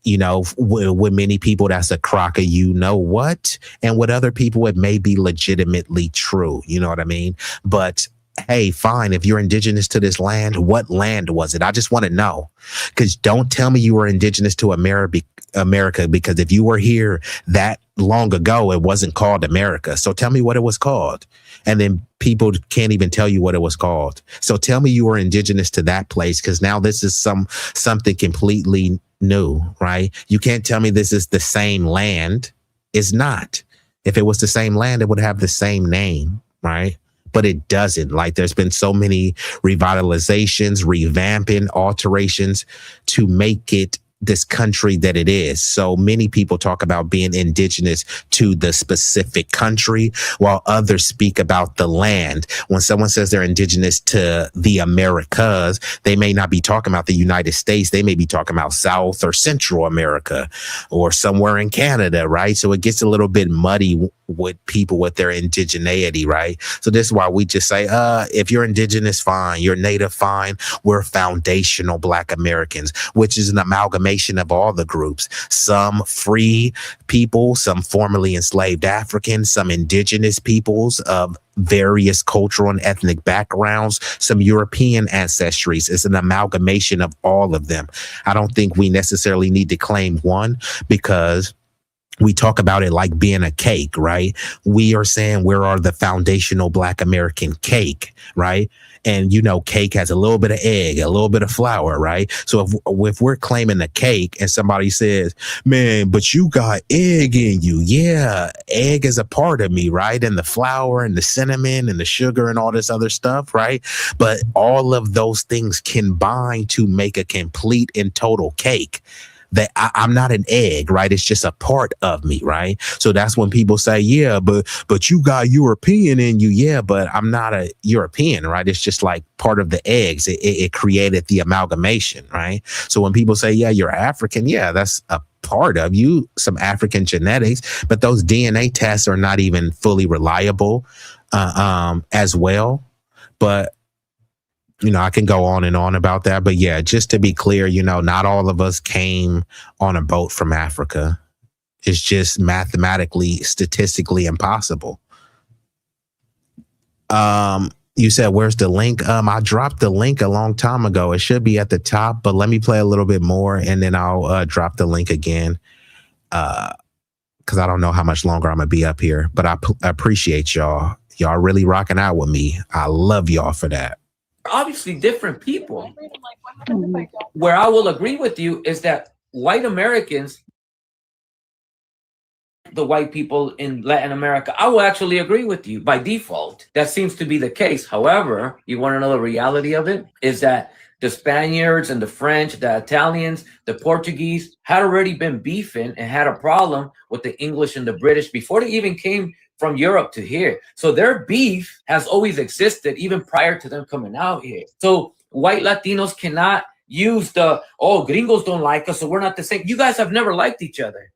you know, with many people, that's a crock of you know what? And with other people, it may be legitimately true. You know what I mean? But hey, fine. If you're indigenous to this land, what land was it? I just want to know. Because don't tell me you were indigenous to America, because if you were here that long ago, it wasn't called America. So tell me what it was called. And then people can't even tell you what it was called. So tell me you were indigenous to that place, because now this is something completely new, right? You can't tell me this is the same land. It's not. If it was the same land, it would have the same name, right? But it doesn't. Like, there's been so many revitalizations, revamping, alterations to make it this country that it is. So many people talk about being indigenous to the specific country, while others speak about the land. When someone says they're indigenous to the Americas, they may not be talking about the United States. They may be talking about South or Central America or somewhere in Canada, right? So it gets a little bit muddy with people with their indigeneity, right? So this is why we just say, if you're indigenous, fine. You're native, fine. We're foundational Black Americans, which is an amalgamation of all the groups. Some free people, some formerly enslaved Africans, some indigenous peoples of various cultural and ethnic backgrounds, some European ancestries. It's an amalgamation of all of them. I don't think we necessarily need to claim one, because we talk about it like being a cake, right? We are saying where are the foundational Black American cake, right? And, you know, cake has a little bit of egg, a little bit of flour, right? So if we're claiming a cake and somebody says, man, but you got egg in you. Yeah, egg is a part of me, right? And the flour and the cinnamon and the sugar and all this other stuff, right? But all of those things combine to make a complete and total cake. That I'm not an egg, right? It's just a part of me, right? So that's when people say, yeah, but you got European in you. Yeah, but I'm not a European, right? It's just like part of the eggs. It created the amalgamation, right? So when people say, yeah, you're African, yeah, that's a part of you, some African genetics, but those DNA tests are not even fully reliable as well. But You know, I can go on and on about that, but yeah, just to be clear, you know, not all of us came on a boat from Africa. It's just mathematically, statistically impossible. You said, where's the link? I dropped the link a long time ago. It should be at the top, but let me play a little bit more and then I'll drop the link again. Because I don't know how much longer I'm gonna be up here, but I appreciate y'all. Y'all really rocking out with me. I love y'all for that. Obviously different people. Where I will agree with you is that white Americans, the white people in Latin America, I will actually agree with you by default. That seems to be the case. However, you want to know the reality of it is that the Spaniards and the French, the Italians, the Portuguese had already been beefing and had a problem with the English and the British before they even came from Europe to here. So their beef has always existed even prior to them coming out here. So white Latinos cannot use the, oh, gringos don't like us, so we're not the same. You guys have never liked each other.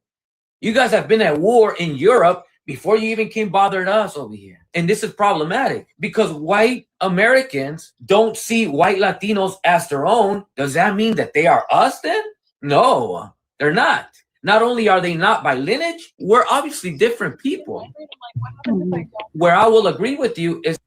You guys have been at war in Europe before you even came bothering us over here. And this is problematic because white Americans don't see white Latinos as their own. Does that mean that they are us then? No, they're not. Not only are they not by lineage, we're obviously different people. Where I will agree with you is.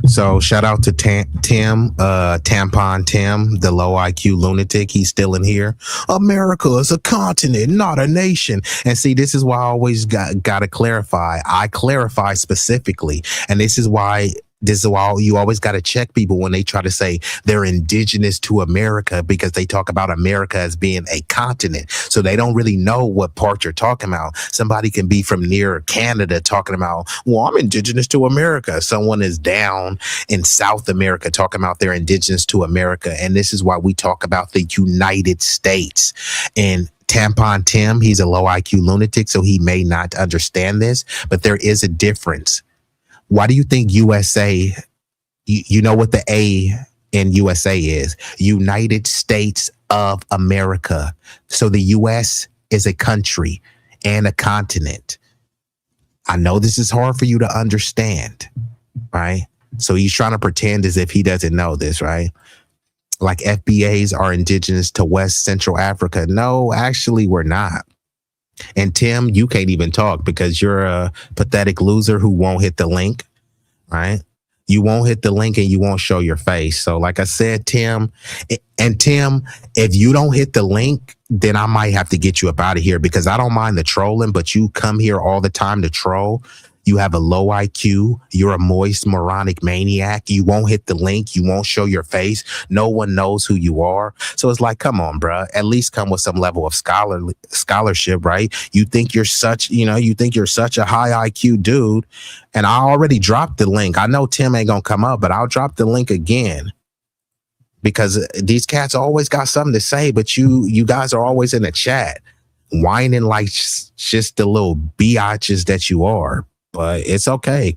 So shout out to Tim, Tampon Tim, the low IQ lunatic. He's still in here. America is a continent, not a nation. And see, this is why I always got to clarify. I clarify specifically. And this is why you always got to check people when they try to say they're indigenous to America, because they talk about America as being a continent. So they don't really know what part you're talking about. Somebody can be from near Canada talking about, well, I'm indigenous to America. Someone is down in South America talking about they're indigenous to America. And this is why we talk about the United States. And Tampon Tim, he's a low IQ lunatic, so he may not understand this, but there is a difference. Why do you think USA, you know what the A in USA is? United States of America. So the US is a country and a continent. I know this is hard for you to understand, right? So he's trying to pretend as if he doesn't know this, right? Like FBAs are indigenous to West Central Africa. No, actually, we're not. And Tim, you can't even talk because you're a pathetic loser who won't hit the link, right? You won't hit the link and you won't show your face. So like I said, Tim, if you don't hit the link, then I might have to get you up out of here because I don't mind the trolling, but you come here all the time to troll. You have a low IQ. You're a moist, moronic maniac. You won't hit the link. You won't show your face. No one knows who you are. So it's like, come on, bro. At least come with some level of scholarship, right? You think you're such a high IQ dude. And I already dropped the link. I know Tim ain't gonna come up, but I'll drop the link again. Because these cats always got something to say, but you guys are always in the chat, whining like just the little biatches that you are. But it's okay.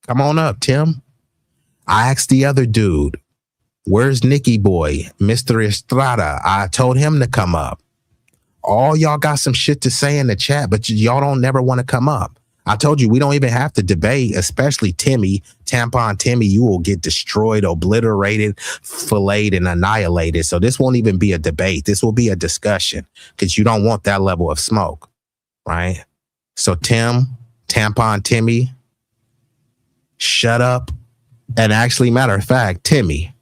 Come on up, Tim. I asked the other dude, where's Nicky Boy, Mr. Estrada? I told him to come up. All y'all got some shit to say in the chat, but y'all don't never want to come up. I told you we don't even have to debate, especially Timmy, Tampon Timmy. You will get destroyed, obliterated, filleted, and annihilated. So this won't even be a debate. This will be a discussion because you don't want that level of smoke, right? So Tim, Tampon Timmy, shut up. And actually, matter of fact, Timmy,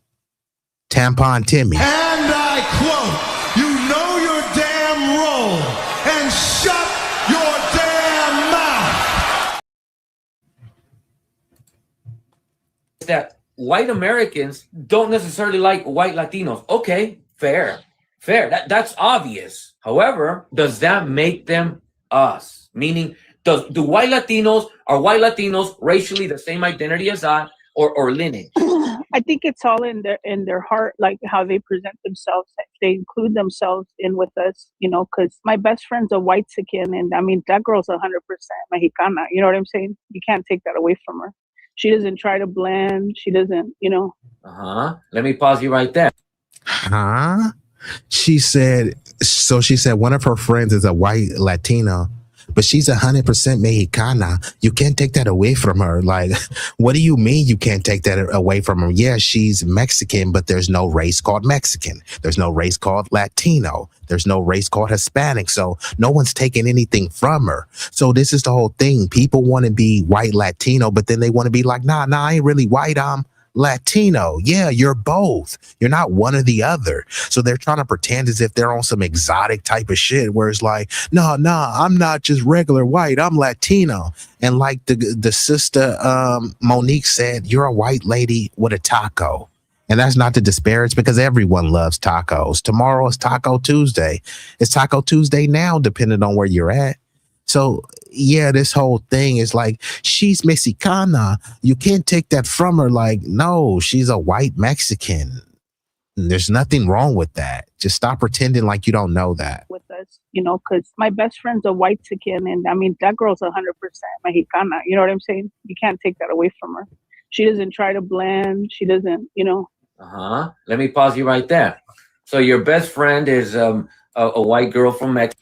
Tampon Timmy. And I quote, you know your damn role and shut your damn mouth. That white Americans don't necessarily like white Latinos. Okay, fair. That's obvious. However, does that make them us? Meaning, do white Latinos, are white Latinos racially the same identity as I or lineage? I think it's all in their heart, like how they present themselves. They include themselves in with us, because my best friend's a white-sican, and I mean, that girl's 100% Mexicana. You know what I'm saying? You can't take that away from her. She doesn't try to blend. She doesn't, Let me pause you right there. She said one of her friends is a white Latina, but she's 100% Mexicana. You can't take that away from her. Like, what do you mean you can't take that away from her? Yeah, she's Mexican, but there's no race called Mexican. There's no race called Latino. There's no race called Hispanic. So no one's taking anything from her. So this is the whole thing. People want to be white Latino, but then they want to be like, nah, I ain't really white. I'm Latino. Yeah, you're both. You're not one or the other. So they're trying to pretend as if they're on some exotic type of shit where it's like, no, I'm not just regular white. I'm Latino. And like the sister Monique said, you're a white lady with a taco. And that's not to disparage because everyone loves tacos. Tomorrow is Taco Tuesday. It's Taco Tuesday now, depending on where you're at. So yeah, this whole thing is like, she's Mexicana. You can't take that from her. Like, no, she's a white Mexican. There's nothing wrong with that. Just stop pretending like you don't know that. With us, because my best friend's a white Mexican, and I mean that girl's 100% Mexicana. You know what I'm saying? You can't take that away from her. She doesn't try to blend. She doesn't, Let me pause you right there. So your best friend is a white girl from Mexico.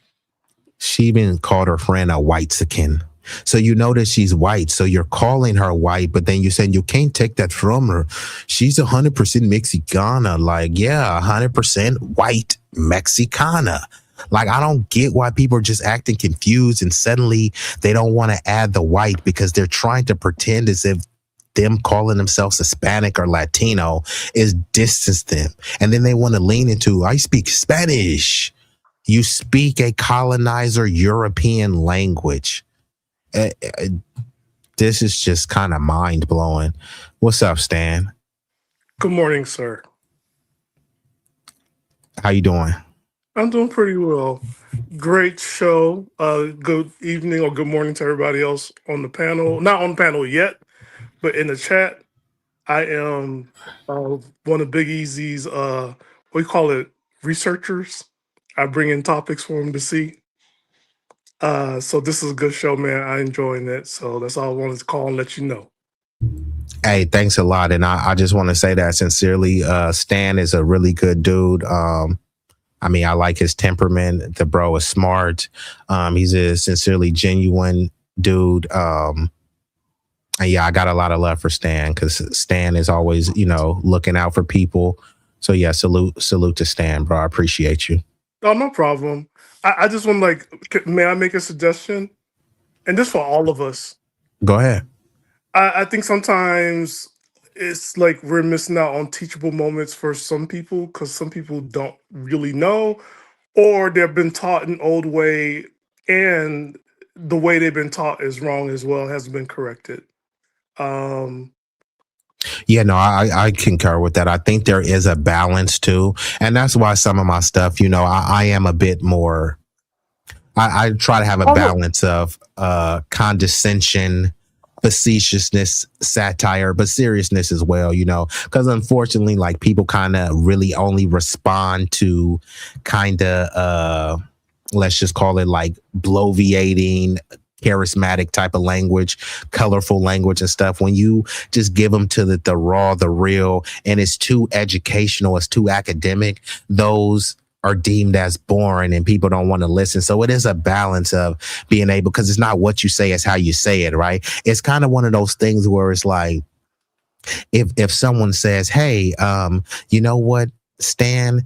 She even called her friend a white-sican. So you know that she's white. So you're calling her white, but then you're saying you can't take that from her. She's 100% Mexicana. Like, yeah, 100% white Mexicana. Like, I don't get why people are just acting confused and suddenly they don't want to add the white because they're trying to pretend as if them calling themselves Hispanic or Latino is distance them. And then they want to lean into, I speak Spanish. You speak a colonizer European language. This is just kind of mind blowing. What's up, Stan? Good morning, sir. How you doing? I'm doing pretty well. Great show. Good evening or good morning to everybody else on the panel. Not on the panel yet, but in the chat. I am one of B-Eazy's, what do you call it, researchers. I bring in topics for him to see. So this is a good show, man. I'm enjoying it. So that's all I wanted to call and let you know. Hey, thanks a lot. And I just want to say that sincerely. Stan is a really good dude. I mean, I like his temperament. The bro is smart. He's a sincerely genuine dude. And yeah, I got a lot of love for Stan because Stan is always, looking out for people. So yeah, salute to Stan, bro. I appreciate you. Oh, no problem. I just want may I make a suggestion? And this for all of us. Go ahead. I think sometimes it's like we're missing out on teachable moments for some people because some people don't really know, or they've been taught an old way and the way they've been taught is wrong as well, hasn't been corrected. Yeah, no, I concur with that. I think there is a balance too. And that's why some of my stuff, I am a bit more, I try to have a balance of condescension, facetiousness, satire, but seriousness as well, because unfortunately, like people kind of really only respond to kind of, let's just call it like bloviating, charismatic type of language, colorful language and stuff. When you just give them to the raw, the real, and it's too educational, it's too academic, those are deemed as boring and people don't want to listen. So it is a balance of being able, because it's not what you say, it's how you say it, right? It's kind of one of those things where it's like, if someone says, hey, you know what, Stan,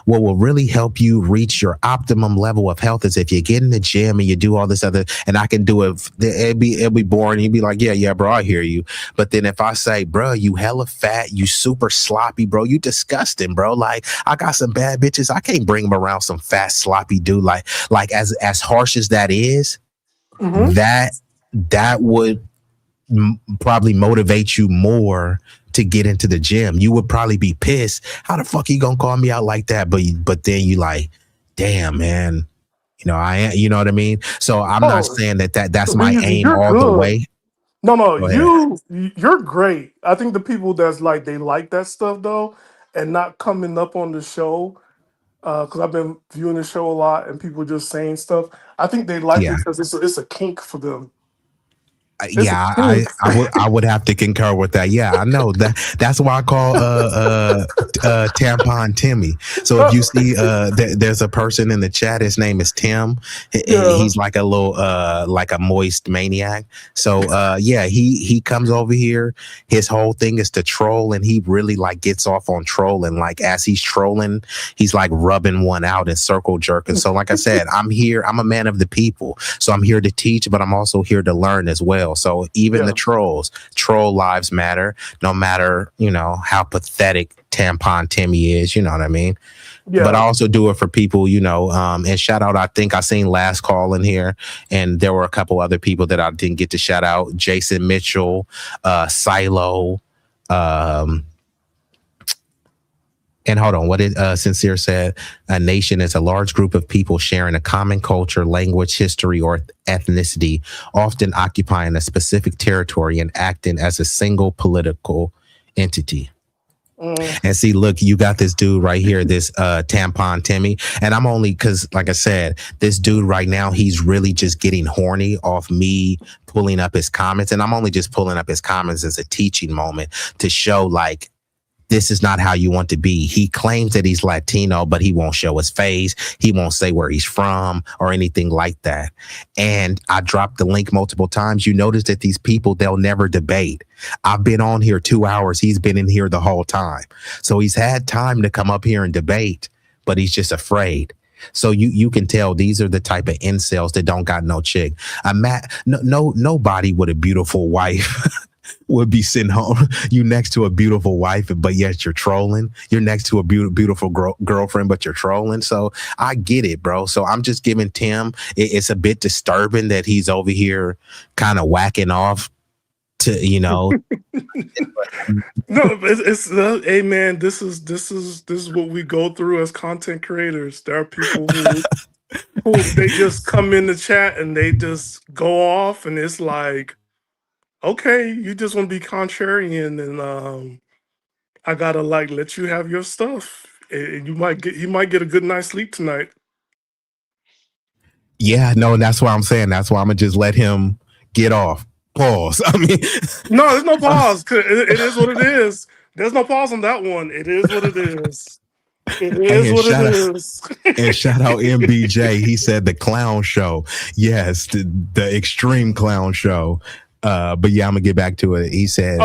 what will really help you reach your optimum level of health is if you get in the gym and you do all this other, and I can do it. It'll be boring. You'd be like, yeah, bro, I hear you. But then if I say, bro, you hella fat, you super sloppy, bro, you disgusting, bro. Like I got some bad bitches. I can't bring them around some fat, sloppy dude. Like as harsh as that is, that would probably motivate you more to get into the gym. You would probably be pissed. How the fuck you gonna call me out like that? But then you like, damn, man. I am. You know what I mean? So I'm not saying that's my aim all the way. No, you're great. I think the people that's like they like that stuff though, and not coming up on the show. Because I've been viewing the show a lot, and people just saying stuff. I think they like it because it's a kink for them. Yeah, I would have to concur with that. Yeah, I know that's why I call tampon Timmy. So if you see there's a person in the chat, his name is Tim. He's like a little like a moist maniac. So yeah, he comes over here. His whole thing is to troll, and he really like gets off on trolling. Like as he's trolling, he's like rubbing one out and circle jerking. So like I said, I'm here. I'm a man of the people, so I'm here to teach, but I'm also here to learn as well. So even the troll lives matter, no matter, you know, how pathetic tampon Timmy is, you know what I mean? Yeah. But I also do it for people, you know, and shout out, I think I seen Last Call in here, and there were a couple other people that I didn't get to shout out. Jason Mitchell, Silo, and hold on, what did Sincere said? A nation is a large group of people sharing a common culture, language, history, or ethnicity, often occupying a specific territory and acting as a single political entity. And see, look, you got this dude right here, this tampon Timmy. And I'm only because, like I said, this dude right now, he's really just getting horny off me pulling up his comments. And I'm only just pulling up his comments as a teaching moment to show, like, this is not how you want to be. He claims that he's Latino, but he won't show his face. He won't say where he's from or anything like that. And I dropped the link multiple times. You notice that these people, they'll never debate. I've been on here 2 hours. He's been in here the whole time. So he's had time to come up here and debate, but he's just afraid. So you can tell these are the type of incels that don't got no chick. Nobody with a beautiful wife would be sitting home. You next to a beautiful wife, but yet you're trolling. You're next to a beautiful girlfriend, but you're trolling. So I get it, bro. So I'm just giving Tim. It's a bit disturbing that he's over here kind of whacking off to, you know. No, it's hey man, this is what we go through as content creators. There are people who they just come in the chat and they just go off, and it's like, okay, you just want to be contrarian, and I gotta like let you have your stuff, and you might get a good night's sleep tonight. Yeah, no, and that's why I'm saying that's why I'm gonna just let him get off. Pause. I mean, no, there's no pause. It is what it is. There's no pause on that one. It is what it is. It is what it is. And shout out MBJ. He said the clown show. Yes, the extreme clown show. But yeah, I'm gonna get back to it. He said,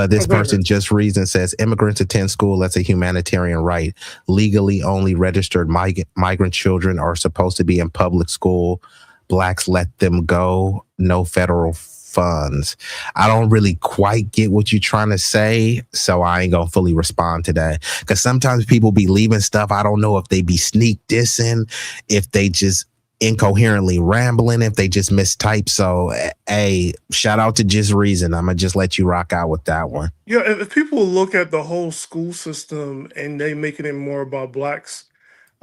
this person just reads and says, immigrants attend school as a humanitarian right. Legally only registered migrant children are supposed to be in public school. Blacks let them go. No federal funds. I don't really quite get what you're trying to say, so I ain't gonna fully respond to that. Because sometimes people be leaving stuff. I don't know if they be sneak dissing, if they just incoherently rambling, if they just mistype. So hey, shout out to Just Reason. I'm gonna just let you rock out with that one. Yeah, if people look at the whole school system and they making it more about blacks,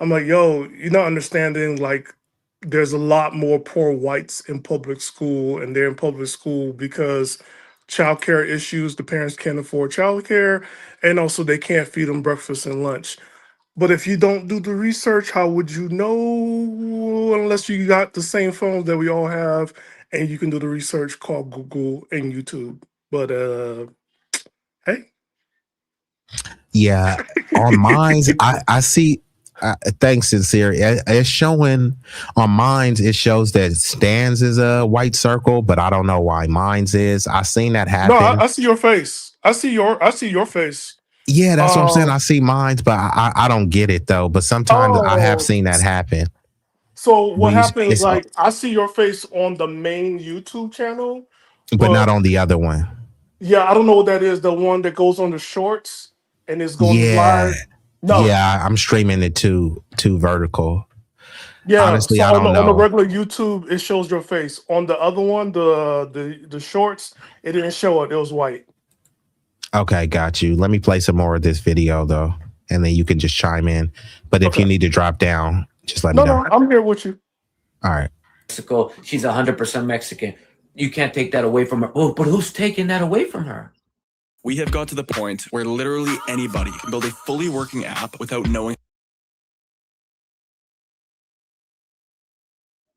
I'm like, yo, you're not understanding, like, there's a lot more poor whites in public school, and they're in public school because childcare issues, the parents can't afford childcare, and also they can't feed them breakfast and lunch. But if you don't do the research, how would you know unless you got the same phone that we all have and you can do the research called Google and YouTube? But hey. Yeah, on Minds, I see. Thanks, Sincere. It's showing on Minds. It shows that Stans is a white circle, but I don't know why Minds is. I seen that happen. No, I see your face. I see your face. Yeah, that's what I'm saying. I see Minds, but I don't get it though. But sometimes I have seen that happen. So what happens? Like, I see your face on the main YouTube channel, but not on the other one. Yeah, I don't know what that is. The one that goes on the shorts and is going live. No. Yeah, I'm streaming it to vertical. Yeah, honestly, so I don't know. On the regular YouTube, it shows your face. On the other one, the shorts, it didn't show it. It was white. Okay, got you. Let me play some more of this video though, and then you can just chime in. But if you need to drop down, just let me know. No, I'm here with you. All right. Mexico, she's 100% Mexican. You can't take that away from her. Oh, but who's taking that away from her? We have got to the point where literally anybody can build a fully working app without knowing.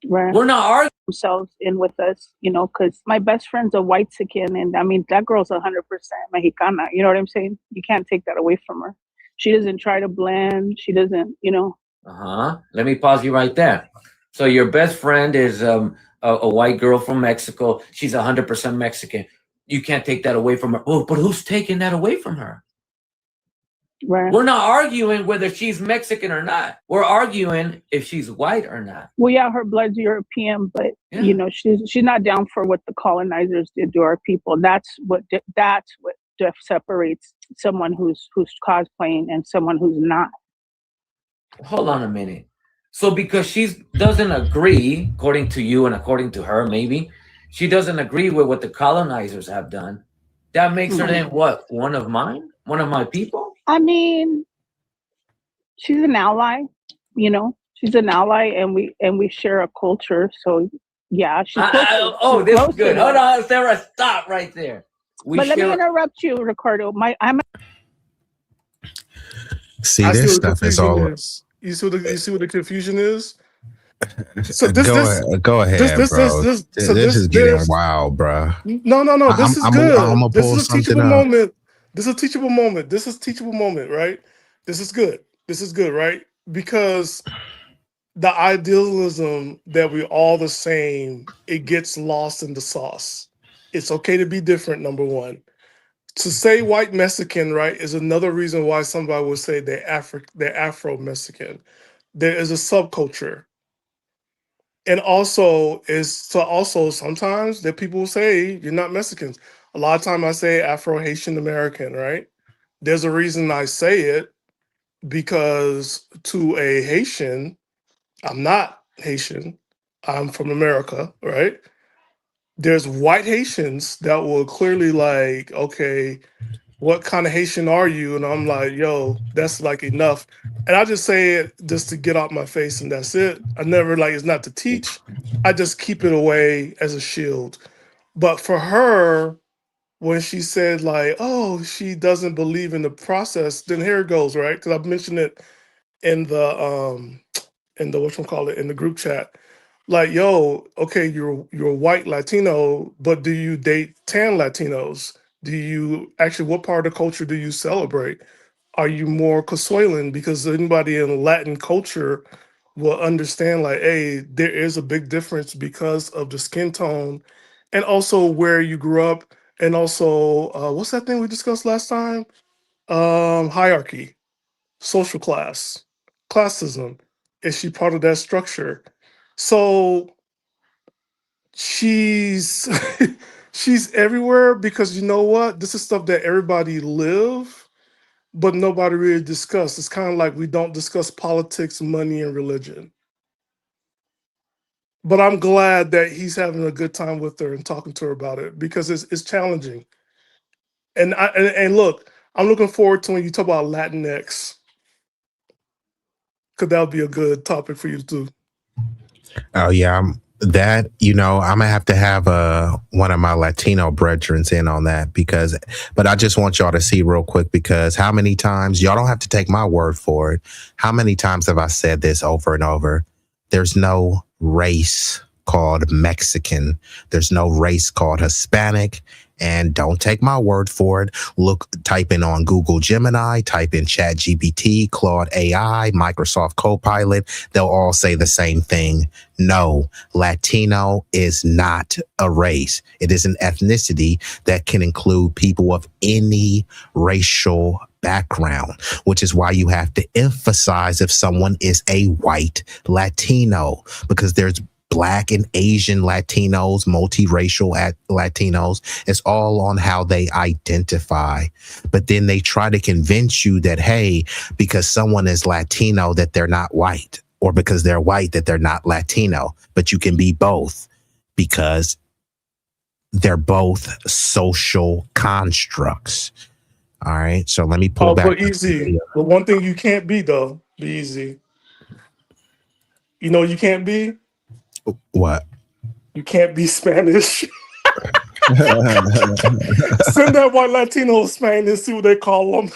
Right. We're not arguing themselves in with us, you know, because my best friend's a white Mexican, and I mean that girl's 100% Mexicana. You know what I'm saying? You can't take that away from her. She doesn't try to blend. She doesn't, you know. Let me pause you right there. So your best friend is a white girl from Mexico. She's 100% Mexican. You can't take that away from her. Oh, but who's taking that away from her? Right. We're not arguing whether she's Mexican or not. We're arguing if she's white or not. Well, yeah, her blood's European, but you know, she's not down for what the colonizers did to our people. That's what separates someone who's cosplaying and someone who's not. Hold on a minute. So because she doesn't agree, according to you and according to her, maybe she doesn't agree with what the colonizers have done. That makes her then what? One of mine? One of my people? I mean, she's an ally, you know. She's an ally, and we share a culture. So yeah, she's this is good. Hold on, Sarah, stop right there. But let me interrupt you, Ricardo. See, this stuff is all. You see what the confusion is? So go ahead, bro. This is getting wild, bro. No. This is good. I'm gonna pull this is a teachable moment. This is a teachable moment. This is a teachable moment, right? This is good. This is good, right? Because the idealism that we're all the same, it gets lost in the sauce. It's okay to be different, number one. To say white Mexican, right, is another reason why somebody would say they're Afro-Mexican. There is a subculture. And also sometimes that people will say you're not Mexicans. A lot of time I say Afro-Haitian American, right? There's a reason I say it, because to a Haitian, I'm not Haitian, I'm from America, right? There's white Haitians that will clearly like, okay, what kind of Haitian are you? And I'm like, yo, that's like enough. And I just say it just to get out my face, and that's it. I never it's not to teach. I just keep it away as a shield. But for her, when she said like, oh, she doesn't believe in the process, then here it goes, right? Because I've mentioned it in the whatchamacallit, in the group chat. Like, yo, okay, you're a white Latino, but do you date tan Latinos? Do you actually, what part of the culture do you celebrate? Are you more Consuelan? Because anybody in Latin culture will understand like, hey, there is a big difference because of the skin tone and also where you grew up. And also, what's that thing we discussed last time? Hierarchy, social class, classism. Is she part of that structure? So she's she's everywhere, because you know what? This is stuff that everybody live, but nobody really discuss. It's kind of like we don't discuss politics, money, and religion. But I'm glad that he's having a good time with her and talking to her about it, because it's challenging. And look, I'm looking forward to when you talk about Latinx, because that'll be a good topic for you to do. Oh yeah, I'm gonna have to have one of my Latino brethren in on that, but I just want y'all to see real quick, because how many times, y'all don't have to take my word for it, how many times have I said this over and over? There's no race called Mexican. There's no race called Hispanic. And don't take my word for it. Type in on Google Gemini, type in ChatGPT, Claude AI, Microsoft Copilot. They'll all say the same thing. No, Latino is not a race. It is an ethnicity that can include people of any racial background, which is why you have to emphasize if someone is a white Latino, because there's Black and Asian Latinos, multiracial Latinos. It's all on how they identify. But then they try to convince you that, hey, because someone is Latino, that they're not white, or because they're white, that they're not Latino. But you can be both, because they're both social constructs. All right. So let me pull back. But easy. But one thing you can't be, though, be easy. You know, you can't be. What? You can't be Spanish. Send that white Latino Spanish, see what they call them.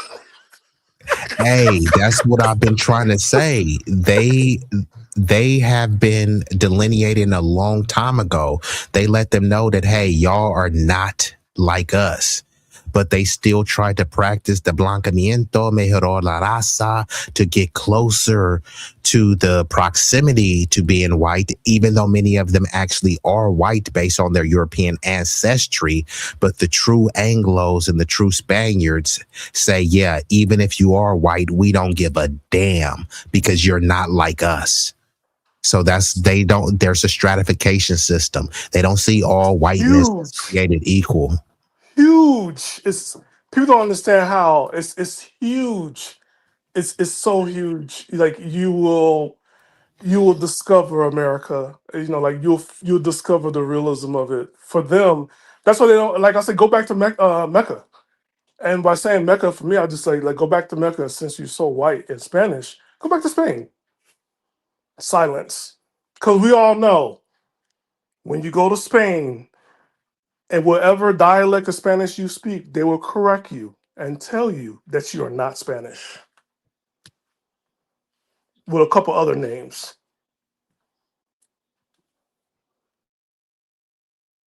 Hey, that's what I've been trying to say. they have been delineating a long time ago. They let them know that, hey, y'all are not like us. But they still try to practice the blancamiento, mejorar la raza, to get closer to the proximity to being white, even though many of them actually are white based on their European ancestry. But the true Anglos and the true Spaniards say, yeah, even if you are white, we don't give a damn because you're not like us. So there's a stratification system. They don't see all whiteness as created equal. Huge. It's people don't understand how it's huge. It's so huge. Like you will discover America. Like you'll discover the realism of it. For them, that's why they don't. Like I said, go back to Mecca. And by saying Mecca, for me, I just say like go back to Mecca. Since you're so white in Spanish, go back to Spain. Silence, because we all know when you go to Spain. And whatever dialect of Spanish you speak, they will correct you and tell you that you are not Spanish with a couple other names.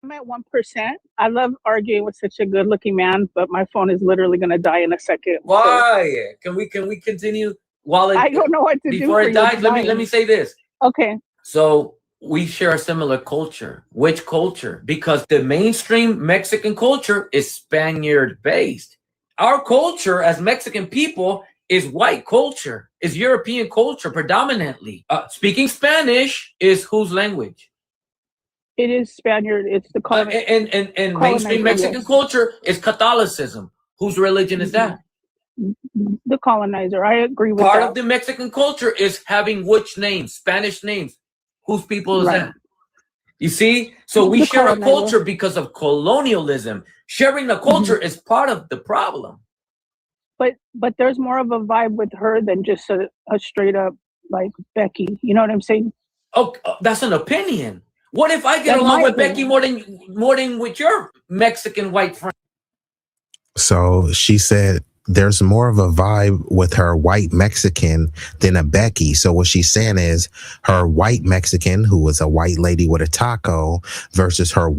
I'm at 1%. I love arguing with such a good-looking man, but my phone is literally going to die in a second. Why? Can we continue while it? I don't know what to do before it dies. Let me say this. Okay. So we share a similar culture. Which culture? Because the mainstream Mexican culture is Spaniard based. Our culture as Mexican people is white culture, is European culture predominantly. Speaking Spanish is whose language? It is Spaniard. It's the and mainstream Mexican culture is Catholicism. Whose religion is that? The colonizer. I agree with Part that. of the Mexican culture is having which names? Spanish names. Whose people is that? You see? So we share a culture because of colonialism. Sharing the culture is part of the problem. But there's more of a vibe with her than just a straight up like Becky. You know what I'm saying? Oh, that's an opinion. What if I get along with Becky more than with your Mexican white friend? So she said there's more of a vibe with her white Mexican than a Becky. So what she's saying is her white Mexican, who is a white lady with a taco, versus her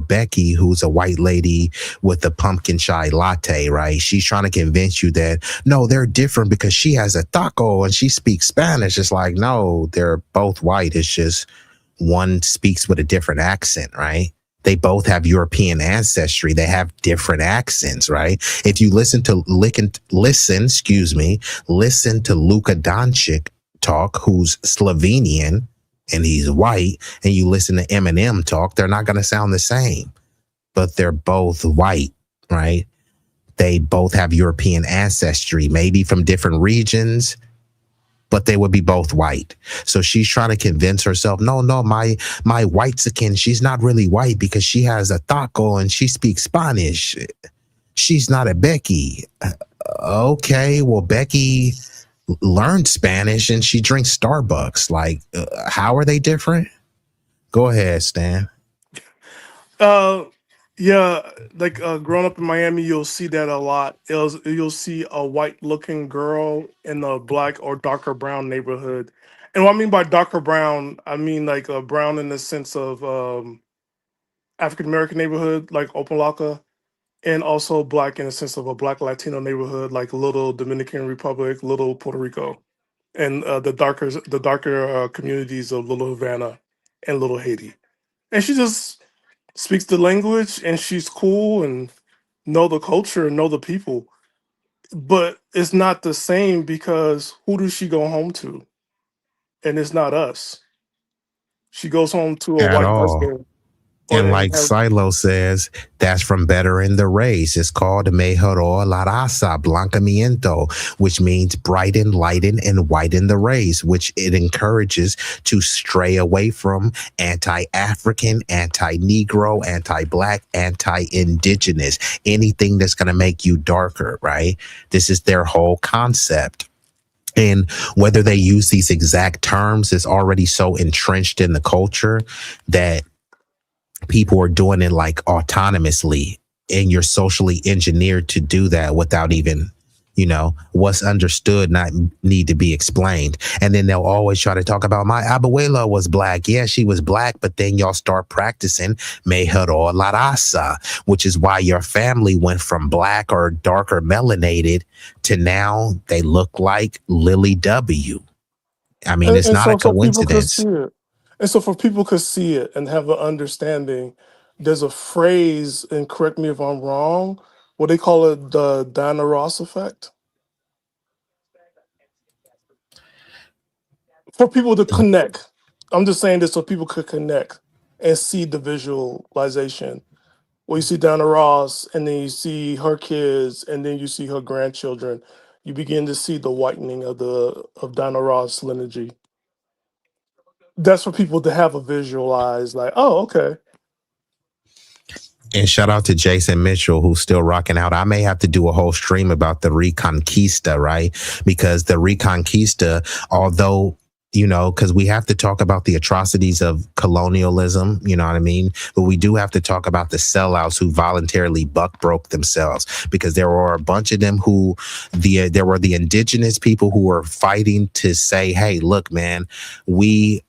Becky, who's a white lady with a pumpkin chai latte, right? She's trying to convince you that, no, they're different because she has a taco and she speaks Spanish. It's like, no, they're both white. It's just one speaks with a different accent, right? They both have European ancestry. They have different accents, right? If you listen to Luka Doncic talk, who's Slovenian and he's white, and you listen to Eminem talk, they're not going to sound the same, but they're both white, right? They both have European ancestry, maybe from different regions, but they would be both white. So she's trying to convince herself, no, my white-sican, she's not really white because she has a taco and she speaks Spanish. She's not a Becky. Okay, well, Becky learned Spanish and she drinks Starbucks. Like, how are they different? Go ahead, Stan. Yeah, like growing up in Miami, you'll see that a lot. You'll see a white-looking girl in a black or darker brown neighborhood. And what I mean by darker brown, I mean like a brown in the sense of African-American neighborhood, like Opa-locka, and also black in the sense of a black Latino neighborhood, like Little Dominican Republic, Little Puerto Rico, and the darker communities of Little Havana and Little Haiti. And she just speaks the language and she's cool and know the culture and know the people. But it's not the same because who does she go home to? And it's not us. She goes home to a At white all. husband. And like Silo says, that's from bettering the race. It's called Mejoró la Raza, Blancamiento, which means brighten, lighten, and whiten the race, which it encourages to stray away from anti-African, anti-Negro, anti-Black, anti-Indigenous, anything that's going to make you darker, right? This is their whole concept. And whether they use these exact terms is already so entrenched in the culture that people are doing it like autonomously, and you're socially engineered to do that without even, what's understood not need to be explained. And then they'll always try to talk about my abuela was black. Yeah, she was black, but then y'all start practicing mejoró la raza, which is why your family went from black or darker melanated to now they look like Lily W. I mean, it's And not a so people could see coincidence. it. And so for people could see it and have an understanding, there's a phrase, and correct me if I'm wrong, what they call it, the Diana Ross effect. For people to connect. I'm just saying this so people could connect and see the visualization. Well, you see Diana Ross, and then you see her kids, and then you see her grandchildren. You begin to see the whitening of Diana Ross lineage. That's for people to have a visualize, like, oh, okay. And shout out to Jason Mitchell, who's still rocking out. I may have to do a whole stream about the Reconquista, right? Because the Reconquista, although, because we have to talk about the atrocities of colonialism, you know what I mean? But we do have to talk about the sellouts who voluntarily buck broke themselves, because there were a bunch of them who there were the indigenous people who were fighting to say, hey, look, man, we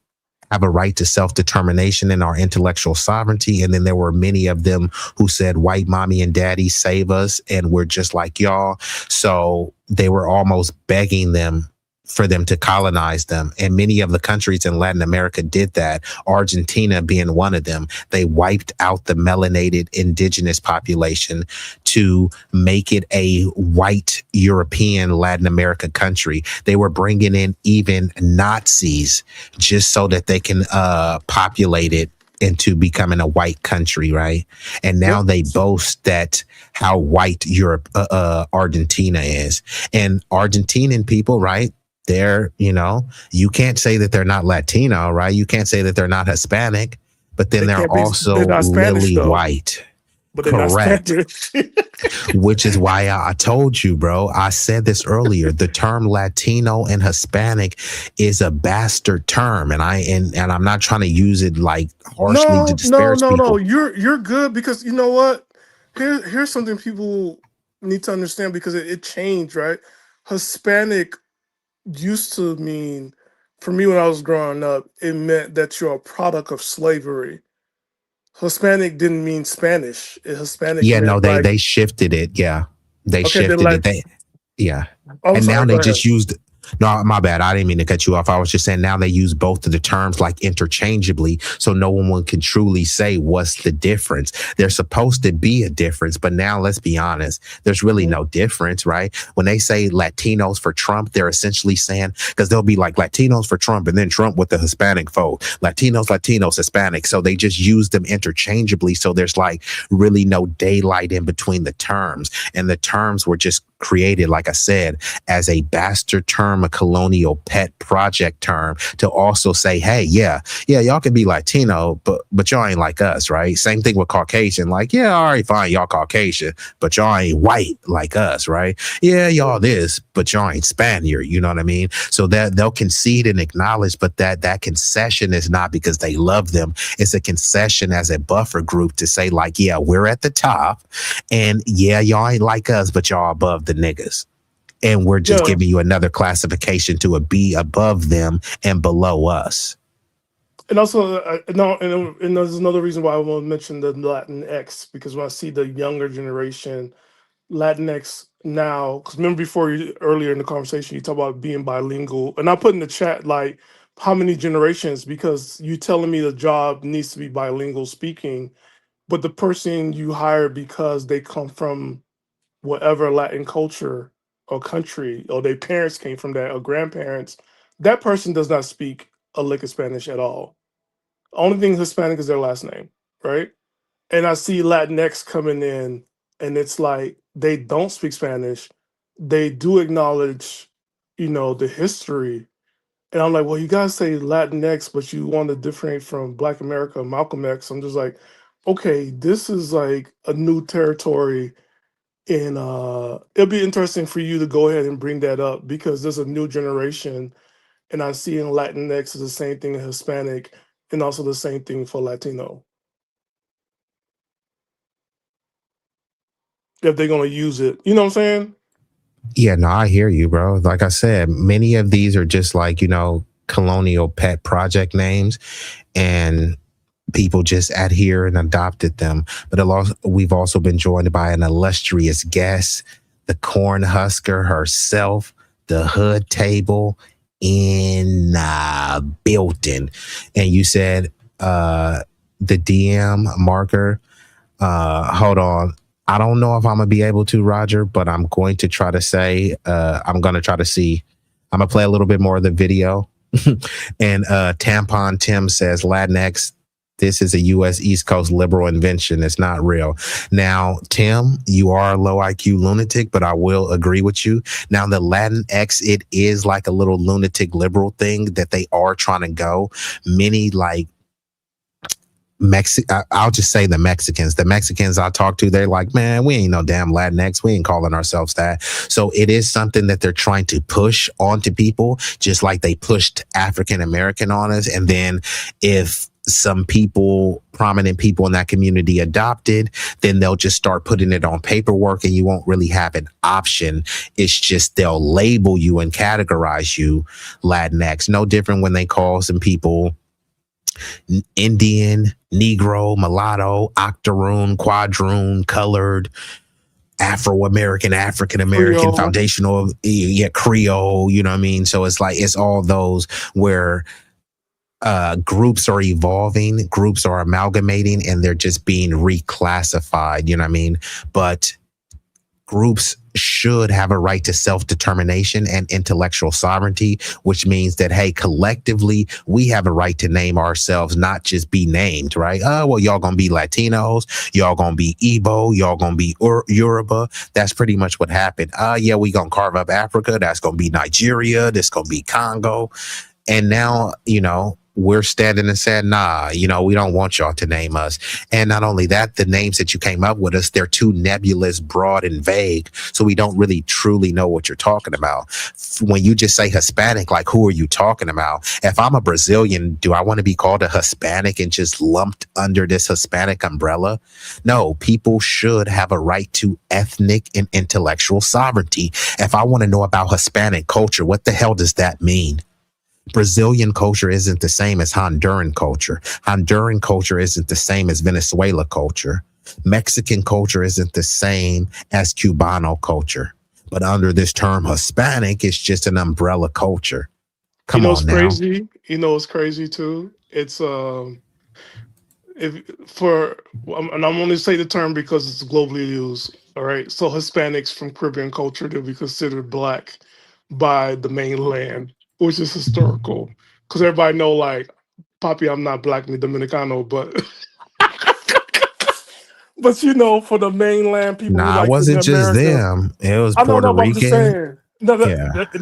have a right to self-determination and our intellectual sovereignty. And then there were many of them who said, white mommy and daddy, save us, and we're just like y'all. So they were almost begging them for them to colonize them. And many of the countries in Latin America did that, Argentina being one of them. They wiped out the melanated indigenous population to make it a white European Latin America country. They were bringing in even Nazis just so that they can populate it into becoming a white country, right? And now they boast that how white Europe, Argentina is. And Argentinian people, right? They're, you can't say that they're not Latino, right? You can't say that they're not Hispanic, but then they're also not Spanish, lily though. white. But they're not Spanish. Which is why I told you, bro. I said this earlier. The term Latino and Hispanic is a bastard term, and I'm not trying to use it like harshly to disparage people. No. You're good, because you know what? Here's something people need to understand, because it changed, right? Hispanic used to mean, for me when I was growing up, it meant that you're a product of slavery. Hispanic didn't mean Spanish. Hispanic meant They shifted it. Yeah, they shifted it. And now they just used. No, my bad. I didn't mean to cut you off. I was just saying now they use both of the terms like interchangeably, so no one can truly say what's the difference. There's supposed to be a difference, but now let's be honest, there's really no difference, right? When they say Latinos for Trump, they're essentially saying, because they'll be like Latinos for Trump and then Trump with the Hispanic vote, Latinos, Hispanic. So they just use them interchangeably. So there's like really no daylight in between the terms, and the terms were just created, like I said, as a bastard term, a colonial pet project term to also say, hey, yeah, y'all can be Latino, but y'all ain't like us, right? Same thing with Caucasian, like, yeah, all right, fine, y'all Caucasian, but y'all ain't white like us, right? Yeah, y'all this, but y'all ain't Spaniard, you know what I mean? So that they'll concede and acknowledge, but that concession is not because they love them. It's a concession as a buffer group to say, like, yeah, we're at the top, and yeah, y'all ain't like us, but y'all above the niggas. And we're just giving you another classification to be above them and below us. And also, and there's another reason why I want to mention the Latinx, because when I see the younger generation, Latinx now, because remember earlier in the conversation, you talk about being bilingual, and I put in the chat, like, how many generations, because you telling me the job needs to be bilingual speaking, but the person you hire because they come from whatever Latin culture or country, or their parents came from that, or grandparents, that person does not speak a lick of Spanish at all. Only thing Hispanic is their last name, right? And I see Latinx coming in, and it's like they don't speak Spanish. They do acknowledge, the history. And I'm like, well, you guys say Latinx, but you want to differentiate from Black America, Malcolm X. I'm just like, okay, this is like a new territory. And it'll be interesting for you to go ahead and bring that up, because there's a new generation, and I see in Latinx is the same thing in Hispanic, and also the same thing for Latino. If they're gonna use it, you know what I'm saying? Yeah, no, I hear you, bro. Like I said, many of these are just like, colonial pet project names, and people just adhere and adopted them. But we've also been joined by an illustrious guest, the corn husker herself, the hood table in building. And you said the DM marker. Hold on. I don't know if I'm gonna be able to, Roger, but I'm going to try to say, I'm gonna try to see. I'm gonna play a little bit more of the video. And Tampon Tim says, Latinx, this is a US East Coast liberal invention. It's not real. Now, Tim, you are a low IQ lunatic, but I will agree with you. Now, the Latinx, it is like a little lunatic liberal thing that they are trying to go. Many like I'll just say the Mexicans I talk to, they're like, man, we ain't no damn Latinx. We ain't calling ourselves that. So it is something that they're trying to push onto people, just like they pushed African American on us. And then if some people, prominent people in that community adopted, then they'll just start putting it on paperwork and you won't really have an option. It's just they'll label you and categorize you Latinx. No different when they call some people Indian, Negro, mulatto, octoroon, quadroon, colored, Afro-American, African-American, foundational, Creole, you know what I mean? So it's like, it's all those where groups are evolving, groups are amalgamating, and they're just being reclassified, you know what I mean? But groups should have a right to self-determination and intellectual sovereignty, which means that, hey, collectively, we have a right to name ourselves, not just be named, right? Well, y'all gonna be Latinos, y'all gonna be Igbo, y'all gonna be Yoruba. That's pretty much what happened. Yeah, we gonna carve up Africa. That's gonna be Nigeria. This gonna be Congo. And now, we're standing and saying, nah, we don't want y'all to name us. And not only that, the names that you came up with us, they're too nebulous, broad, and vague. So we don't really truly know what you're talking about. When you just say Hispanic, like, who are you talking about? If I'm a Brazilian, do I want to be called a Hispanic and just lumped under this Hispanic umbrella? No, people should have a right to ethnic and intellectual sovereignty. If I want to know about Hispanic culture, what the hell does that mean? Brazilian culture isn't the same as Honduran culture. Honduran culture isn't the same as Venezuela culture. Mexican culture isn't the same as Cubano culture. But under this term Hispanic, it's just an umbrella culture. Come on now. Crazy. It's crazy too. It's and I'm only to say the term because it's globally used. All right. So Hispanics from Caribbean culture, they'll be considered Black by the mainland, which is historical, because everybody know, like, Papi, I'm not Black ni Dominicano, but but for the mainland people, nah, it wasn't just them. It was Puerto Rican. I'm just saying,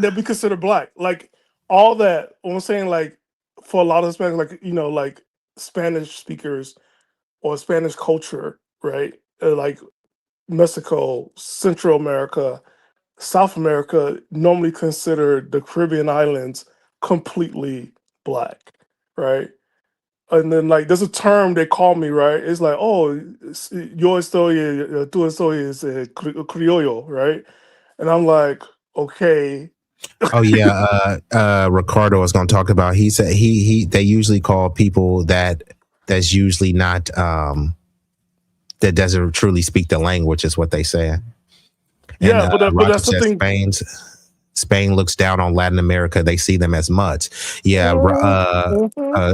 they'll be considered Black. Like all that. What I'm saying, like for a lot of Hispanics, like like Spanish speakers or Spanish culture, right? Like Mexico, Central America, South America, normally consider the Caribbean islands completely Black, right? And then, like, there's a term they call me, right? It's like, oh, yo estoy, tú estoy criollo, right? And I'm like, okay. Oh yeah, Ricardo is going to talk about. He said they usually call people that's usually not that doesn't truly speak the language, is what they say. Yeah, but that's the thing. Spain looks down on Latin America. They see them as mutts. Yeah,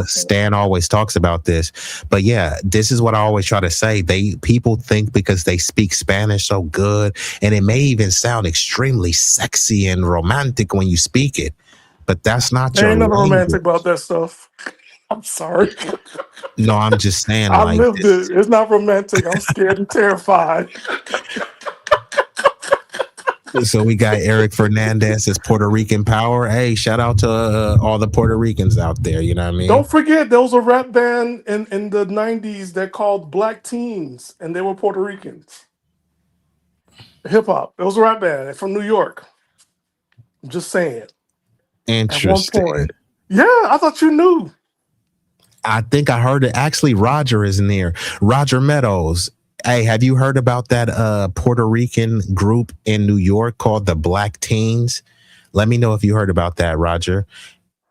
Stan always talks about this. But yeah, this is what I always try to say. People think because they speak Spanish so good, and it may even sound extremely sexy and romantic when you speak it, but that's not your language. Ain't nothing romantic about that stuff. I'm sorry. No, I'm just saying. I lived it. It's not romantic. I'm scared and terrified. So we got Eric Fernandez as Puerto Rican Power. Hey, shout out to all the Puerto Ricans out there. You know what I mean? Don't forget, there was a rap band in the 90s that called Black Teens, and they were Puerto Ricans. Hip hop. It was a rap band from New York. I'm just saying. Interesting. At one point. Yeah, I thought you knew. I think I heard it. Actually, Roger is near. Roger Meadows. Hey, have you heard about that Puerto Rican group in New York called the Black Teens? Let me know if you heard about that, Roger.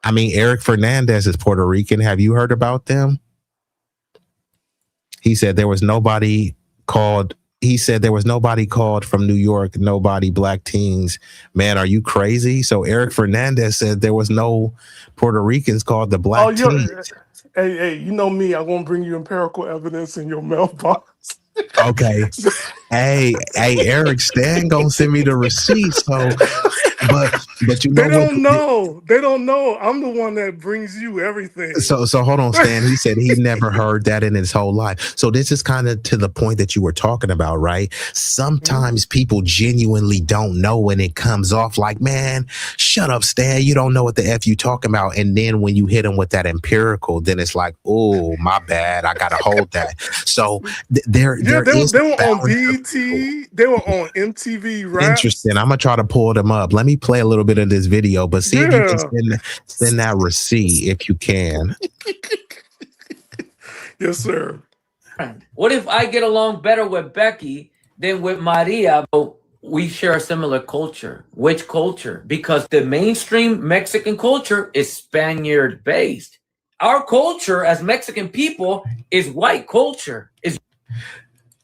I mean, Eric Fernandez is Puerto Rican. Have you heard about them? He said there was nobody called. He said there was nobody called from New York, nobody Black Teens. Man, are you crazy? So Eric Fernandez said there was no Puerto Ricans called the Black Teens. Hey, you know me. I'm gonna bring you empirical evidence in your mailbox. Okay. Hey, Eric, Stan gonna send me the receipt. So, but you know They don't know. They don't know. I'm the one that brings you everything. So hold on, Stan. He said he never heard that in his whole life. So this is kind of to the point that you were talking about, right? Sometimes people genuinely don't know when it comes off like, man, shut up, Stan. You don't know what the F you talking about. And then when you hit them with that empirical, then it's like, oh, my bad. I got to hold that. So they were on BET. They were on MTV Raps. Interesting. I'm going to try to pull them up. Let me play a little bit of this video, but see if you can send that receipt if you can. Yes, sir. What if I get along better with Becky than with Maria? But we share a similar culture. Which culture? Because the mainstream Mexican culture is Spaniard based. Our culture as Mexican people is white culture.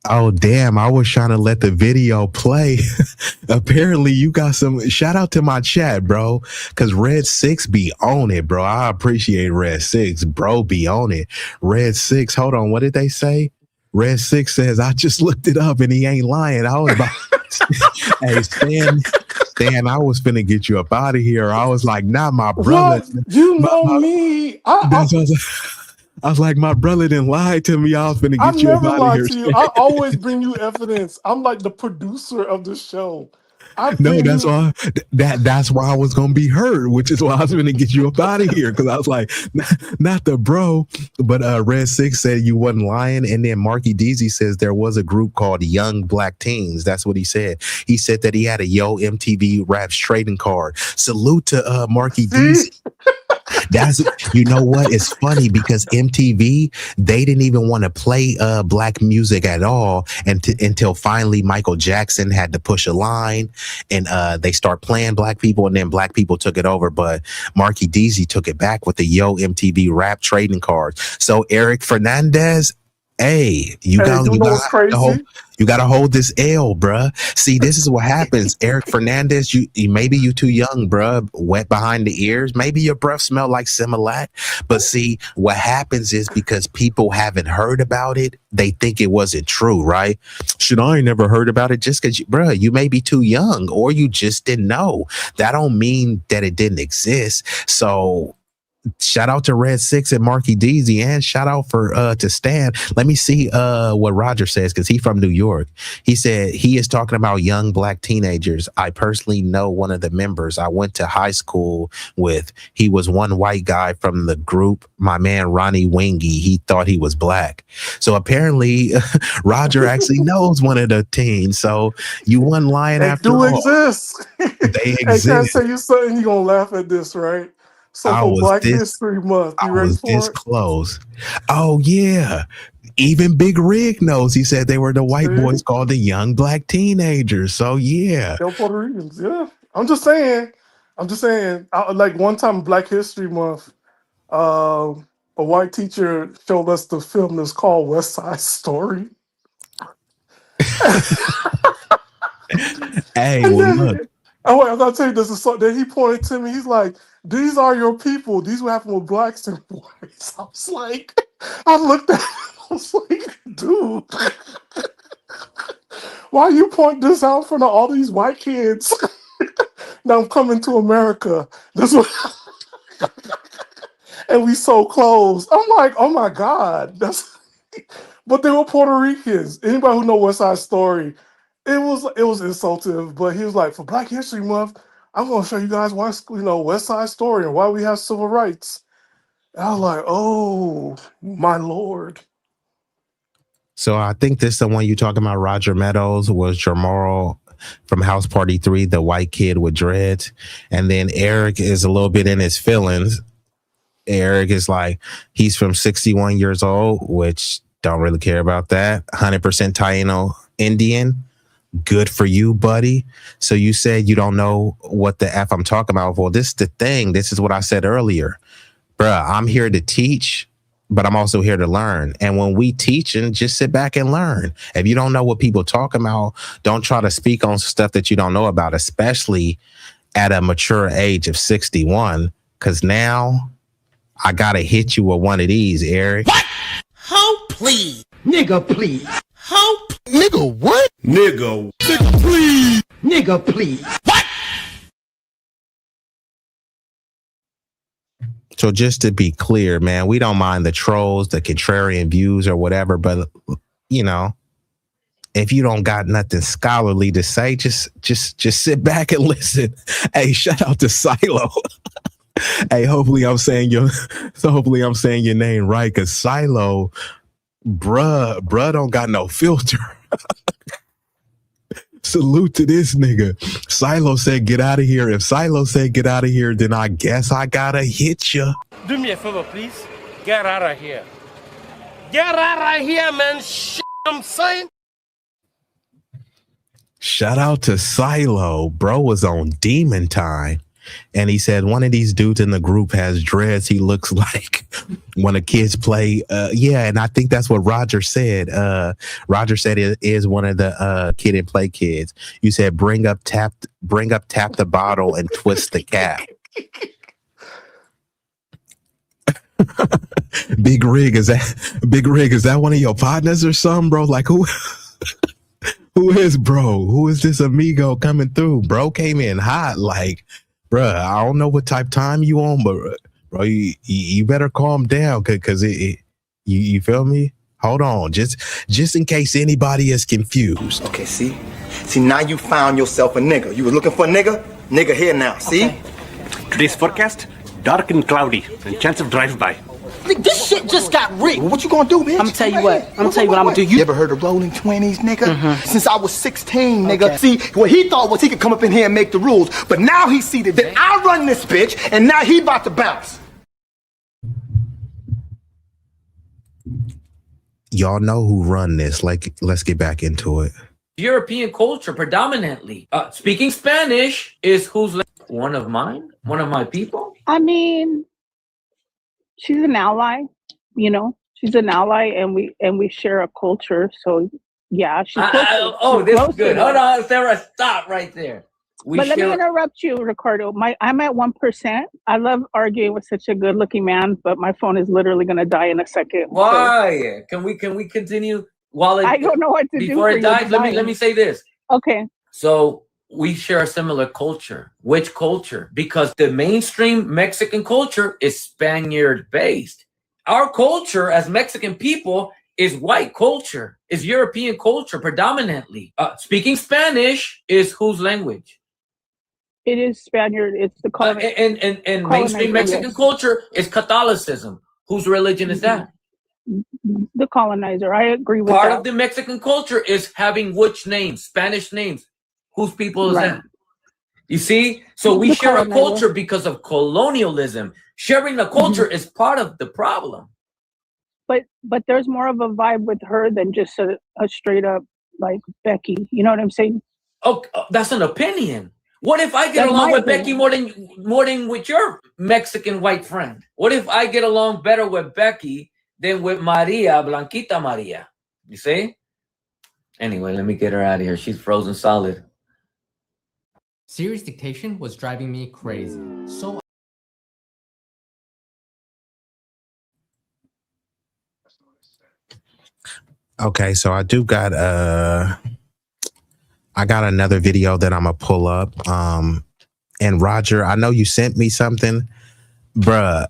Oh, damn. I was trying to let the video play. Apparently, you got some. Shout out to my chat, bro. Because Red 6 be on it, bro. I appreciate Red 6. Bro, be on it. Red 6. Hold on. What did they say? Red 6 says, I just looked it up and he ain't lying. I was about. Hey, Stan, I was finna get you up out of here. I was like, nah, my brother. What? You know me. I was like, my brother didn't lie to me. I was finna get you out of here. To you. I always bring you evidence. I'm like the producer of the show. That's why I was gonna be heard, which is why I was gonna get you up out of here. Because I was like, not the bro, but Red 6 said you wasn't lying, and then Marky Deezy says there was a group called Young Black Teens. That's what he said. He said that he had a Yo MTV Raps trading card. Salute to Marky Deezy. That's, you know what? It's funny because MTV, they didn't even want to play black music at all until finally Michael Jackson had to push a line and they start playing black people, and then black people took it over. But Marky Deezy took it back with the Yo MTV Rap trading card. So Eric Fernandez, hey, you got to hold this L, bruh. See, this is what happens. Eric Fernandez, you maybe you too young, bruh, wet behind the ears. Maybe your breath smell like Similac. But see, what happens is because people haven't heard about it, they think it wasn't true, right? Shit, I ain't never heard about it just because, bruh, you may be too young or you just didn't know. That don't mean that it didn't exist. So shout out to Red 6 and Marky Deezy, and shout out to Stan. Let me see what Roger says, because he's from New York. He said he is talking about young black teenagers. I personally know one of the members I went to high school with. He was one white guy from the group, my man Ronnie Wingy. He thought he was black. So apparently Roger actually knows one of the teens. So you wasn't lying after all. They do exist. They exist. Hey, can I tell you something? You're going to laugh at this, right? So for Black History Month, you ready for it? Close. Oh yeah, even Big Rig knows. He said they were the white boys called the young black teenagers. So yeah, they're Puerto Ricans. Yeah, I'm just saying. Like one time, Black History Month, a white teacher showed us the film that's called West Side Story. Hey, well, look. Oh wait, I gotta tell you this. Then he pointed to me. He's like, "These are your people. These will happen with blacks and whites." I was like, I looked at him. I was like, dude, why you point this out in front of all these white kids? Now I'm coming to America. This was, and we so close. I'm like, oh my God. But they were Puerto Ricans. Anybody who know West Side Story, it was insultive, but he was like, for Black History Month, I'm going to show you guys why, West Side Story and why we have civil rights. And I was like, oh, my Lord. So I think this is the one you talking about, Roger Meadows, was Jamal from House Party 3, the white kid with dreads. And then Eric is a little bit in his feelings. Eric is like, he's from 61 years old, which Don't really care about that. 100% Taino Indian. Good for you, buddy. So you said you don't know what the F I'm talking about. Well, this is the thing. This is what I said earlier. Bruh, I'm here to teach, but I'm also here to learn. And when we teaching, just sit back and learn. If you don't know what people talk about, don't try to speak on stuff that you don't know about, especially at a mature age of 61. Because now I got to hit you with one of these, Eric. What? How please? Nigga, please. How? Nigga, what? Nigga. Nigga, please. Nigga, please. What? So just to be clear, man, we don't mind the trolls, the contrarian views or whatever, but you know, if you don't got nothing scholarly to say, just sit back and listen. Hey, shout out to Silo. Hey, hopefully I'm saying your name right, cause Silo, bruh don't got no filter. Salute to this nigga. Silo said get out of here. If Silo said get out of here, then I guess I gotta hit ya. Do me a favor, please. Get out of here. Get out of here, man. I'm saying. Shout out to Silo. Bro was on demon time. And he said one of these dudes in the group has dreads. He looks like when the kids play. Yeah, and I think that's what Roger said. Roger said it is one of the Kid and Play kids. You said bring up tap the bottle and twist the cap. Big Rig, is that one of your partners or something, bro? Like who is bro? Who is this amigo coming through? Bro came in hot, like, bruh, I don't know what type time you on, but bro, you better calm down, cause you feel me? Hold on, just in case anybody is confused. Okay, see now you found yourself a nigga. You were looking for a nigga here now. See? Okay. Today's forecast: dark and cloudy, and chance of drive-by. This shit just got rigged. What you gonna do, bitch? I'm gonna tell you what. I'm gonna tell you what I'm gonna do. You ever heard of rolling 20s, nigga? Since I was 16, nigga. Okay. See, what he thought was he could come up in here and make the rules, but now he see that I run this bitch, and now he about to bounce. Y'all know who run this. Like, let's get back into it. European culture predominantly. Speaking Spanish is one of mine, one of my people. I mean, she's an ally, you know. She's an ally, and we share a culture. So yeah, she's this is good. Hold on, Sarah, stop right there. Let me interrupt you, Ricardo. I'm at 1%. I love arguing with such a good-looking man, but my phone is literally going to die in a second. Why? So. Can we continue while I don't know what to do before it dies? Let me say this. Okay. So we share a similar culture. Which culture? Because the mainstream Mexican culture is Spaniard-based. Our culture as Mexican people is white culture, is European culture predominantly. Speaking Spanish is whose language? It is Spaniard. It's the and mainstream Mexican culture is Catholicism. Whose religion is that? The colonizer. I agree with Part that. of the Mexican culture is having which names? Spanish names. Whose people is that? You see? So we share a culture because of colonialism. Sharing a culture is part of the problem. But there's more of a vibe with her than just a straight up like Becky. You know what I'm saying? Oh, that's an opinion. What if I get along with Becky more than with your Mexican white friend? What if I get along better with Becky than with Maria, Blanquita Maria? You see? Anyway, let me get her out of here. She's frozen solid. Serious dictation was driving me crazy. So Okay, so I do got I got another video that I'm gonna pull up. And Roger, I know you sent me something, bruh.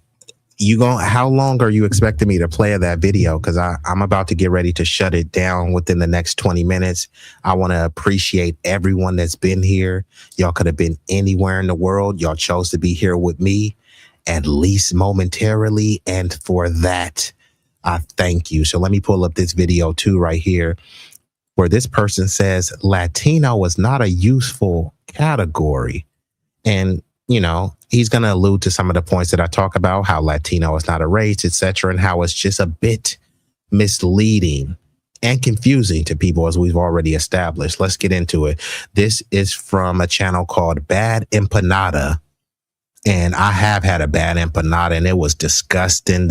How long are you expecting me to play that video? Because I'm about to get ready to shut it down within the next 20 minutes. I want to appreciate everyone that's been here. Y'all could have been anywhere in the world. Y'all chose to be here with me, at least momentarily. And for that, I thank you. So let me pull up this video too right here, where this person says Latino is not a useful category. And, you know, he's going to allude to some of the points that I talk about, how Latino is not a race, etc., and how it's just a bit misleading and confusing to people, as we've already established. Let's get into it. This is from a channel called Bad Empanada. And I have had a bad empanada, and it was disgusting.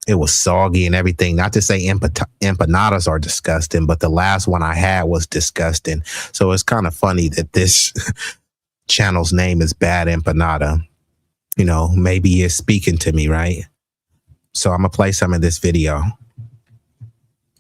It was soggy and everything. Not to say empanadas are disgusting, but the last one I had was disgusting. So it's kind of funny that this channel's name is Bad Empanada. You know, maybe it's speaking to me, right? So I'm gonna play some of this video.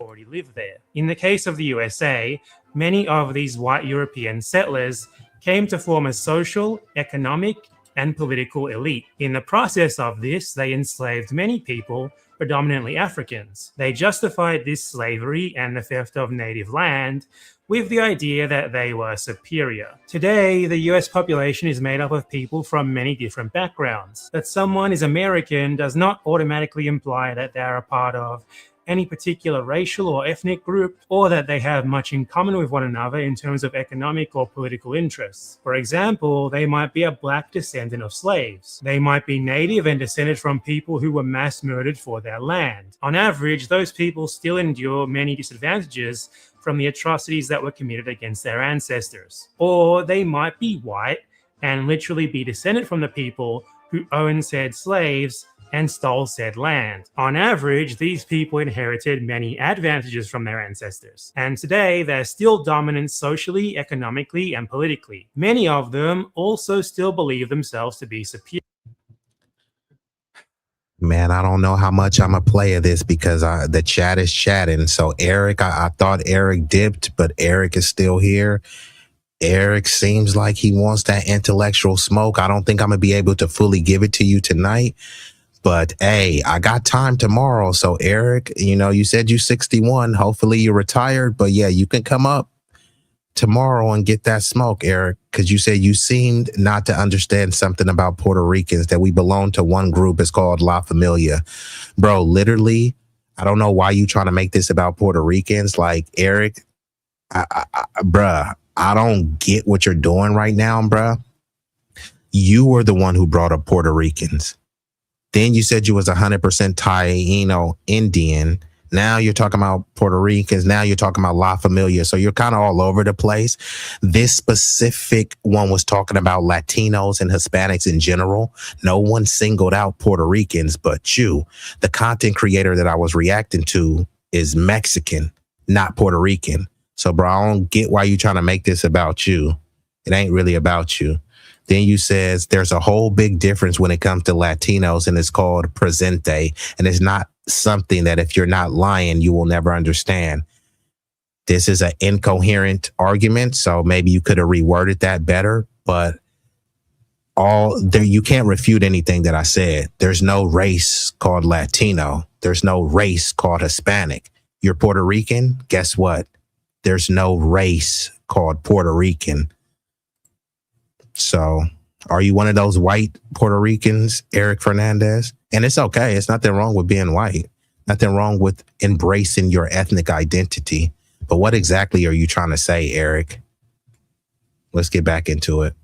Already live there. In the case of the USA, many of these white European settlers came to form a social, economic, and political elite. In the process of this, they enslaved many people, predominantly Africans. They justified this slavery and the theft of native land with the idea that they were superior. Today, the US population is made up of people from many different backgrounds. That someone is American does not automatically imply that they are a part of any particular racial or ethnic group, or that they have much in common with one another in terms of economic or political interests. For example, they might be a black descendant of slaves. They might be native and descended from people who were mass murdered for their land. On average, those people still endure many disadvantages from the atrocities that were committed against their ancestors. Or they might be white and literally be descended from the people who owned said slaves and stole said land. On average, these people inherited many advantages from their ancestors, and today they're still dominant socially, economically, and politically. Many of them also still believe themselves to be superior. Man, I don't know how much I'm a play of this because the chat is chatting. So Eric, I thought Eric dipped, but Eric is still here. Eric seems like he wants that intellectual smoke. I don't think I'm gonna be able to fully give it to you tonight. But hey, I got time tomorrow. So Eric, you know, you said you're 61. Hopefully you're retired. But yeah, you can come up tomorrow and get that smoke, Eric, because you said you seemed not to understand something about Puerto Ricans, that we belong to one group. It's called La Familia. Bro, literally, I don't know why you trying to make this about Puerto Ricans. Like, Eric, bruh, I don't get what you're doing right now, bruh. You were the one who brought up Puerto Ricans. Then you said you was 100% Taino Indian. Now you're talking about Puerto Ricans. Now you're talking about La Familia. So you're kind of all over the place. This specific one was talking about Latinos and Hispanics in general. No one singled out Puerto Ricans, but you. The content creator that I was reacting to is Mexican, not Puerto Rican. So, bro, I don't get why you trying to make this about you. It ain't really about you. Then you says there's a whole big difference when it comes to Latinos, and it's called presente. And it's not something that if you're not lying, you will never understand. This is an incoherent argument, so maybe you could have reworded that better, but you can't refute anything that I said. There's no race called Latino. There's no race called Hispanic. You're Puerto Rican? Guess what? There's no race called Puerto Rican. So are you one of those white Puerto Ricans, Eric Fernandez? And it's okay. It's nothing wrong with being white. Nothing wrong with embracing your ethnic identity. But what exactly are you trying to say, Eric? Let's get back into it.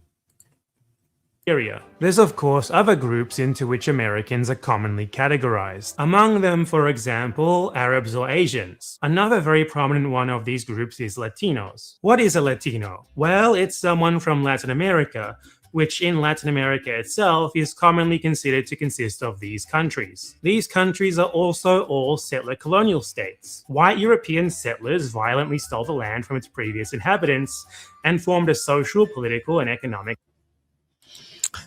There's of course other groups into which Americans are commonly categorized. Among them, for example, Arabs or Asians. Another very prominent one of these groups is Latinos. What is a Latino? Well, it's someone from Latin America, which in Latin America itself is commonly considered to consist of these countries. These countries are also all settler colonial states. White European settlers violently stole the land from its previous inhabitants and formed a social, political, and economic.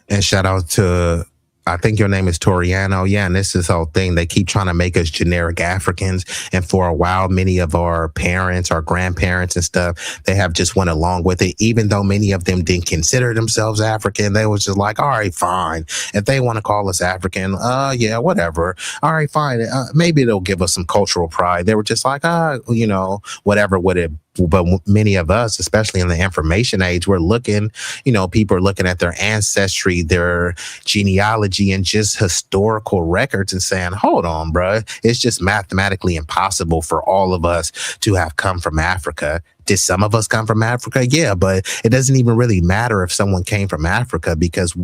And shout out to, I think your name is Toriano. Yeah, and this is the whole thing. They keep trying to make us generic Africans. And for a while, many of our parents, our grandparents and stuff, they have just went along with it. Even though many of them didn't consider themselves African, they was just like, all right, fine. If they want to call us African, yeah, whatever. All right, fine. Maybe it'll give us some cultural pride. They were just like, you know, whatever would it. But many of us, especially in the information age, we're looking, you know, people are looking at their ancestry, their genealogy, and just historical records and saying, hold on, bro, it's just mathematically impossible for all of us to have come from Africa. Did some of us come from Africa? Yeah, but it doesn't even really matter if someone came from Africa, because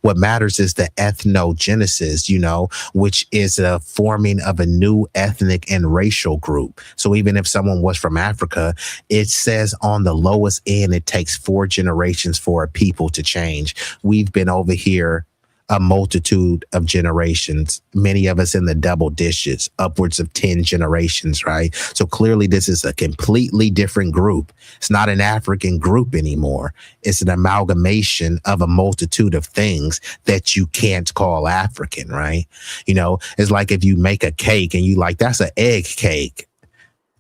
what matters is the ethnogenesis, which is a forming of a new ethnic and racial group. So even if someone was from Africa, it says on the lowest end, it takes 4 generations for a people to change. We've been over here a multitude of generations, many of us in the double digits, upwards of 10 generations, right? So clearly this is a completely different group. It's not an African group anymore. It's an amalgamation of a multitude of things that you can't call African, right? It's like if you make a cake and you like, that's an egg cake.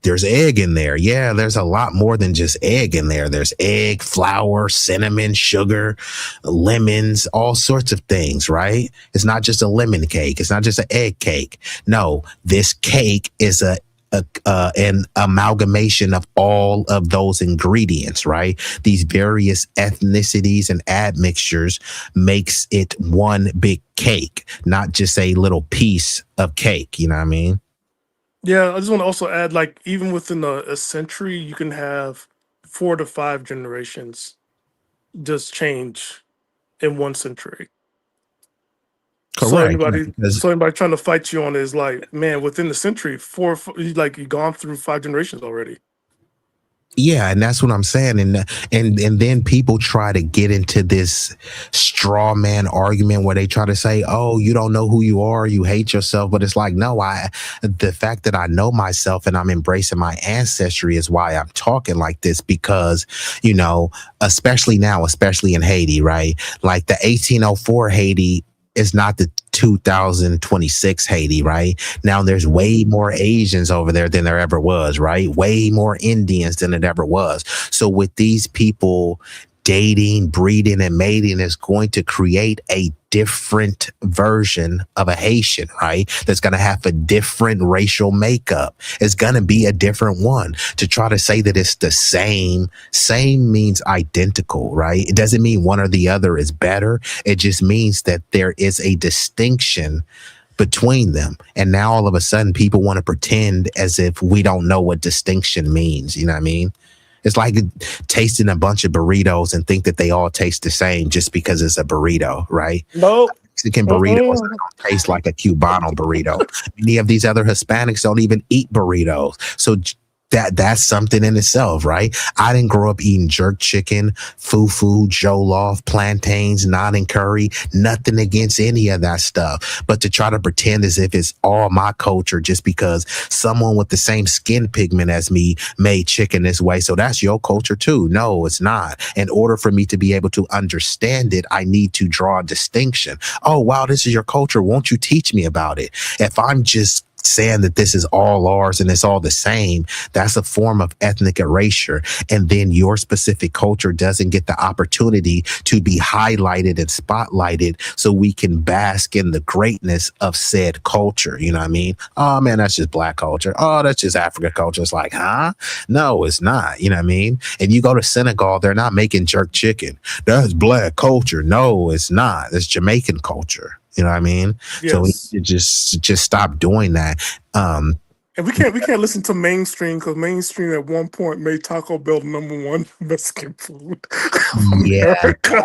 There's egg in there. Yeah, there's a lot more than just egg in there. There's egg, flour, cinnamon, sugar, lemons, all sorts of things, right? It's not just a lemon cake. It's not just an egg cake. No, this cake is an amalgamation of all of those ingredients, right? These various ethnicities and admixtures makes it one big cake, not just a little piece of cake. You know what I mean? Yeah, I just want to also add, like, even within a century, you can have 4 to 5 generations just change in 1 century. Correct. So anybody trying to fight you on it is like, man, within the century, you've gone through 5 generations already. Yeah, and that's what I'm saying. And then people try to get into this straw man argument where they try to say, oh, you don't know who you are, you hate yourself. But it's like, no, the fact that I know myself and I'm embracing my ancestry is why I'm talking like this, because, especially now, especially in Haiti, right? Like the 1804 Haiti is not the 2026 Haiti, right? Now there's way more Asians over there than there ever was, right? Way more Indians than it ever was. So with these people dating, breeding, and mating is going to create a different version of a Haitian, right? That's going to have a different racial makeup. It's going to be a different one. To try to say that it's the same means identical, right? It doesn't mean one or the other is better. It just means that there is a distinction between them. And now all of a sudden people want to pretend as if we don't know what distinction means. You know what I mean? It's like tasting a bunch of burritos and think that they all taste the same just because it's a burrito, right? Nope. Mexican burritos don't taste like a Cubano burrito. Many of these other Hispanics don't even eat burritos. So that's something in itself, right? I didn't grow up eating jerk chicken, fufu, jollof, plantains, naan and curry, nothing against any of that stuff. But to try to pretend as if it's all my culture just because someone with the same skin pigment as me made chicken this way, so that's your culture too. No, it's not. In order for me to be able to understand it, I need to draw a distinction. Oh, wow, this is your culture. Won't you teach me about it? If I'm just saying that this is all ours and it's all the same, that's a form of ethnic erasure. And then your specific culture doesn't get the opportunity to be highlighted and spotlighted so we can bask in the greatness of said culture. You know what I mean? Oh man, that's just black culture. Oh, that's just African culture. It's like, huh? No, it's not. You know what I mean? And you go to Senegal, they're not making jerk chicken. That's black culture. No, it's not. It's Jamaican culture. You know what I mean? Yes. So we just stop doing that. And we can't listen to mainstream, because mainstream at one point made Taco Bell the #1 Mexican food. America.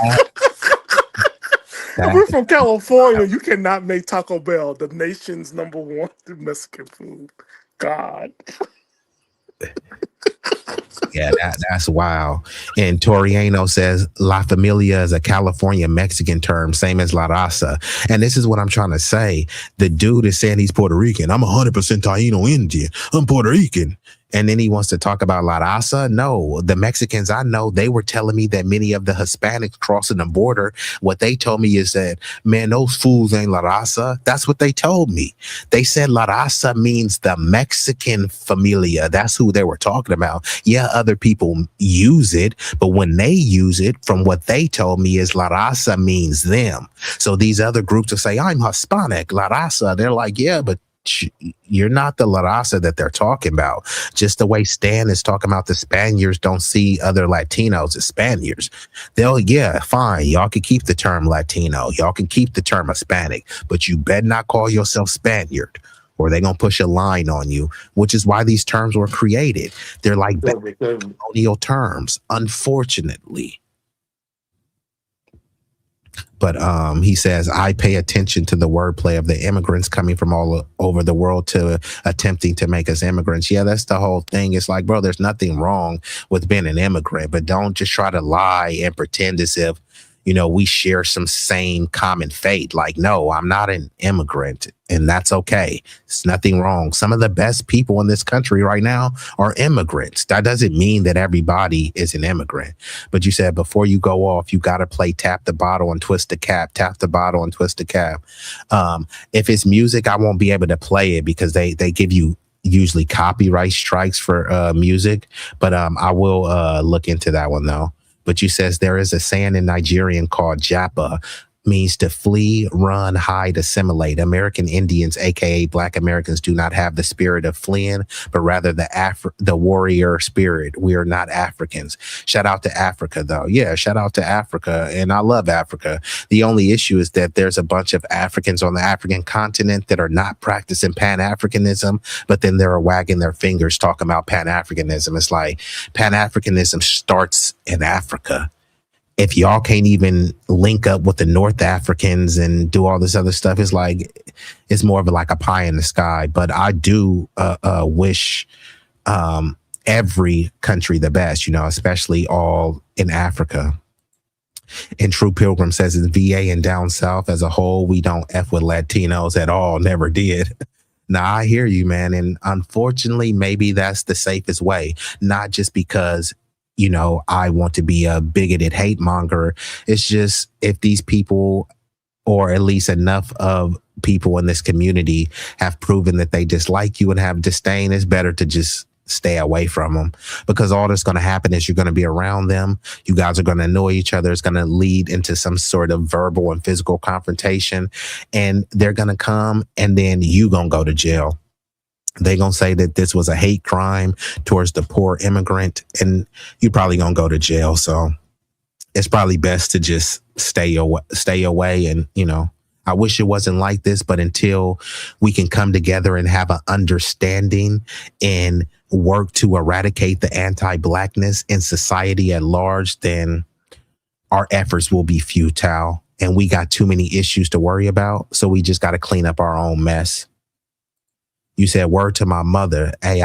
If we're from California, you cannot make Taco Bell the nation's #1 Mexican food. God. Yeah, that's wild. And Toriano says La Familia is a California Mexican term, same as La Raza. And this is what I'm trying to say. The dude is saying he's Puerto Rican. I'm 100% Taino Indian. I'm Puerto Rican. And then he wants to talk about La Raza. No, the Mexicans I know, they were telling me that many of the Hispanics crossing the border, what they told me is that, man, those fools ain't La Raza. That's what they told me. They said La Raza means the Mexican familia. That's who they were talking about. Yeah, other people use it, but when they use it, from what they told me, is La Raza means them. So these other groups will say, I'm Hispanic, La Raza. They're like, yeah, but you're not the La Raza that they're talking about. Just the way Stan is talking about the Spaniards don't see other Latinos as Spaniards. Yeah, fine. Y'all can keep the term Latino. Y'all can keep the term Hispanic, but you better not call yourself Spaniard. or they're going to push a line on you, which is why these terms were created. They're like colonial terms, unfortunately. But he says, I pay attention to the wordplay of the immigrants coming from all over the world to attempting to make us immigrants. Yeah, that's the whole thing. It's like, bro, there's nothing wrong with being an immigrant, but don't just try to lie and pretend as if, you know, we share some same common fate. Like, no, I'm not an immigrant, and that's okay. It's nothing wrong. Some of the best people in this country right now are immigrants. That doesn't mean that everybody is an immigrant. But you said before you go off, you got to play tap the bottle and twist the cap, tap the bottle and twist the cap. If it's music, I won't be able to play it because they give you usually copyright strikes for music. But I will look into that one, though. But you says there is a saying in Nigerian called Japa, means to flee, run, hide, assimilate. American Indians, aka Black Americans, do not have the spirit of fleeing, but rather the warrior spirit. We are not Africans. Shout out to Africa, though. Yeah, shout out to Africa, and I love Africa. The only issue is that there's a bunch of Africans on the African continent that are not practicing Pan-Africanism, but then they're wagging their fingers talking about Pan-Africanism. It's like Pan-Africanism starts in Africa. If y'all can't even link up with the North Africans and do all this other stuff, it's like, it's more of like a pie in the sky. But I do wish every country the best, you know, especially all in Africa. And True Pilgrim says in VA and down south as a whole, we don't F with Latinos at all. Never did. Now, I hear you, man. And unfortunately, maybe that's the safest way, not just because, you know, I want to be a bigoted hate monger. It's just if these people, or at least enough of people in this community, have proven that they dislike you and have disdain, it's better to just stay away from them, because all that's going to happen is you're going to be around them. You guys are going to annoy each other. It's going to lead into some sort of verbal and physical confrontation, and they're going to come, and then you going to go to jail. They're going to say that this was a hate crime towards the poor immigrant, and you're probably going to go to jail. So it's probably best to just stay away. And, you know, I wish it wasn't like this, but until we can come together and have an understanding and work to eradicate the anti-Blackness in society at large, then our efforts will be futile, and we got too many issues to worry about. So we just got to clean up our own mess. You said word to my mother. Hey,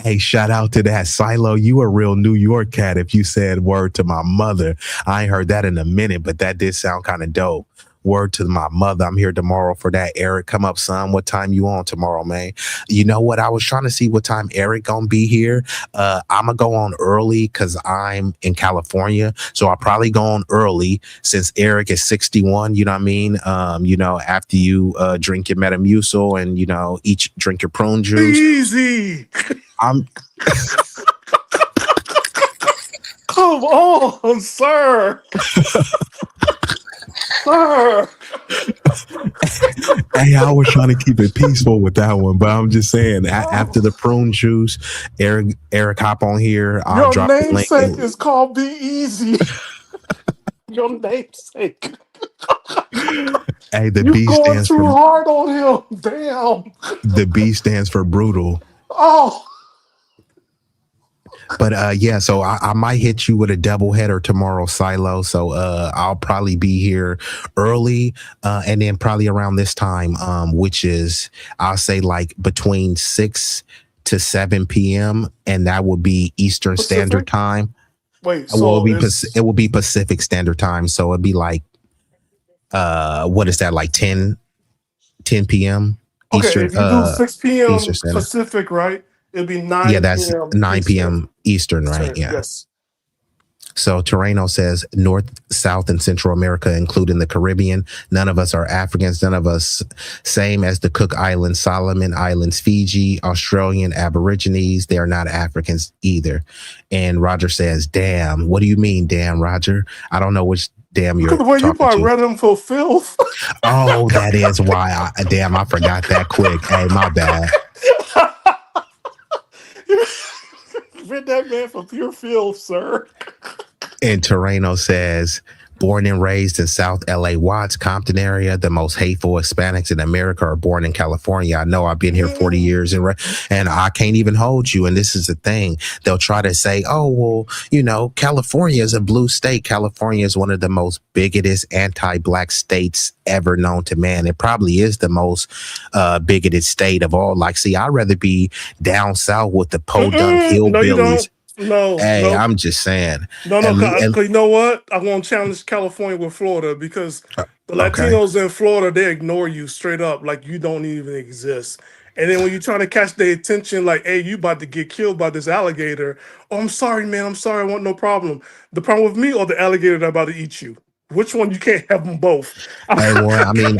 hey, shout out to that. Silo, you a real New York cat if you said word to my mother. I ain't heard that in a minute, but that did sound kind of dope. Word to my mother. I'm here tomorrow for that. Eric, come up, son. What time you on tomorrow, man? You know what? I was trying to see what time Eric gonna be here. I'm gonna go on early because I'm in California. So I'll probably go on early since Eric is 61. You know what I mean? You know, after you drink your Metamucil and, you know, drink your prune juice. Easy. I'm Come on, sir. Sir. Hey, I was trying to keep it peaceful with that one, but I'm just saying, after the prune juice, Eric, hop on here. I'll Your drop the link. namesake is called B-Eazy. Your namesake. Hey, the You B going stands too for hard on him. Damn. the B stands for brutal. Oh. But yeah, so I might hit you with a double header tomorrow, Silo. So I'll probably be here early, and then probably around this time, which is, I'll say, like between 6 to 7 p.m. and that would be Eastern Standard Time. Wait, well, so it will be Pacific Standard Time. So it'd be like, what is that, like 10 p.m. okay, Eastern? if you do 6 p.m. Eastern Standard. Pacific, right? It'll be 9 Yeah, that's p.m. 9 p.m. Eastern, right? Yeah. Yes. So Terreno says North, South, and Central America, including the Caribbean. None of us are Africans. None of us, same as the Cook Islands, Solomon Islands, Fiji, Australian Aborigines. They are not Africans either. And Roger says, damn. What do you mean, damn, Roger? I don't know which damn you're Well, you talking probably to. read him for filth. Oh, that is why. Damn, I forgot that quick. Hey, my bad. Read that man for pure filth, sir. And Terreno says, born and raised in South LA Watts, Compton area. The most hateful Hispanics in America are born in California. I know I've been here 40 years and I can't even hold you. And this is the thing. They'll try to say, oh, well, you know, California is a blue state. California is one of the most bigoted anti-black states ever known to man. It probably is the most bigoted state of all. Like, see, I'd rather be down south with the podunk hillbillies. No, you don't. No. Hey, I'm just saying. No, you know what? I want to challenge California with Florida because the Latinos in Florida, they ignore you straight up like you don't even exist. And then when you're trying to catch their attention, like, hey, you about to get killed by this alligator. Oh, I'm sorry, man. I'm sorry. I want no problem. The problem with me or the alligator that about to eat you? Which one? You can't have them both. Hey, well, I mean,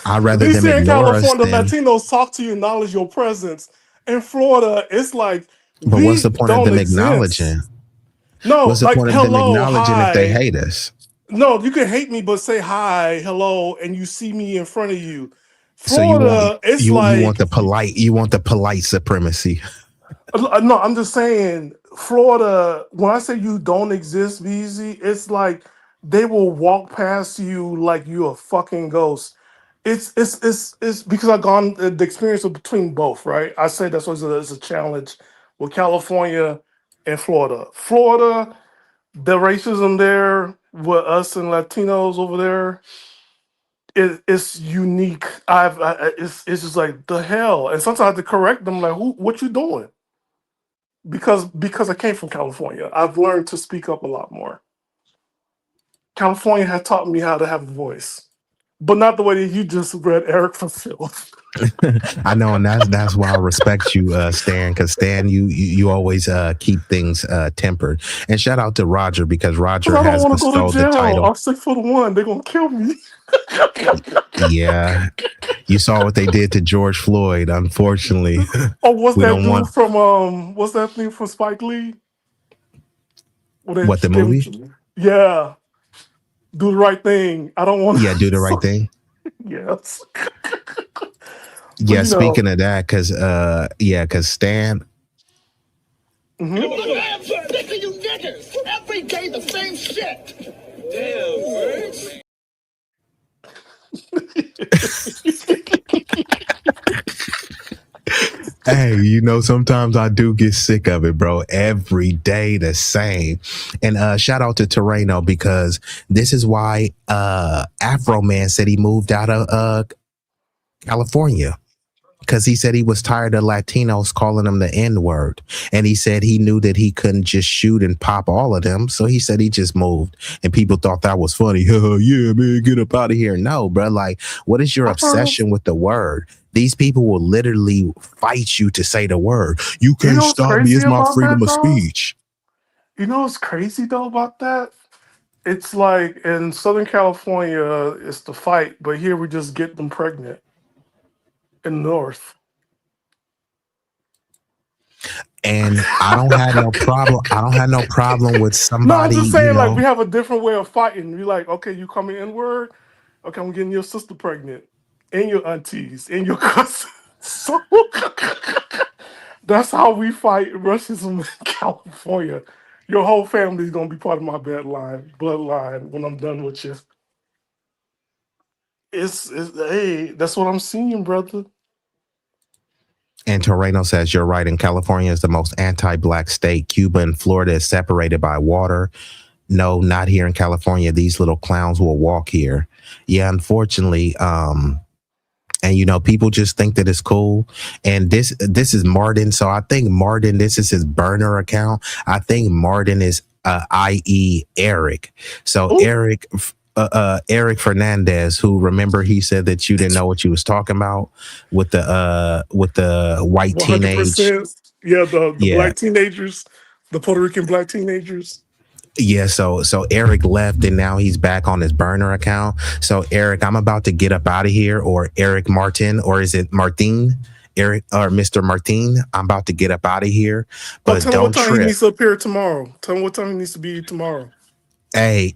I'd rather them in ignore us California, than... the Latinos talk to you, acknowledge your presence. In Florida, it's like, but what's the point of them acknowledging? No, what's the like, point of them acknowledging if they hate us? No, you can hate me, but say hi, hello, and you see me in front of you. Florida, so you want the polite supremacy. No, I'm just saying, Florida, when I say you don't exist, B-Eazy, it's like they will walk past you like you're a fucking ghost. It's because I've gone the experience of between both, right? I say that's what it's a challenge with California and Florida. Florida, the racism there with us and Latinos over there, it's unique. It's just like the hell, and sometimes I have to correct them, like, what you doing? Because I came from California, I've learned to speak up a lot more. California has taught me how to have a voice. But not the way that you just read Eric from Phil. I know, and that's why I respect you, Stan, because Stan, you always keep things tempered. And shout out to Roger, because Roger has bestowed the title. I'm 6'1". They're gonna kill me. Yeah, you saw what they did to George Floyd. Unfortunately. Oh, what's that thing from Spike Lee? What, the movie? Yeah. Do the right thing. I don't want to. Yeah, do the right thing. Yes. Yeah, speaking of that, because Stan. Mm-hmm. Sick of you niggas. Every day the same shit. Damn, Hey, you know, sometimes I do get sick of it, bro. Every day the same. And shout out to Terreno, because this is why Afro Man said he moved out of California, because he said he was tired of Latinos calling him the N-word. And he said he knew that he couldn't just shoot and pop all of them. So he said he just moved. And people thought that was funny. Yeah, man, get up out of here. No, bro. Like, what is your obsession with the word? These people will literally fight you to say the word. You can't stop me. It's my freedom of speech. You know what's crazy, though, about that? It's like in Southern California, it's the fight. But here we just get them pregnant. In the North. And I don't have no problem. I don't have no problem with somebody. No, I'm just saying, like, we have a different way of fighting. You're like, okay, you call me N-word. Okay, I'm getting your sister pregnant. And your aunties. And your cousins. So that's how we fight racism in California. Your whole family is going to be part of my bloodline when I'm done with you. Hey, that's what I'm seeing, brother. And Terreno says, you're right. And California is the most anti-black state. Cuba and Florida is separated by water. No, not here in California. These little clowns will walk here. Yeah, unfortunately. And, you know, people just think that it's cool. And this is Martin. So I think Martin, this is his burner account. I think Martin is i.e. Eric. So ooh. Eric Fernandez, who, remember, he said that you didn't know what you was talking about with the white 100%. Teenage. Yeah, the black teenagers, the Puerto Rican black teenagers. Yeah, so Eric left and now he's back on his burner account. So Eric, I'm about to get up out of here, or Eric Martin, or is it Martin? Eric or Mr. Martin, I'm about to get up out of here. But tell don't me what time trip. he needs to appear tomorrow. Tell me what time he needs to be tomorrow. Hey,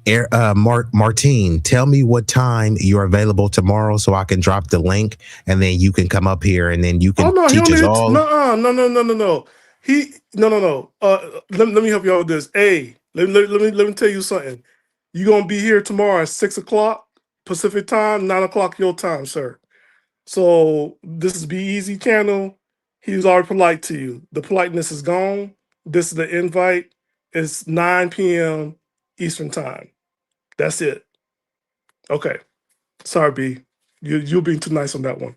Martin, tell me what time you're available tomorrow so I can drop the link and then you can come up here and then you can teach us all. No. Let me help you out with this. Hey, Let me tell you something. You're gonna be here tomorrow at 6 o'clock Pacific time, 9 o'clock your time, sir. So this is B-Eazy channel. He was already polite to you. The politeness is gone. This is the invite. It's 9 p.m. Eastern time. That's it. Okay. Sorry, B. You're being too nice on that one.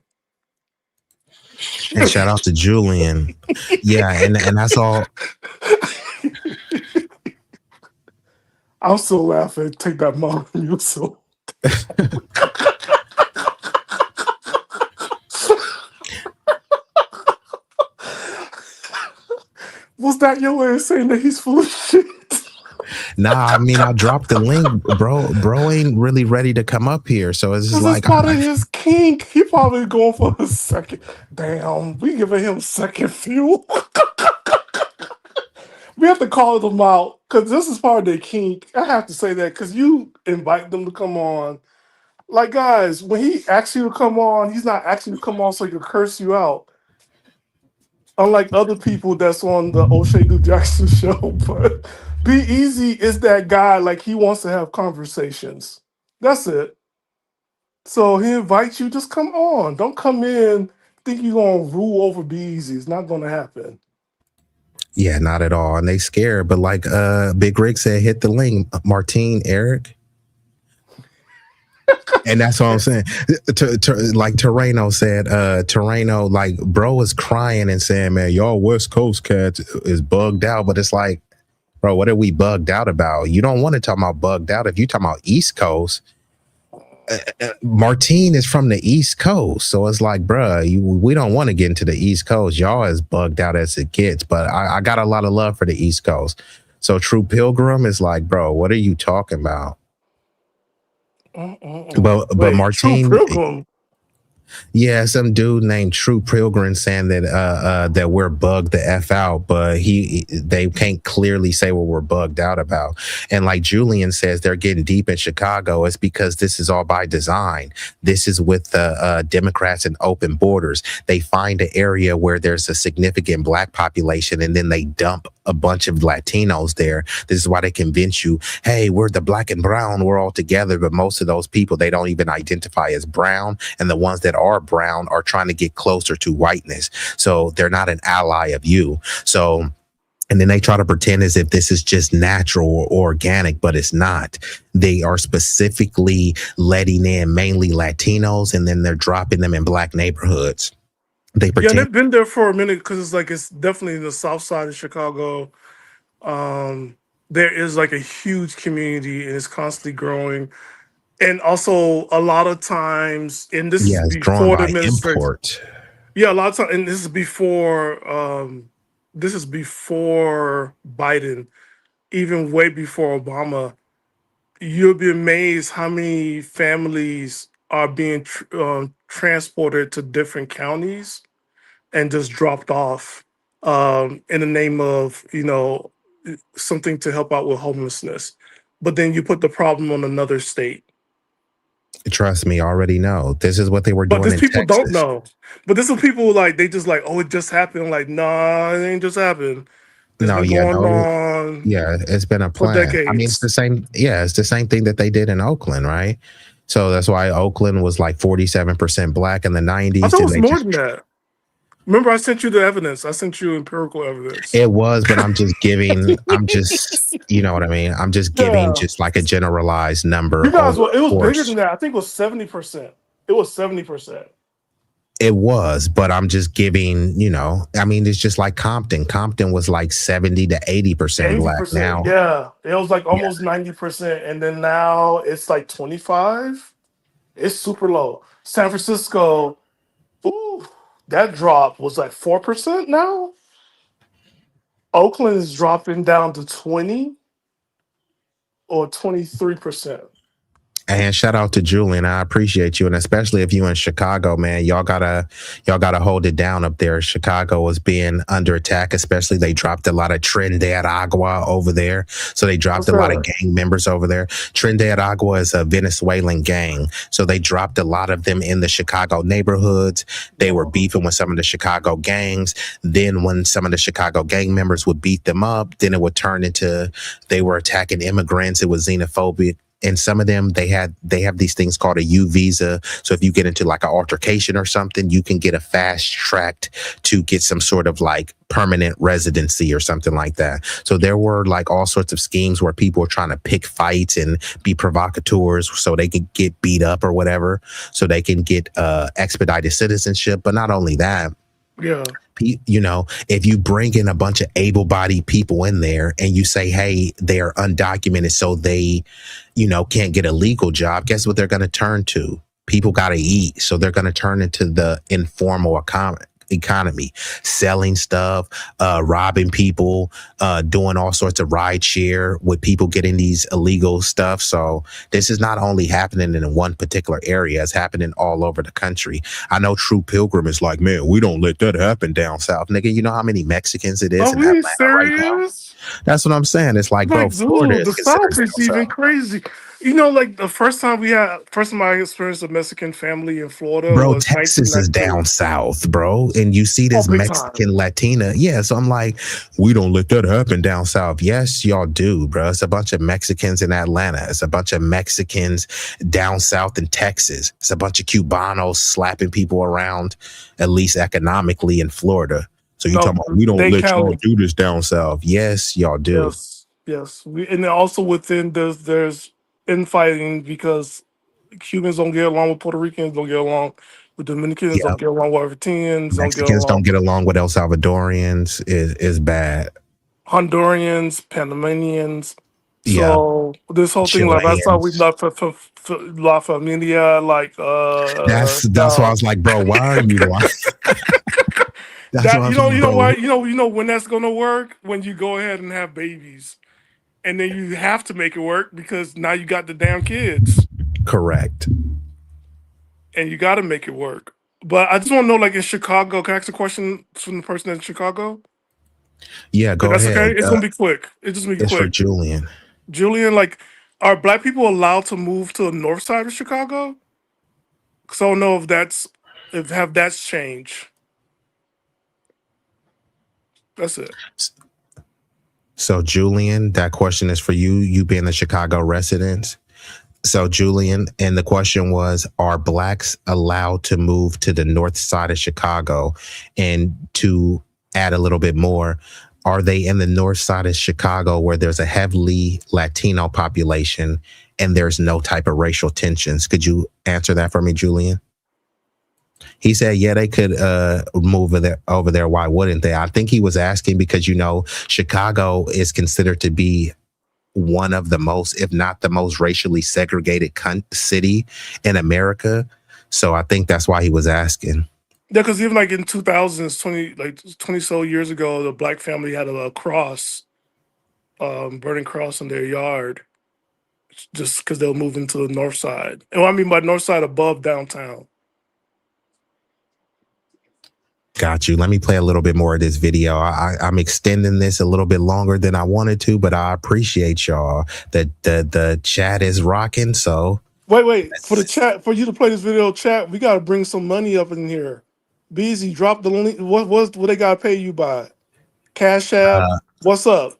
And shout out to Julian. Yeah, and that's all. I'm still laughing. Take that mom. You so. Was that your way of saying that he's full of shit? Nah, I mean, I dropped the link, bro. Bro ain't really ready to come up here, so it's just like It's part of his kink. He probably going for a second. Damn, we giving him second fuel. We have to call them out because this is part of their kink. I have to say that because you invite them to come on. Like, guys, when he asks you to come on, he's not asking you to come on so he can curse you out. Unlike other people that's on the O'Shea Do Jackson show, but B-Eazy is that guy, like he wants to have conversations. That's it. So he invites you, just come on. Don't come in think you're gonna rule over B-Eazy. It's not gonna happen. Yeah, not at all. And they scared, but like Big Rick said, hit the link, Martine, Eric. And that's what I'm saying. Like Terreno said, Terreno, like bro is crying and saying, man, y'all West Coast cats is bugged out. But it's like, bro, what are we bugged out about? You don't want to talk about bugged out. If you talking about East Coast, Martine is from the East Coast. So it's like, bro, we don't want to get into the East Coast. Y'all as bugged out as it gets. But I got a lot of love for the East Coast. So True Pilgrim is like, bro, what are you talking about? But Martine, True Pilgrim. yeah, some dude named True Pilgrim saying that that we're bugged the F out, but they can't clearly say what we're bugged out about. And like Julian says, they're getting deep in Chicago. It's because this is all by design. This is with the Democrats and open borders. They find an area where there's a significant black population, and then they dump a bunch of Latinos there. This is why they convince you, hey, we're the black and brown, we're all together. But most of those people, they don't even identify as brown. And the ones that are brown are trying to get closer to whiteness. So they're not an ally of you. So, and then they try to pretend as if this is just natural or organic, but it's not. They are specifically letting in mainly Latinos, and then they're dropping them in black neighborhoods. They pretend. Yeah, they've been there for a minute because it's definitely the south side of Chicago. There is like a huge community and it's constantly growing. And also a lot of times, and this is before the administration. Yeah, a lot of times, and this is before Biden, even way before Obama. You'll be amazed how many families are being transported to different counties and just dropped off in the name of, something to help out with homelessness. But then you put the problem on another state. Trust me, I already know. This is what they were doing. But these people don't know. But this is people they just like, oh, it just happened. Like, nah, it ain't just happened. It's been going on. Yeah, it's been a plan. decades. I mean, it's the same. Yeah, it's the same thing that they did in Oakland, right? So that's why Oakland was like 47% black in the 90s. I thought it was more than that. Remember, I sent you the evidence. I sent you empirical evidence. It was, but I'm just giving. You know what I mean? I'm just giving just like a generalized number. You guys, it was bigger than that. I think it was 70%. It was 70%. It was, but I'm just giving, I mean, it's just like Compton. Compton was like 70 to 80% black now. Yeah, it was like almost 90%. And then now it's like 25. It's super low. San Francisco, that drop was like 4% now. Oakland is dropping down to 20 or 23%. And shout out to Julian. I appreciate you. And especially if you in Chicago, man, y'all gotta hold it down up there. Chicago was being under attack, especially they dropped a lot of Trinidad Agua over there. So they dropped a lot of gang members over there. Trinidad Agua is a Venezuelan gang. So they dropped a lot of them in the Chicago neighborhoods. They were beefing with some of the Chicago gangs. Then when some of the Chicago gang members would beat them up, then it would turn into they were attacking immigrants. It was xenophobic. And some of them, they have these things called a U visa. So if you get into like an altercation or something, you can get a fast track to get some sort of like permanent residency or something like that. So there were like all sorts of schemes where people were trying to pick fights and be provocateurs so they could get beat up or whatever, so they can get expedited citizenship. But not only that, yeah, you know, if you bring in a bunch of able-bodied people in there and you say, hey, they're undocumented, so they, you know, can't get a legal job, guess what they're going to turn to? People got to eat. So they're going to turn into the informal economy, selling stuff, robbing people, doing all sorts of ride share with people getting these illegal stuff. So this is not only happening in one particular area, it's happening all over the country. I know True Pilgrim is like, man, we don't let that happen down south. Nigga, you know how many Mexicans it is in Atlanta right now? That's what I'm saying. It's like, bro, Florida the is South is considered even crazy. You know, like the first time I experienced a Mexican family in Florida, bro, was Texas is down south, bro, and you see this Mexican Latina. Yeah, so I'm like, we don't let that happen down south. Yes, y'all do, bro. It's a bunch of Mexicans in Atlanta. It's a bunch of Mexicans down south in Texas. It's a bunch of Cubanos slapping people around, at least economically, in Florida. So you talking about we don't let y'all do this down south? Yes, y'all do. Yes. And then also within there's infighting because Cubans don't get along with Puerto Ricans, don't get along with Dominicans, don't get along with Argentinians, Mexicans don't get along with El Salvadorians. Is bad. Hondurans, Panamanians. Yeah. So this whole thing, like I saw, we left for La Familia, like that's why I was like, bro, why are you lying? You know when that's gonna work, when you go ahead and have babies, and then you have to make it work because now you got the damn kids. Correct. And you got to make it work. But I just want to know, like in Chicago, can I ask a question from the person in Chicago? Yeah, go ahead. That's okay. It's gonna be quick. It's just gonna be quick. For Julian. Julian, like, are Black people allowed to move to the north side of Chicago? Because I don't know if that's changed. That's it. So, Julian, that question is for you. You being a Chicago resident. So, Julian, and the question was, are Blacks allowed to move to the north side of Chicago? And to add a little bit more, are they in the north side of Chicago where there's a heavily Latino population and there's no type of racial tensions? Could you answer that for me, Julian? He said, yeah, they could move over there. Why wouldn't they? I think he was asking because, you know, Chicago is considered to be one of the most, if not the most racially segregated city in America. So I think that's why he was asking. Yeah, because even like in 2000s, 20 so years ago, the Black family had a cross, burning cross in their yard, just because they were moving to the north side. And what I mean by north side, above downtown. Got you. Let me play a little bit more of this video. I'm extending this a little bit longer than I wanted to, but I appreciate y'all. The chat is rocking. So wait for the chat, for you to play this video chat, we gotta bring some money up in here. B-Eazy, drop the link. What they gotta pay you by? Cash App. What's up?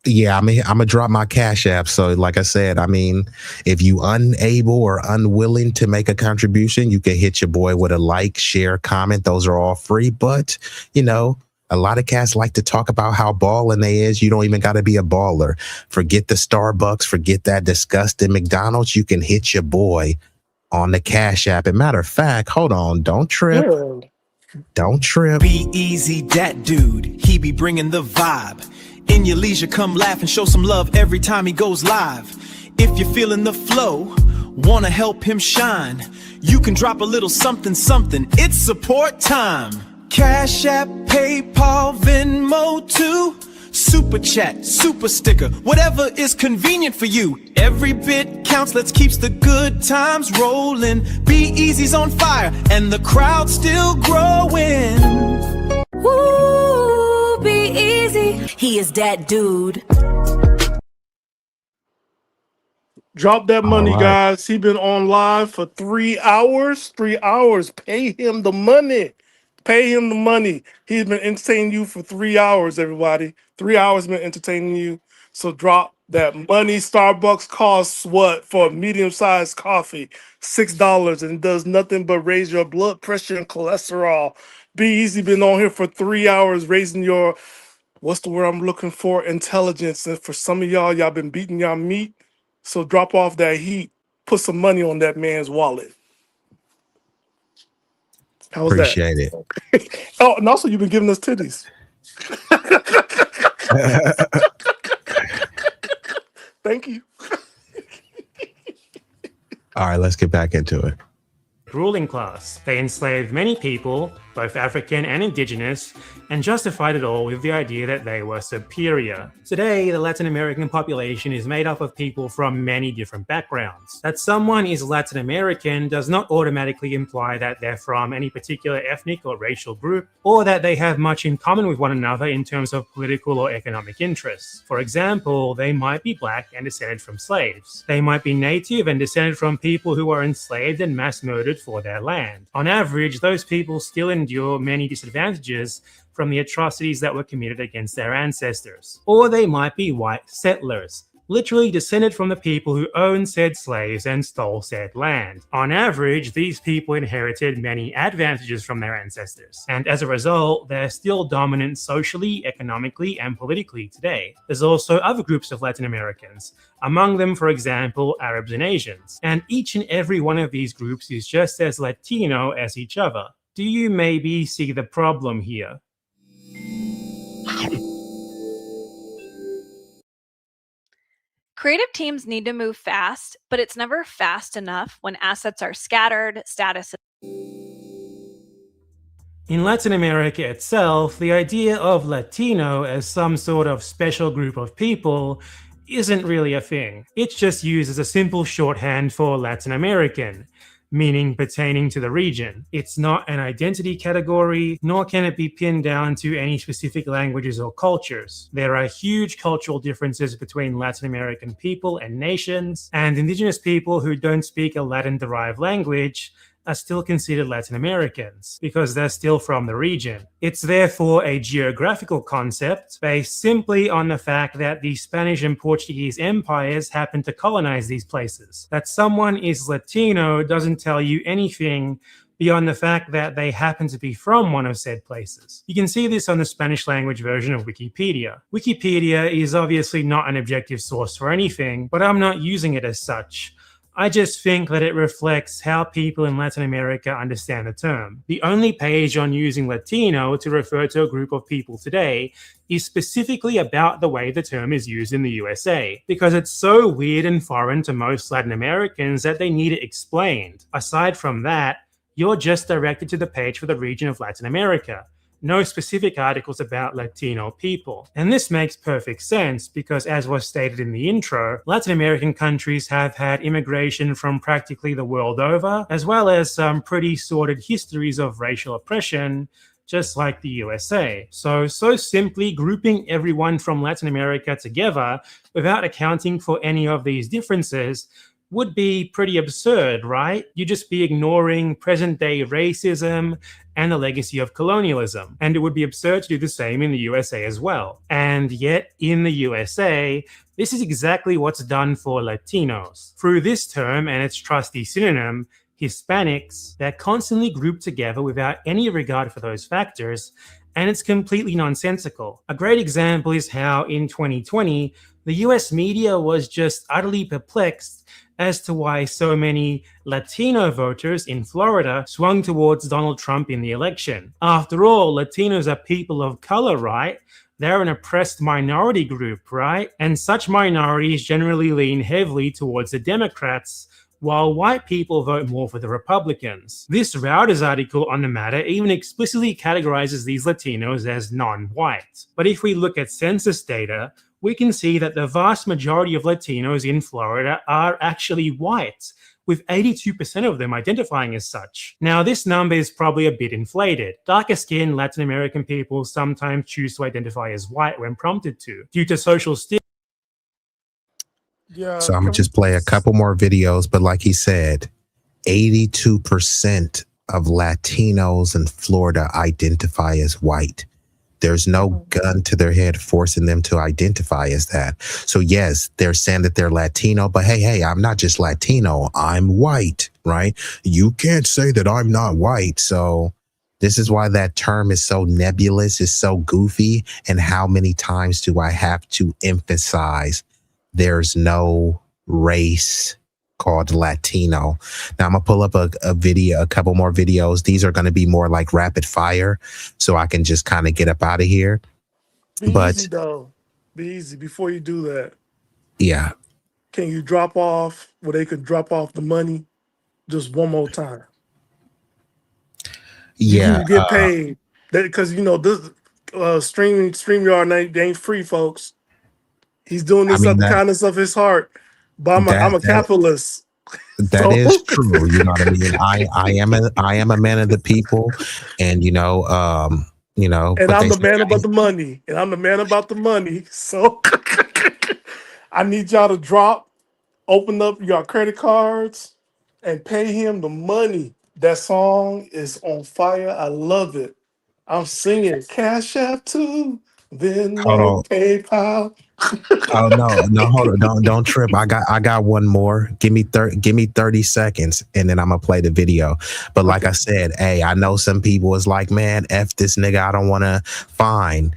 Yeah, I'm gonna drop my Cash App. So like I said, I mean, if you unable or unwilling to make a contribution, you can hit your boy with a like, share, comment. Those are all free. But, you know, a lot of cats like to talk about how balling they is. You don't even got to be a baller. Forget the Starbucks. Forget that disgusting McDonald's. You can hit your boy on the Cash App. And matter of fact, hold on. Don't trip. Yeah. Don't trip. B-Eazy Dat Dude. He be bringing the vibe. In your leisure, come laugh and show some love every time he goes live. If you're feeling the flow, wanna help him shine, you can drop a little something, something. It's support time. Cash App, PayPal, Venmo too. super chat, super sticker, whatever is convenient for you. Every bit counts, let's keep the good times rolling. B-Eazy's on fire and the crowd's still growing. Woo, B-Eazy, he is that dude. Drop that money, right. guys. He been on live for 3 hours. 3 hours. Pay him the money. Pay him the money. He's been entertaining you for 3 hours, everybody. 3 hours been entertaining you. So drop that money. Starbucks costs what for a medium-sized coffee? $6, and does nothing but raise your blood pressure and cholesterol. B-Eazy been on here for 3 hours, raising your, what's the word I'm looking for? Intelligence. And for some of y'all been beating y'all meat. So drop off that heat. Put some money on that man's wallet. How's Appreciate it. that? Oh, and also you've been giving us titties. Thank you. All right, let's get back into it. Ruling class. They enslaved many people, both African and indigenous, and justified it all with the idea that they were superior. Today, the Latin American population is made up of people from many different backgrounds. That someone is Latin American does not automatically imply that they're from any particular ethnic or racial group, or that they have much in common with one another in terms of political or economic interests. For example, they might be black and descended from slaves. They might be native and descended from people who were enslaved and mass murdered for their land. On average, those people still endure many disadvantages from the atrocities that were committed against their ancestors. Or they might be white settlers, literally descended from the people who owned said slaves and stole said land. On average, these people inherited many advantages from their ancestors, and as a result, they're still dominant socially, economically, and politically today. There's also other groups of Latin Americans, among them, for example, Arabs and Asians, and each and every one of these groups is just as Latino as each other. Do you maybe see the problem here? Creative teams need to move fast, but it's never fast enough when assets are scattered, status. In Latin America itself, the idea of Latino as some sort of special group of people isn't really a thing. It's just used as a simple shorthand for Latin American, meaning pertaining to the region. It's not an identity category, nor can it be pinned down to any specific languages or cultures. There are huge cultural differences between Latin American people and nations, and indigenous people who don't speak a Latin-derived language are still considered Latin Americans because they're still from the region. It's therefore a geographical concept based simply on the fact that the Spanish and Portuguese empires happened to colonize these places. That someone is Latino doesn't tell you anything beyond the fact that they happen to be from one of said places. You can see this on the Spanish language version of Wikipedia. Wikipedia is obviously not an objective source for anything, but I'm not using it as such. I just think that it reflects how people in Latin America understand the term. The only page on using Latino to refer to a group of people today is specifically about the way the term is used in the USA, because it's so weird and foreign to most Latin Americans that they need it explained. Aside from that, you're just directed to the page for the region of Latin America. No specific articles about Latino people. And this makes perfect sense because, as was stated in the intro, Latin American countries have had immigration from practically the world over, as well as some pretty sordid histories of racial oppression, just like the USA. So simply grouping everyone from Latin America together without accounting for any of these differences would be pretty absurd, right? You'd just be ignoring present-day racism and the legacy of colonialism. And it would be absurd to do the same in the USA as well. And yet, in the USA, this is exactly what's done for Latinos. Through this term and its trusty synonym, Hispanics, they're constantly grouped together without any regard for those factors, and it's completely nonsensical. A great example is how, in 2020, the US media was just utterly perplexed as to why so many Latino voters in Florida swung towards Donald Trump in the election. After all, Latinos are people of color, right? They're an oppressed minority group, right? And such minorities generally lean heavily towards the Democrats, while white people vote more for the Republicans. This Reuters article on the matter even explicitly categorizes these Latinos as non-white. But if we look at census data, we can see that the vast majority of Latinos in Florida are actually white, with 82% of them identifying as such. Now, this number is probably a bit inflated. Darker-skinned Latin American people sometimes choose to identify as white when prompted to, due to social stigma. Yeah. So I'm gonna just play a couple more videos, but like he said, 82% of Latinos in Florida identify as white. There's no gun to their head forcing them to identify as that. So yes, they're saying that they're Latino, but hey, I'm not just Latino, I'm white, right? You can't say that I'm not white. So this is why that term is so nebulous, is so goofy. And how many times do I have to emphasize there's no race called Latino? Now I'm gonna pull up a video, a couple more videos. These are gonna be more like rapid fire, so I can just kind of get up out of here. Be But easy though. Be easy. Before you do that, yeah, can you drop off where they could drop off the money just one more time? yeah. You get paid because you know this StreamYard they ain't free, folks. He's doing I this mean out the that kindness of his heart. But I'm a that capitalist. that So is true. You know what I mean? I am a man of the people, and and but I'm they the say man about the money. And I'm the man about the money. So I need y'all to open up your credit cards and pay him the money. That song is on fire. I love it. I'm singing Cash App too. hold Venmo, on. PayPal. Oh no, hold on, don't trip. I got one more. Give me 30 seconds, and then I'm gonna play the video. But like I said, hey, I know some people is like, man, F this nigga, I don't wanna. Fine.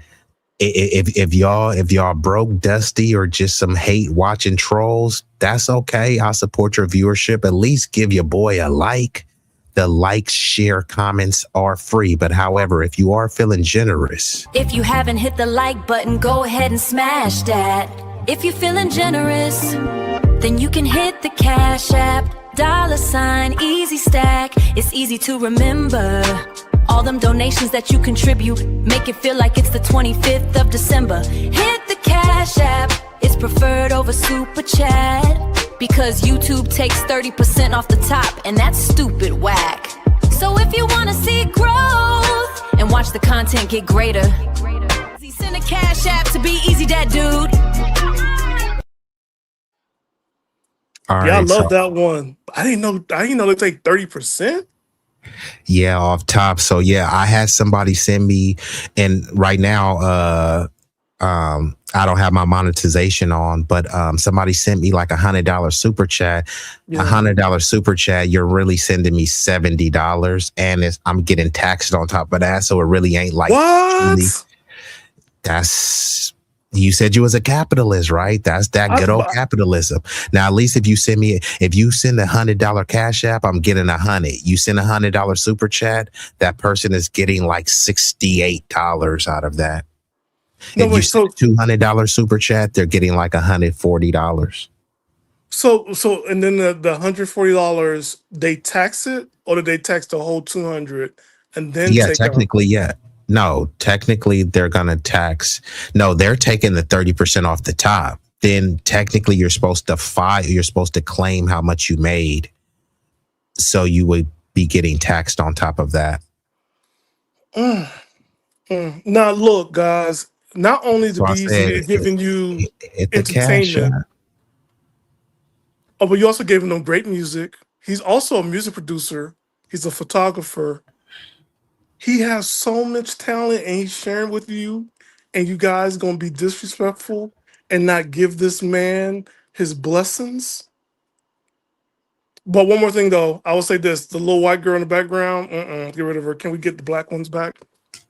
If y'all broke, dusty, or just some hate watching trolls, that's okay. I'll support your viewership. At least give your boy a like. The likes, share, comments are free. But however, if you are feeling generous, If you haven't hit the like button, go ahead and smash that. If you're feeling generous, then you can hit the Cash App, $Easy Stack. It's easy to remember. All them donations that you contribute make it feel like it's the 25th of December. Hit the Cash App, it's preferred over Super Chat. Because YouTube takes 30% off the top, and that's stupid whack. So if you wanna see growth and watch the content get greater, send a Cash App to B-Eazy Dat Dude. all Yeah, I right. love So that one. I didn't know they take 30%. yeah, off top. So yeah, I had somebody send me, and right now, I don't have my monetization on, but somebody sent me like $100 super chat. $100 super chat, you're really sending me $70, and I'm getting taxed on top of that. So it really ain't like truly, that's. You said you was a capitalist, right? That's that good old capitalism. Now, at least if you send $100 Cash App, I'm getting $100. You send $100 super chat, that person is getting like $68 out of that. If you send $200 super chat, they're getting like $140. So and then the $140, they tax it, or did they tax the whole 200 and then Yeah, take technically, yeah. No, technically they're gonna tax. No, they're taking the 30% off the top. Then technically you're supposed to claim how much you made. So you would be getting taxed on top of that. Now look, guys, not only So to I be easy said, is giving you the Cash entertainment, App. but you also gave him great music. He's also a music producer. He's a photographer. He has so much talent, and he's sharing with you, and you guys gonna be disrespectful and not give this man his blessings. But one more thing though, I will say this: the little white girl in the background, get rid of her. Can we get the black ones back?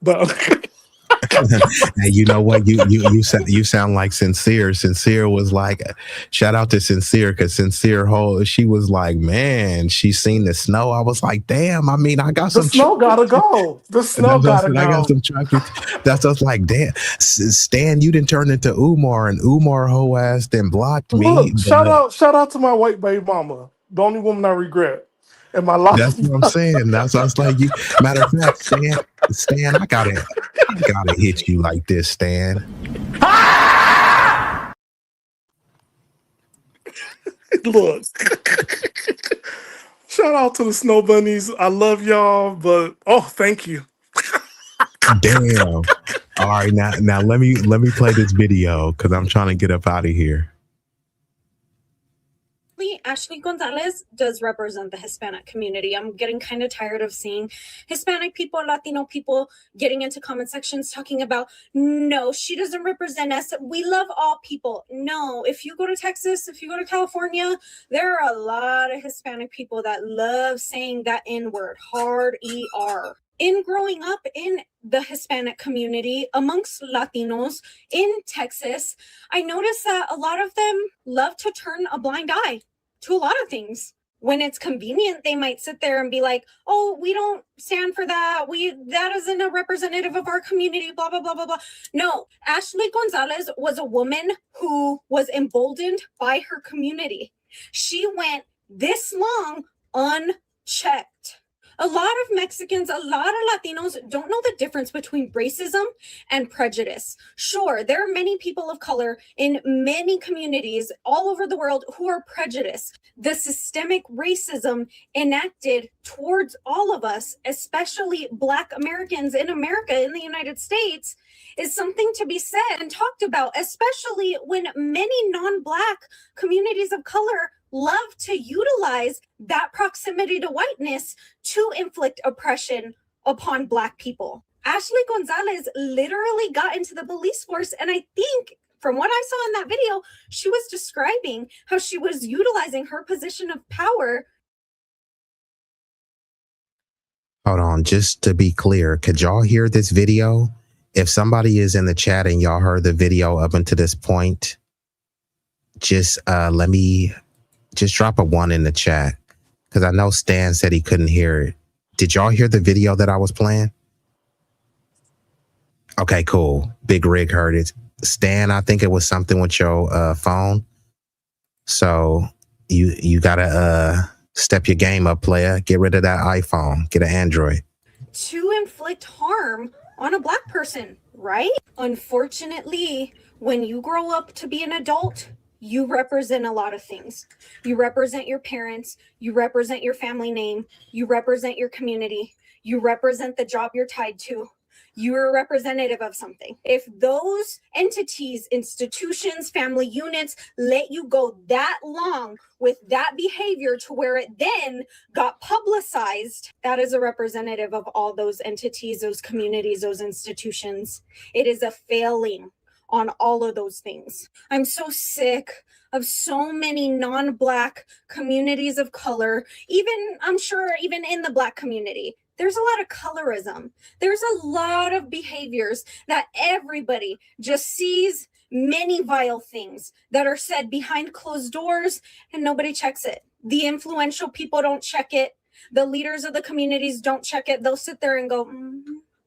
But And you know what? You sound like Sincere. Sincere was like, shout out to Sincere, because Sincere she was like, man, she seen the snow. I was like, damn. I mean, I got the some. snow gotta go. The snow gotta go. I got some truckers. That's just like, damn, Stan, you didn't turn into Umar, and Umar whole ass then blocked me. Look, shout out to my white baby mama. The only woman I regret in my life. That's what I'm saying. That's what I was like. You, matter of fact, Stan, I gotta hit you like this, Stan. Look. Shout out to the Snow Bunnies. I love y'all, but thank you. Damn. All right, now let me play this video because I'm trying to get up out of here. Ashley Gonzalez does represent the Hispanic community. I'm getting kind of tired of seeing Hispanic people, Latino people getting into comment sections talking about, no, she doesn't represent us. We love all people. No, if you go to Texas, if you go to California, there are a lot of Hispanic people that love saying that N-word, hard ER. In growing up in the Hispanic community amongst Latinos in Texas, I noticed that a lot of them love to turn a blind eye to a lot of things. When it's convenient, they might sit there and be like, oh, we don't stand for that. That isn't a representative of our community, blah, blah, blah, blah, blah. No, Ashley Gonzalez was a woman who was emboldened by her community. She went this long unchecked. A lot of Mexicans, a lot of Latinos don't know the difference between racism and prejudice. Sure, there are many people of color in many communities all over the world who are prejudiced. The systemic racism enacted towards all of us, especially Black Americans in America, in the United States, is something to be said and talked about, especially when many non-Black communities of color love to utilize that proximity to whiteness to inflict oppression upon Black people. Ashley Gonzalez literally got into the police force, and I think from what I saw in that video, she was describing how she was utilizing her position of power. Hold on, just to be clear, could y'all hear this video? If somebody is in the chat and y'all heard the video up until this point, just let me just drop a 1 in the chat because I know Stan said he couldn't hear it. Did y'all hear the video that I was playing? Okay, cool. Big Rig heard it. Stan, I think it was something with your phone. So you gotta step your game up, player. Get rid of that iPhone. Get an Android. To inflict harm on a Black person, right? Unfortunately, when you grow up to be an adult, you represent a lot of things. You represent your parents, you represent your family name, you represent your community, you represent the job you're tied to. You're a representative of something. If those entities, institutions, family units let you go that long with that behavior to where it then got publicized, that is a representative of all those entities, those communities, those institutions. It is a failing on all of those things. I'm so sick of so many non-Black communities of color, even, I'm sure, even in the Black community. There's a lot of colorism. There's a lot of behaviors that everybody just sees, many vile things that are said behind closed doors and nobody checks it. The influential people don't check it. The leaders of the communities don't check it. They'll sit there and go,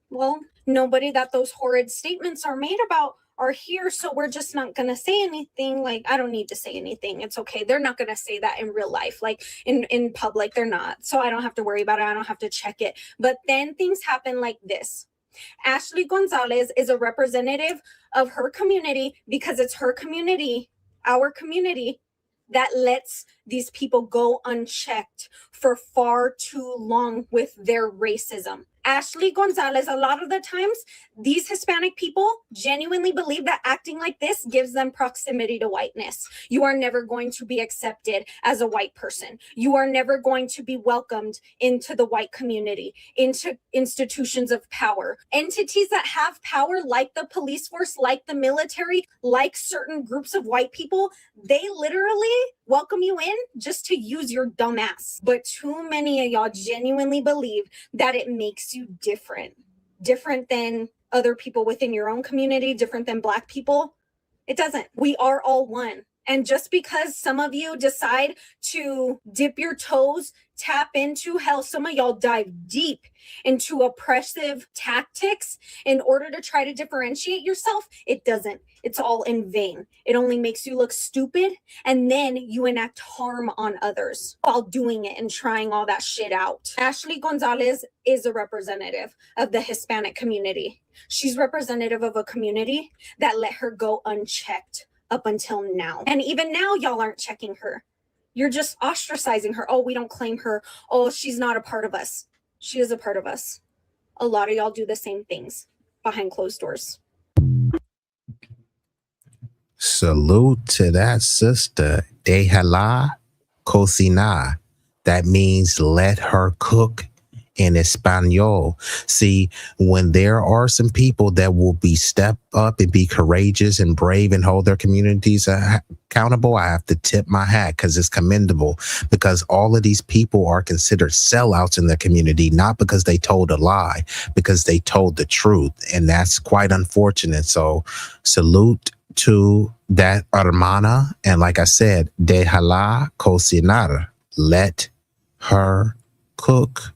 well, nobody that those horrid statements are made about are here, so we're just not going to say anything. Like, I don't need to say anything. It's okay. They're not going to say that in real life, like in public, they're not. So I don't have to worry about it. I don't have to check it. But then things happen like this. Ashley Gonzalez is a representative of her community because it's her community, our community, that lets these people go unchecked for far too long with their racism. Ashley Gonzalez, a lot of the times, these Hispanic people genuinely believe that acting like this gives them proximity to whiteness. You are never going to be accepted as a white person. You are never going to be welcomed into the white community, into institutions of power. Entities that have power, like the police force, like the military, like certain groups of white people, they literally welcome you in just to use your dumb ass. But too many of y'all genuinely believe that it makes you different than other people within your own community, different than Black people. It doesn't. We are all one. And just because some of you decide to dip your toes tap into how some of y'all dive deep into oppressive tactics in order to try to differentiate yourself, it doesn't. It's all in vain. It only makes you look stupid, and then you enact harm on others while doing it and trying all that shit out. Ashley Gonzalez is a representative of the Hispanic community. She's representative of a community that let her go unchecked up until now. And even now, y'all aren't checking her. You're just ostracizing her. Oh, we don't claim her. Oh, she's not a part of us. She is a part of us. A lot of y'all do the same things behind closed doors. Salute to that sister. Déjala cocinar. That means let her cook in Espanol. See, when there are some people that will be step up and be courageous and brave and hold their communities accountable, I have to tip my hat because it's commendable, because all of these people are considered sellouts in their community, not because they told a lie, because they told the truth. And that's quite unfortunate. So salute to that hermana. And like I said, déjala cocinar. Let her cook.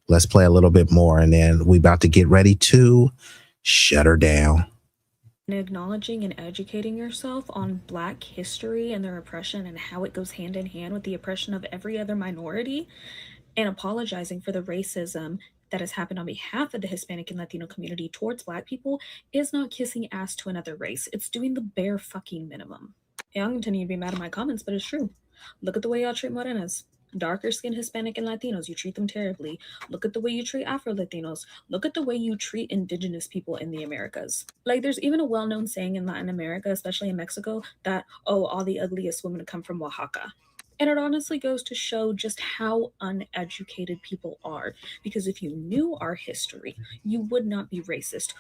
Let's play a little bit more, and then we about to get ready to shut her down. Acknowledging and educating yourself on Black history and their oppression and how it goes hand in hand with the oppression of every other minority, and apologizing for the racism that has happened on behalf of the Hispanic and Latino community towards Black people is not kissing ass to another race. It's doing the bare fucking minimum. Yeah, I'm continuing to be mad at my comments, but it's true. Look at the way y'all treat morenas. Darker skinned Hispanic and Latinos, you treat them terribly. Look at the way you treat Afro-Latinos. Look at the way you treat indigenous people in the Americas. Like, there's even a well-known saying in Latin America, especially in Mexico, that, oh, all the ugliest women come from Oaxaca. And it honestly goes to show just how uneducated people are. Because if you knew our history, you would not be racist.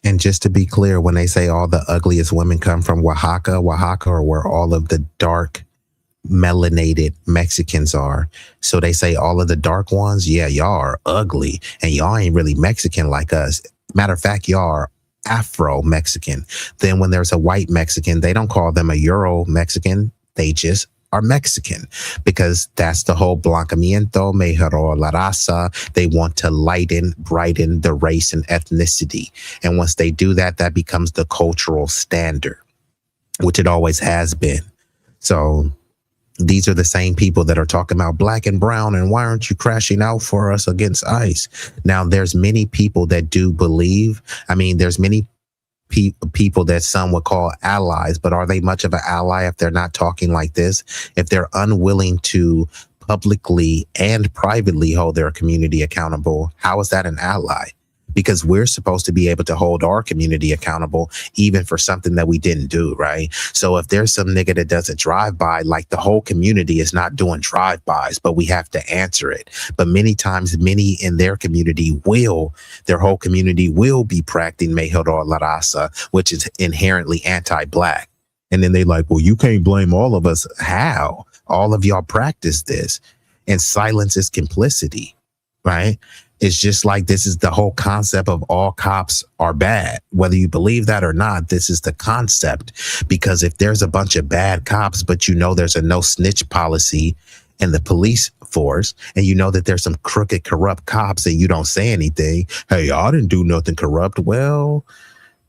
And just to be clear, when they say all the ugliest women come from Oaxaca are where all of the dark melanated Mexicans are. So they say all of the dark ones, yeah, y'all are ugly and y'all ain't really Mexican like us. Matter of fact, y'all are Afro-Mexican. Then when there's a white Mexican, they don't call them a Euro-Mexican. They just are Mexican, because that's the whole blanqueamiento, mejoró la raza. They want to brighten the race and ethnicity. And once they do that, that becomes the cultural standard, which it always has been. So these are the same people that are talking about black and brown and why aren't you crashing out for us against ICE? Now, there's many people that do believe. I mean, there's many people that some would call allies, but are they much of an ally if they're not talking like this? If they're unwilling to publicly and privately hold their community accountable, how is that an ally? Because we're supposed to be able to hold our community accountable even for something that we didn't do, right? So if there's some nigga that does a drive-by, like the whole community is not doing drive-bys, but we have to answer it. But many times, many in their community their whole community will be practicing mejoró la raza, which is inherently anti-black. And then they like, well, you can't blame all of us. How? All of y'all practice this. And silence is complicity, right? It's just like, this is the whole concept of all cops are bad. Whether you believe that or not, this is the concept. Because if there's a bunch of bad cops, but you know there's a no snitch policy in the police force, and you know that there's some crooked, corrupt cops and you don't say anything, hey, I didn't do nothing corrupt. Well,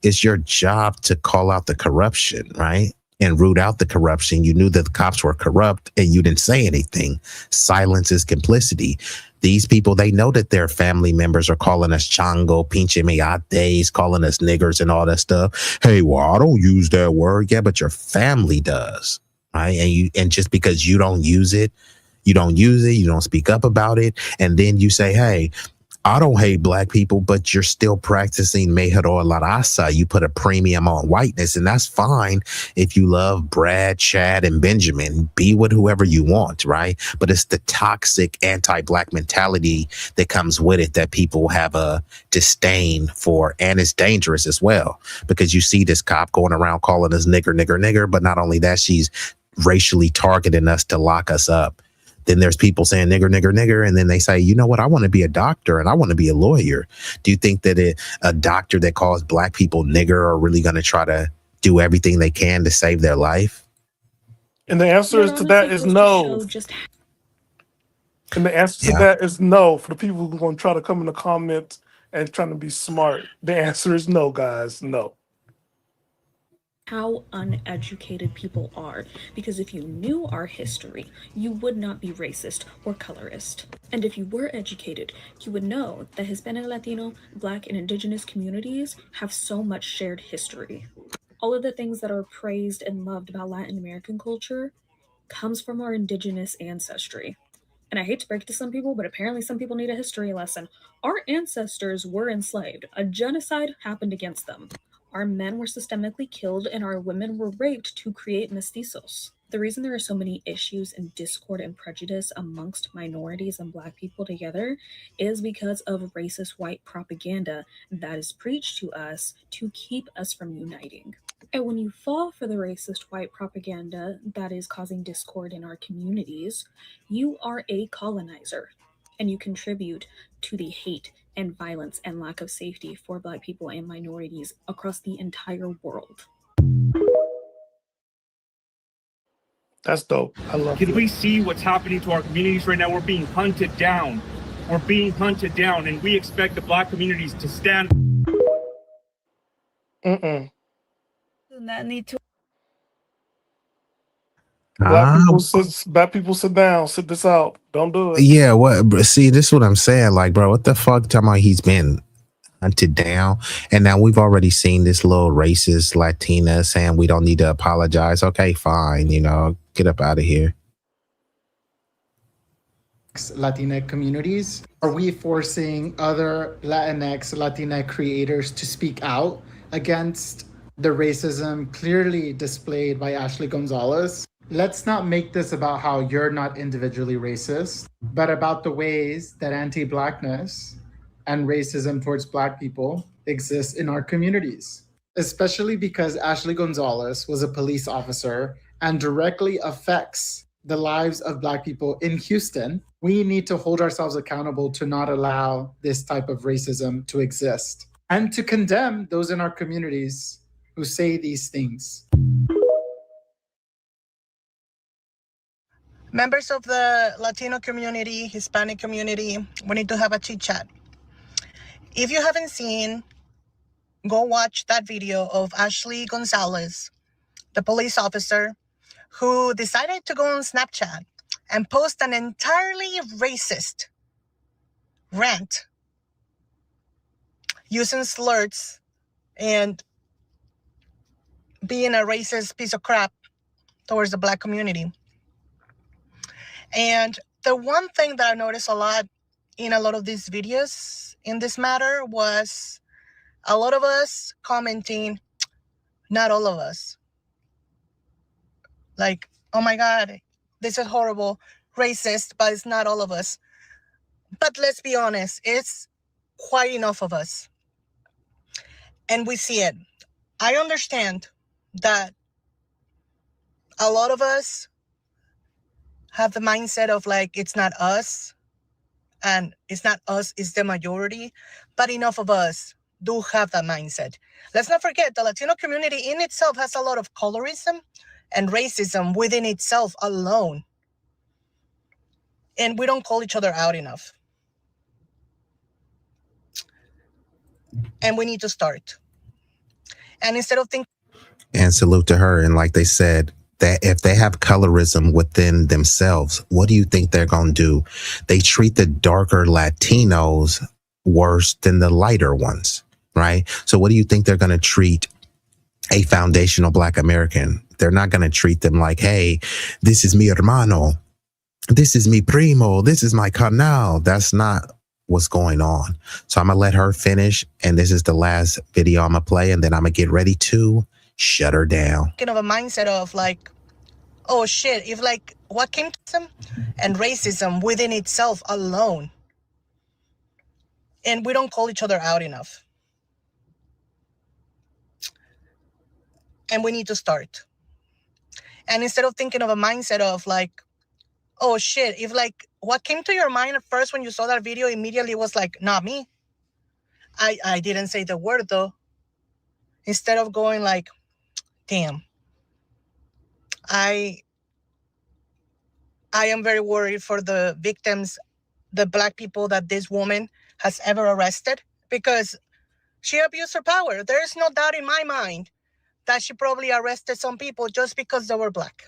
it's your job to call out the corruption, right? And root out the corruption. You knew that the cops were corrupt and you didn't say anything. Silence is complicity. These people, they know that their family members are calling us chango, pinche meates, calling us niggers and all that stuff. Hey, well, I don't use that word. Yeah, but your family does, right? And just because you don't use it, you don't speak up about it. And then you say, hey, I don't hate black people, but you're still practicing mejoró la raza. You put a premium on whiteness, and that's fine if you love Brad, Chad, and Benjamin. Be with whoever you want, right? But it's the toxic anti-black mentality that comes with it that people have a disdain for, and it's dangerous as well, because you see this cop going around calling us nigger, nigger, nigger, but not only that, she's racially targeting us to lock us up. Then there's people saying nigger, nigger, nigger. And then they say, you know what? I want to be a doctor and I want to be a lawyer. Do you think that a doctor that calls black people nigger are really going to try to do everything they can to save their life? And the answer to that is no. And the answer to that is no. For the people who are going to try to come in the comments and trying to be smart, the answer is no, guys. No. How uneducated people are, because if you knew our history, you would not be racist or colorist. And if you were educated, you would know that Hispanic, Latino, Black, and Indigenous communities have so much shared history. All of the things that are praised and loved about Latin American culture comes from our indigenous ancestry. And I hate to break it to some people, but apparently some people need a history lesson. Our ancestors were enslaved. A genocide happened against them. Our men were systemically killed and our women were raped to create mestizos. The reason there are so many issues and discord and prejudice amongst minorities and Black people together is because of racist white propaganda that is preached to us to keep us from uniting. And when you fall for the racist white propaganda that is causing discord in our communities, you are a colonizer and you contribute to the hate and violence and lack of safety for Black people and minorities across the entire world. That's dope. I love Can it. we see what's happening to our communities right now? We're being hunted down. We're being hunted down, and we expect the Black communities to stand. Do not need to. Black people sit down. Sit this out. Don't do it. Yeah, see, this is what I'm saying. Like, bro, what the fuck? Talking about he's been hunted down, and now we've already seen this little racist Latina saying we don't need to apologize. Okay, fine, get up out of here. Latinx communities? Are we forcing other Latinx, Latina creators to speak out against the racism clearly displayed by Ashley Gonzalez? Let's not make this about how you're not individually racist, but about the ways that anti-Blackness and racism towards Black people exists in our communities, especially because Ashley Gonzalez was a police officer and directly affects the lives of Black people in Houston. We need to hold ourselves accountable to not allow this type of racism to exist and to condemn those in our communities who say these things. Members of the Latino community, Hispanic community, we need to have a chit chat. If you haven't seen, go watch that video of Ashley Gonzalez, the police officer, who decided to go on Snapchat and post an entirely racist rant using slurs and being a racist piece of crap towards the Black community. And the one thing that I noticed a lot in a lot of these videos in this matter was a lot of us commenting, not all of us. Like, oh my God, this is horrible, racist, but it's not all of us. But let's be honest, it's quite enough of us. And we see it. I understand that a lot of us have the mindset of like, it's not us, and it's not us, it's the majority, but enough of us do have that mindset. Let's not forget the Latino community in itself has a lot of colorism and racism within itself alone. And we don't call each other out enough. And we need to start. And instead of thinking, And salute to her. And like they said, that if they have colorism within themselves, what do you think they're going to do? They treat the darker Latinos worse than the lighter ones, right? So what do you think they're going to treat a foundational Black American? They're not going to treat them like, hey, this is mi hermano, this is mi primo, this is my carnal. That's not what's going on. So I'm going to let her finish. And this is the last video I'm going to play. And then I'm going to get ready to shut her down. of a mindset of like, oh shit, if like what came to them and racism within itself alone. And we don't call each other out enough. And we need to start. And instead of thinking of a mindset of like, oh shit, if like what came to your mind at first when you saw that video immediately was like, not me. I didn't say the word though. Instead of going like, damn, I am very worried for the victims the Black people that this woman has ever arrested, because she abused her power. There is no doubt in my mind that she probably arrested some people just because they were Black.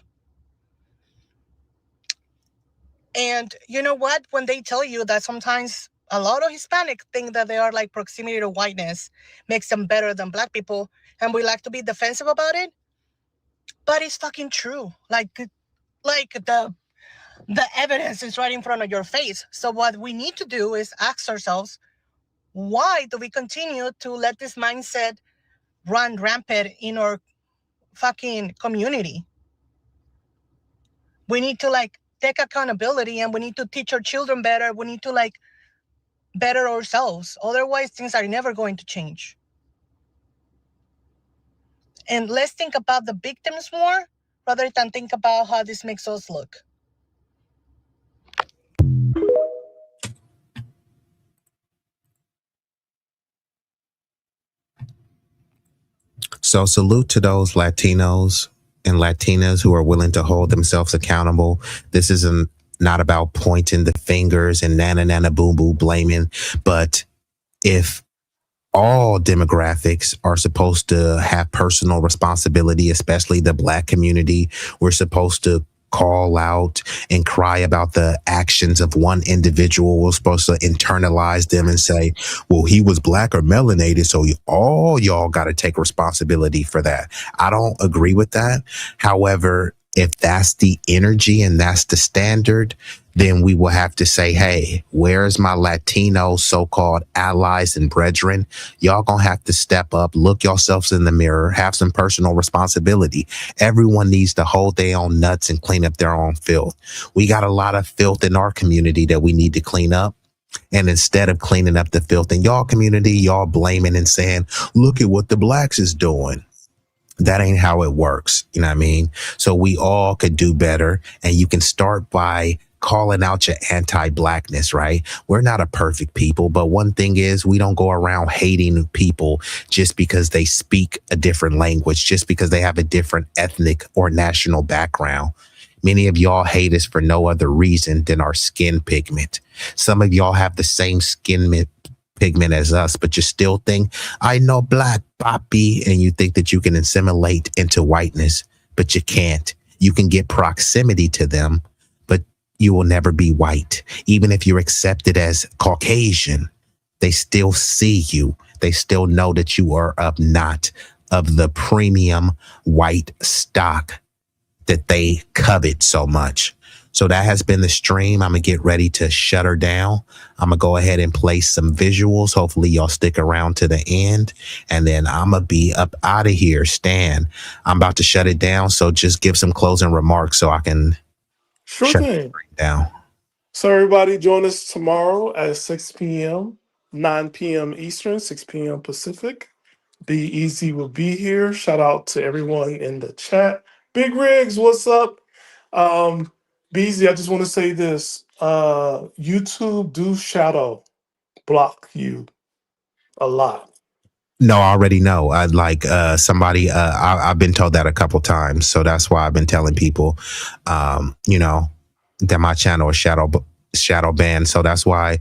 And you know what? When they tell you that sometimes a lot of Hispanics think that they are like proximity to whiteness makes them better than Black people, and we like to be defensive about it, but it's fucking true. Like the evidence is right in front of your face. So what we need to do is ask ourselves, why do we continue to let this mindset run rampant in our fucking community? We need to like take accountability, and we need to teach our children better. We need to like better ourselves. Otherwise, things are never going to change. And let's think about the victims more rather than think about how this makes us look. So salute to those Latinos and Latinas who are willing to hold themselves accountable. This isn't not about pointing the fingers and nana boom boom blaming, but if all demographics are supposed to have personal responsibility, especially the Black community, we're supposed to call out and cry about the actions of one individual. We're supposed to internalize them and say, well, he was Black or melanated, so all y'all got to take responsibility for that. I don't agree with that. However, if that's the energy and that's the standard, then we will have to say, hey, where's my Latino so-called allies and brethren? Y'all gonna have to step up, look yourselves in the mirror, have some personal responsibility. Everyone needs to hold their own nuts and clean up their own filth. We got a lot of filth in our community that we need to clean up. And instead of cleaning up the filth in y'all community, y'all blaming and saying, look at what the Blacks is doing. That ain't how it works. You know what I mean? So we all could do better. And you can start by calling out your anti-Blackness, right? We're not a perfect people, but one thing is we don't go around hating people just because they speak a different language, just because they have a different ethnic or national background. Many of y'all hate us for no other reason than our skin pigment. Some of y'all have the same skin pigment as us, but you still think, I know Black, papi, and you think that you can assimilate into whiteness, but you can't. You can get proximity to them, but you will never be white. Even if you're accepted as Caucasian, they still see you. They still know that you are not of the premium white stock that they covet so much. So that has been the stream. I'm going to get ready to shut her down. I'm going to go ahead and play some visuals. Hopefully y'all stick around to the end. And then I'm going to be up out of here. Stan, I'm about to shut it down. So just give some closing remarks so I can Sure shut thing. it down. So everybody join us tomorrow at 6 p.m., 9 p.m. Eastern, 6 p.m. Pacific. B-Eazy will be here. Shout out to everyone in the chat. Big Rigs, what's up? B-Eazy, I just want to say this. YouTube do shadow block you a lot. No, I already know. I've been told that a couple times. So that's why I've been telling people, that my channel is shadow banned. So that's why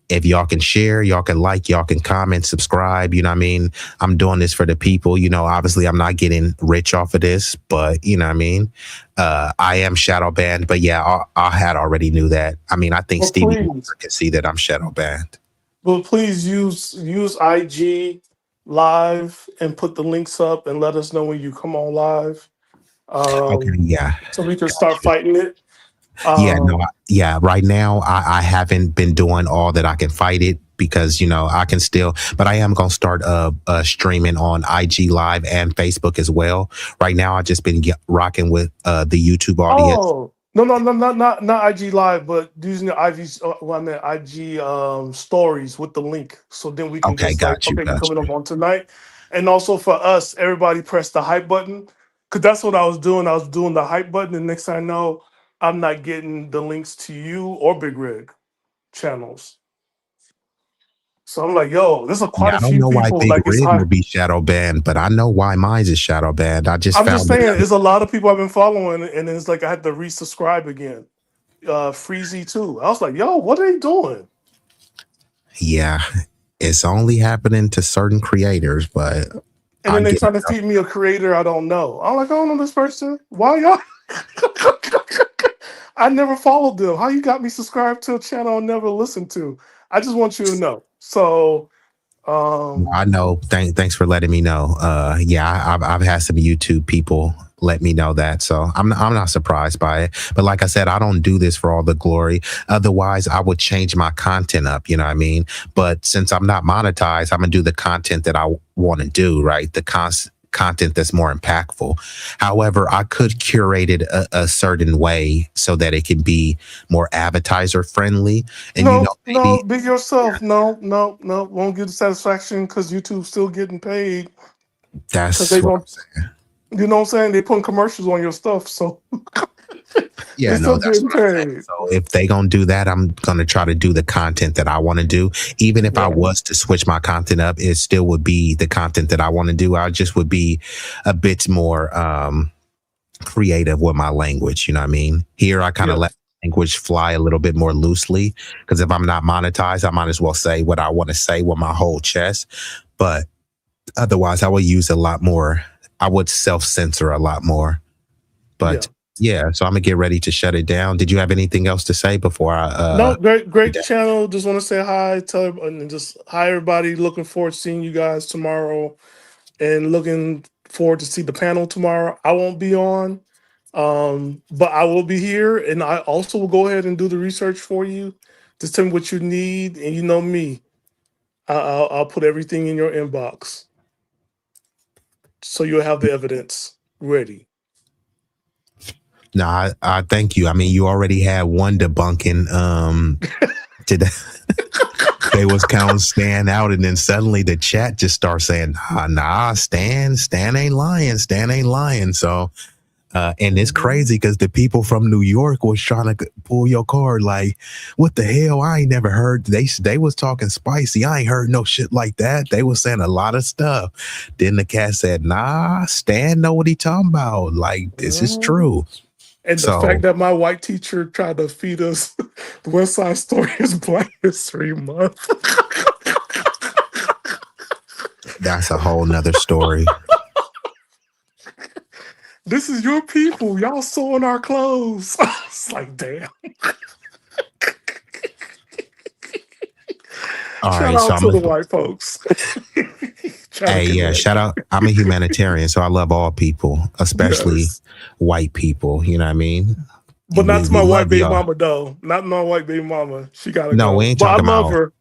if y'all can share, y'all can like, y'all can comment, subscribe, you know what I mean? I'm doing this for the people, obviously I'm not getting rich off of this, but you know what I mean? I am shadow banned, but yeah, I had already knew that. I mean, I think Stevie Wonder can see that I'm shadow banned. Well, please use IG Live and put the links up and let us know when you come on live. Okay, yeah. So we can start fighting it. Right now I haven't been doing all that I can fight it because I can still, but I am gonna start streaming on IG Live and Facebook as well. Right now I just been rocking with the YouTube audience. Oh no, not IG Live, but using the IG stories with the link, so then we can got you. you're coming up on tonight, and also for us, everybody press the hype button, because that's what I was doing. I was doing the hype button, and next thing I know, I'm not getting the links to you or Big Rig channels. So I'm like, yo, there's quite a few people. I don't know why Big Rig hard. will be shadow banned, but I know why mine is shadow banned. I'm just saying, there's a lot of people I've been following, and it's like I had to resubscribe again. Freezy too. I was like, yo, what are they doing? Yeah, it's only happening to certain creators, but And then they try to feed me a creator I don't know. I'm like, I don't know this person. Why y'all? I never followed them. How you got me subscribed to a channel I never listened to? I just want you to know. So I know. Thanks for letting me know. Yeah, I've had some YouTube people let me know that, so I'm not surprised by it. But like I said, I don't do this for all the glory. Otherwise, I would change my content up. You know what I mean? But since I'm not monetized, I'm gonna do the content that I want to do. Right? The content that's more impactful. However, I could curate it a certain way so that it can be more advertiser friendly. And no, be yourself. No, won't get the satisfaction because YouTube's still getting paid. That's what I'm saying. You know what I'm saying? They putting commercials on your stuff, so yeah, no, that's what I'm saying. So if they gonna do that, I'm gonna try to do the content that I want to do. Even if I was to switch my content up, it still would be the content that I want to do. I just would be a bit more creative with my language. You know what I mean? Here, I kind of let language fly a little bit more loosely, because if I'm not monetized, I might as well say what I want to say with my whole chest. But otherwise, I would use a lot more. I would self-censor a lot more. But yeah, so I'm gonna get ready to shut it down. Did you have anything else to say before I No, great channel. Just want to say hi, tell everybody, and just hi everybody. Looking forward to seeing you guys tomorrow, and looking forward to see the panel tomorrow. I won't be on, but I will be here, and I also will go ahead and do the research for you. Just tell me what you need, and you know me, I'll put everything in your inbox, so you'll have the evidence ready. No, I thank you. I mean, you already had one debunking today. They was counting Stan out, and then suddenly the chat just starts saying, nah, Stan ain't lying. Stan ain't lying. So and it's crazy because the people from New York was trying to pull your card, like, what the hell? I ain't never heard. They was talking spicy. I ain't heard no shit like that. They was saying a lot of stuff. Then the cat said, nah, Stan know what he talking about. Like, this is true. And the fact that my white teacher tried to feed us the West Side Story is Black History Month. That's a whole nother story. This is your people. Y'all sewing our clothes. It's like, damn. Shout out to the white folks. Hey, yeah, shout out. I'm a humanitarian, so I love all people, especially white people. You know what I mean? But not to my white baby mama, though. Not my white baby mama. She gotta go. We ain't talking about.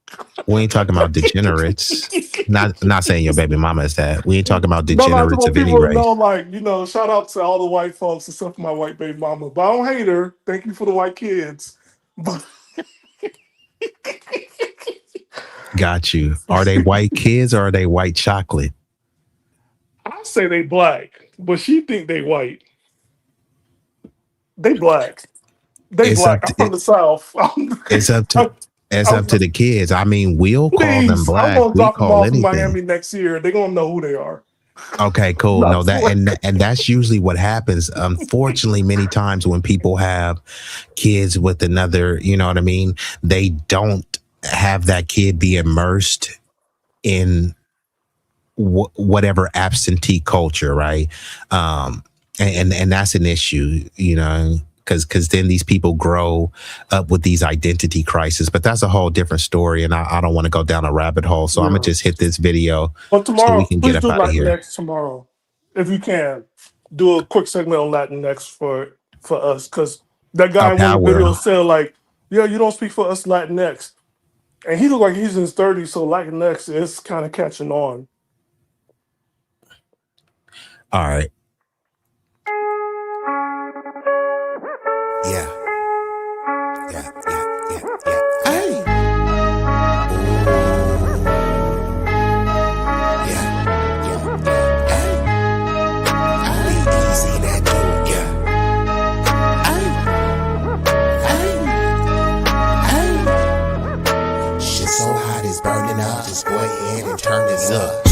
We ain't talking about degenerates. Not saying your baby mama is that. We ain't talking about degenerates of any race. Know, like, shout out to all the white folks except for my white baby mama. But I don't hate her. Thank you for the white kids. But got you. Are they white kids or are they white chocolate? I say they black, but she think they white. They black. They black. I'm from the South. It's up to the kids. I mean, we'll call them black. I'm gonna drop them off anything. in Miami next year. They're gonna know who they are. Okay, cool. No, that and that's usually what happens. Unfortunately, many times when people have kids with another, you know what I mean, they don't have that kid be immersed in whatever absentee culture, right? And that's an issue, because then these people grow up with these identity crises. But that's a whole different story, and I don't want to go down a rabbit hole. So I'm gonna just hit this video. But tomorrow, so we can get up out of here. Latinx tomorrow, if you can, do a quick segment on Latinx for us, because that guy in the video said, like, yeah, you don't speak for us Latinx, and he looked like he's in his 30s, so Latinx is kind of catching on. All right. Yeah. Hey. B-Eazy Dat Dude. Shit so hot it's burning up. Just go ahead and turn this up.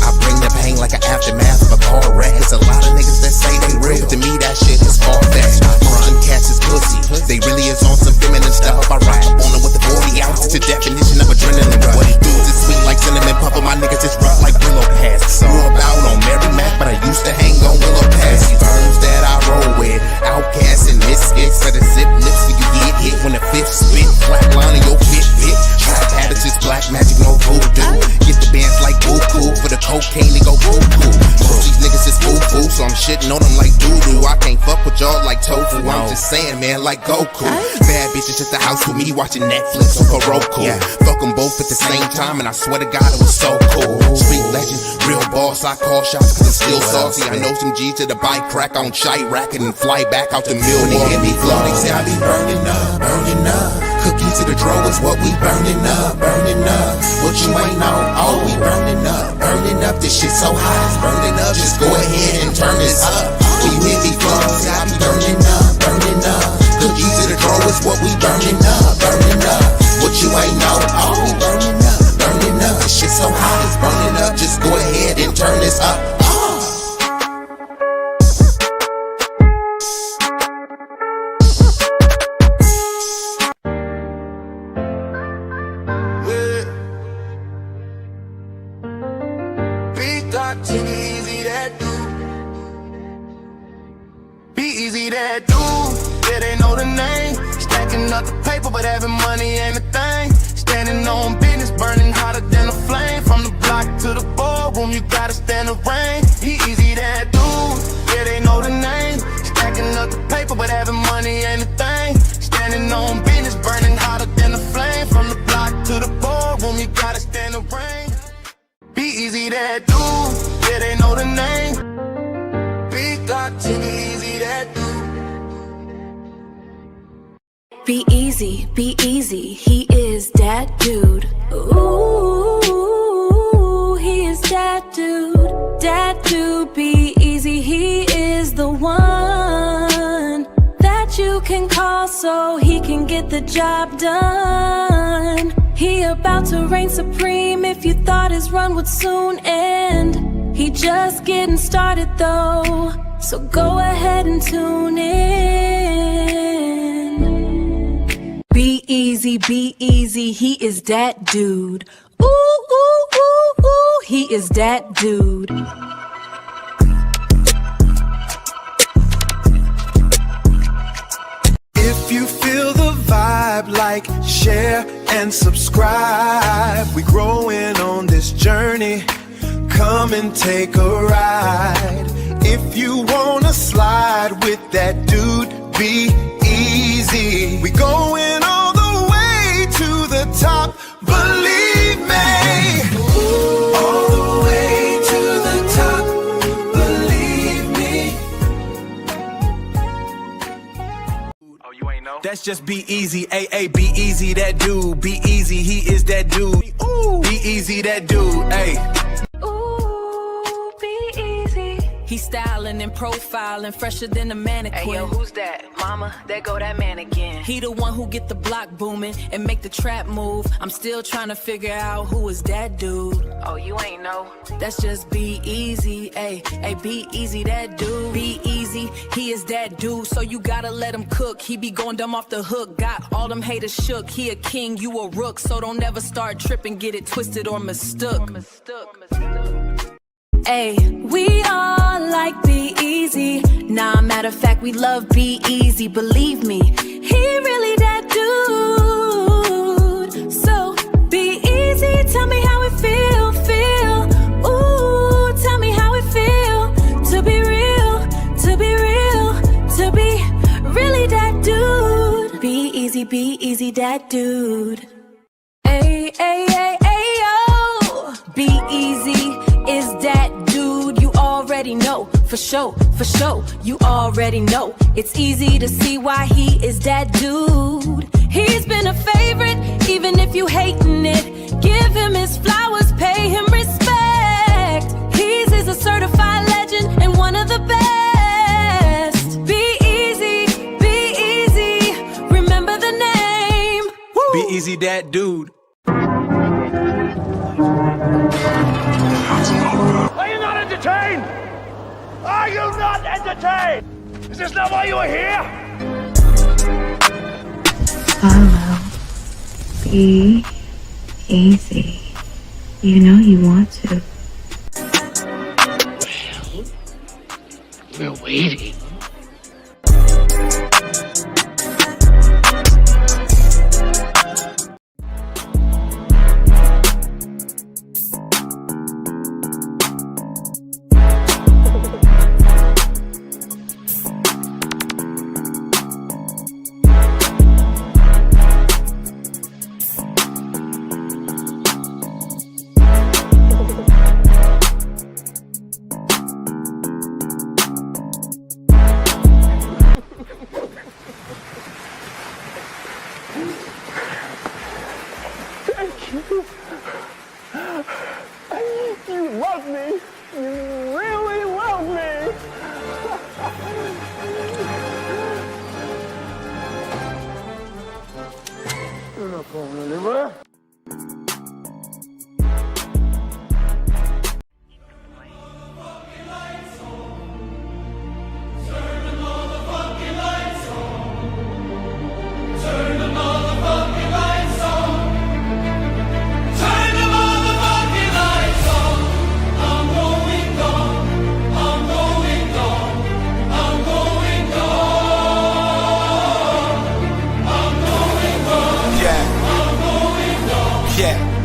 I bring the pain like an aftermath of a car wreck. It's a lot of niggas that say they real, but to me that shit is far-fetched. Them cats is pussy, they really is on some feminine stuff. I rock up on them with the 40 ounce. It's a definition of adrenaline rush. What he do is sweet like cinnamon puffer. My niggas is rough like willow pads. Grew up out on Mary Mac, but I used to hang on willow pads. These firms that I roll with, outcasts and misfits. Better zip lips so you get hit when the fifth spit. Flat line in your Fitbit. Trap habits is black magic, no voodoo. Get the bands like boo-boo. For the cocaine, they go boo-boo. Most these niggas is foo-foo, so I'm shitting on them like doo-doo. I can't fuck with y'all like tofu. I'm just saying, man, like Goku. Bad bitches at the house with me watching Netflix or Roku. Fuck them both at the same time, and I swear to God it was so cool. Street legend, real boss, I call shots cause it's still saucy. I know some G's to the bike crack on shite racking and fly back out to Millwall. They hear me flow, they say I be burning up, burning up. Cookie to the draw is what we burning up, burning up. What you ain't know, oh we burning up, burning up. This shit so hot, it's burning up. Just go ahead and turn this up. When you hear me flow, say I be burning up, burning up. Cookie to the draw is what we burning up, burning up. What you ain't know, oh we burning up, burning up. This shit so hot, it's burning up. Just go ahead and turn this up. B-Eazy that dude. B-Eazy that dude. Yeah, they know the name. Stacking up the paper, but having money ain't a thing. Standing on business, burning hotter than a flame. From the block to the boardroom, you gotta stand the rain. B-Eazy that dude. Yeah, they know the name. Stacking up the paper, but having money ain't a thing. Standing on business, burning hotter than a flame. From the block to the boardroom, you gotta stand the rain. B-Eazy that dude, yeah they know the name. B-Eazy that dude. Be easy, he is that dude. Ooh, he is that dude, be easy, he is the one that you can call so he can get the job done. He about to reign supreme if you thought his run would soon end. He just getting started though, so go ahead and tune in. Be easy, he is that dude. Ooh, ooh, ooh, ooh, he is that dude. If you feel the vibe, like, share, and subscribe. We growing on this journey. Come and take a ride. If you wanna slide with that dude, be easy. We going all the way to the top, believe me. All the way to the top, believe me. That's just B-Eazy, A-A, B-Eazy that dude. B-Eazy, he is that dude. Ooh, B-Eazy that dude, ayy. Ooh, be easy. He's styling and profiling, fresher than a mannequin. Hey yo, who's that? Mama, there go that man again. He the one who get the block booming and make the trap move. I'm still trying to figure out who is that dude. Oh, you ain't know. That's just B-Eazy, ayy, ayy, B-Eazy that dude. B-Eazy, he is that dude, so you gotta let him cook. He be going dumb off the hook, got all them haters shook. He a king, you a rook, so don't ever start tripping, get it twisted or mistook. Ayy, we all like B-Eazy. Nah, matter of fact, we love B-Eazy, believe me. He really that dude. So, B-Eazy, tell me how it feel. Ooh, tell me how it feel. To be real, to be really that dude. Be-Eazy, that dude. Ayy, ayy, ayy, ayy, yo. B-Eazy is that dude, you already know, for sure, you already know. It's easy to see why he is that dude. He's been a favorite, even if you hating it. Give him his flowers, pay him respect. He's a certified legend and one of the best. B-Eazy, remember the name. Woo. B-Eazy that dude. Are you not entertained? Are you not entertained? Is this not why you are here? Follow. Be easy. You know you want to. We're waiting. Thank you. You love me. You really love me. You're not going anywhere. Yeah.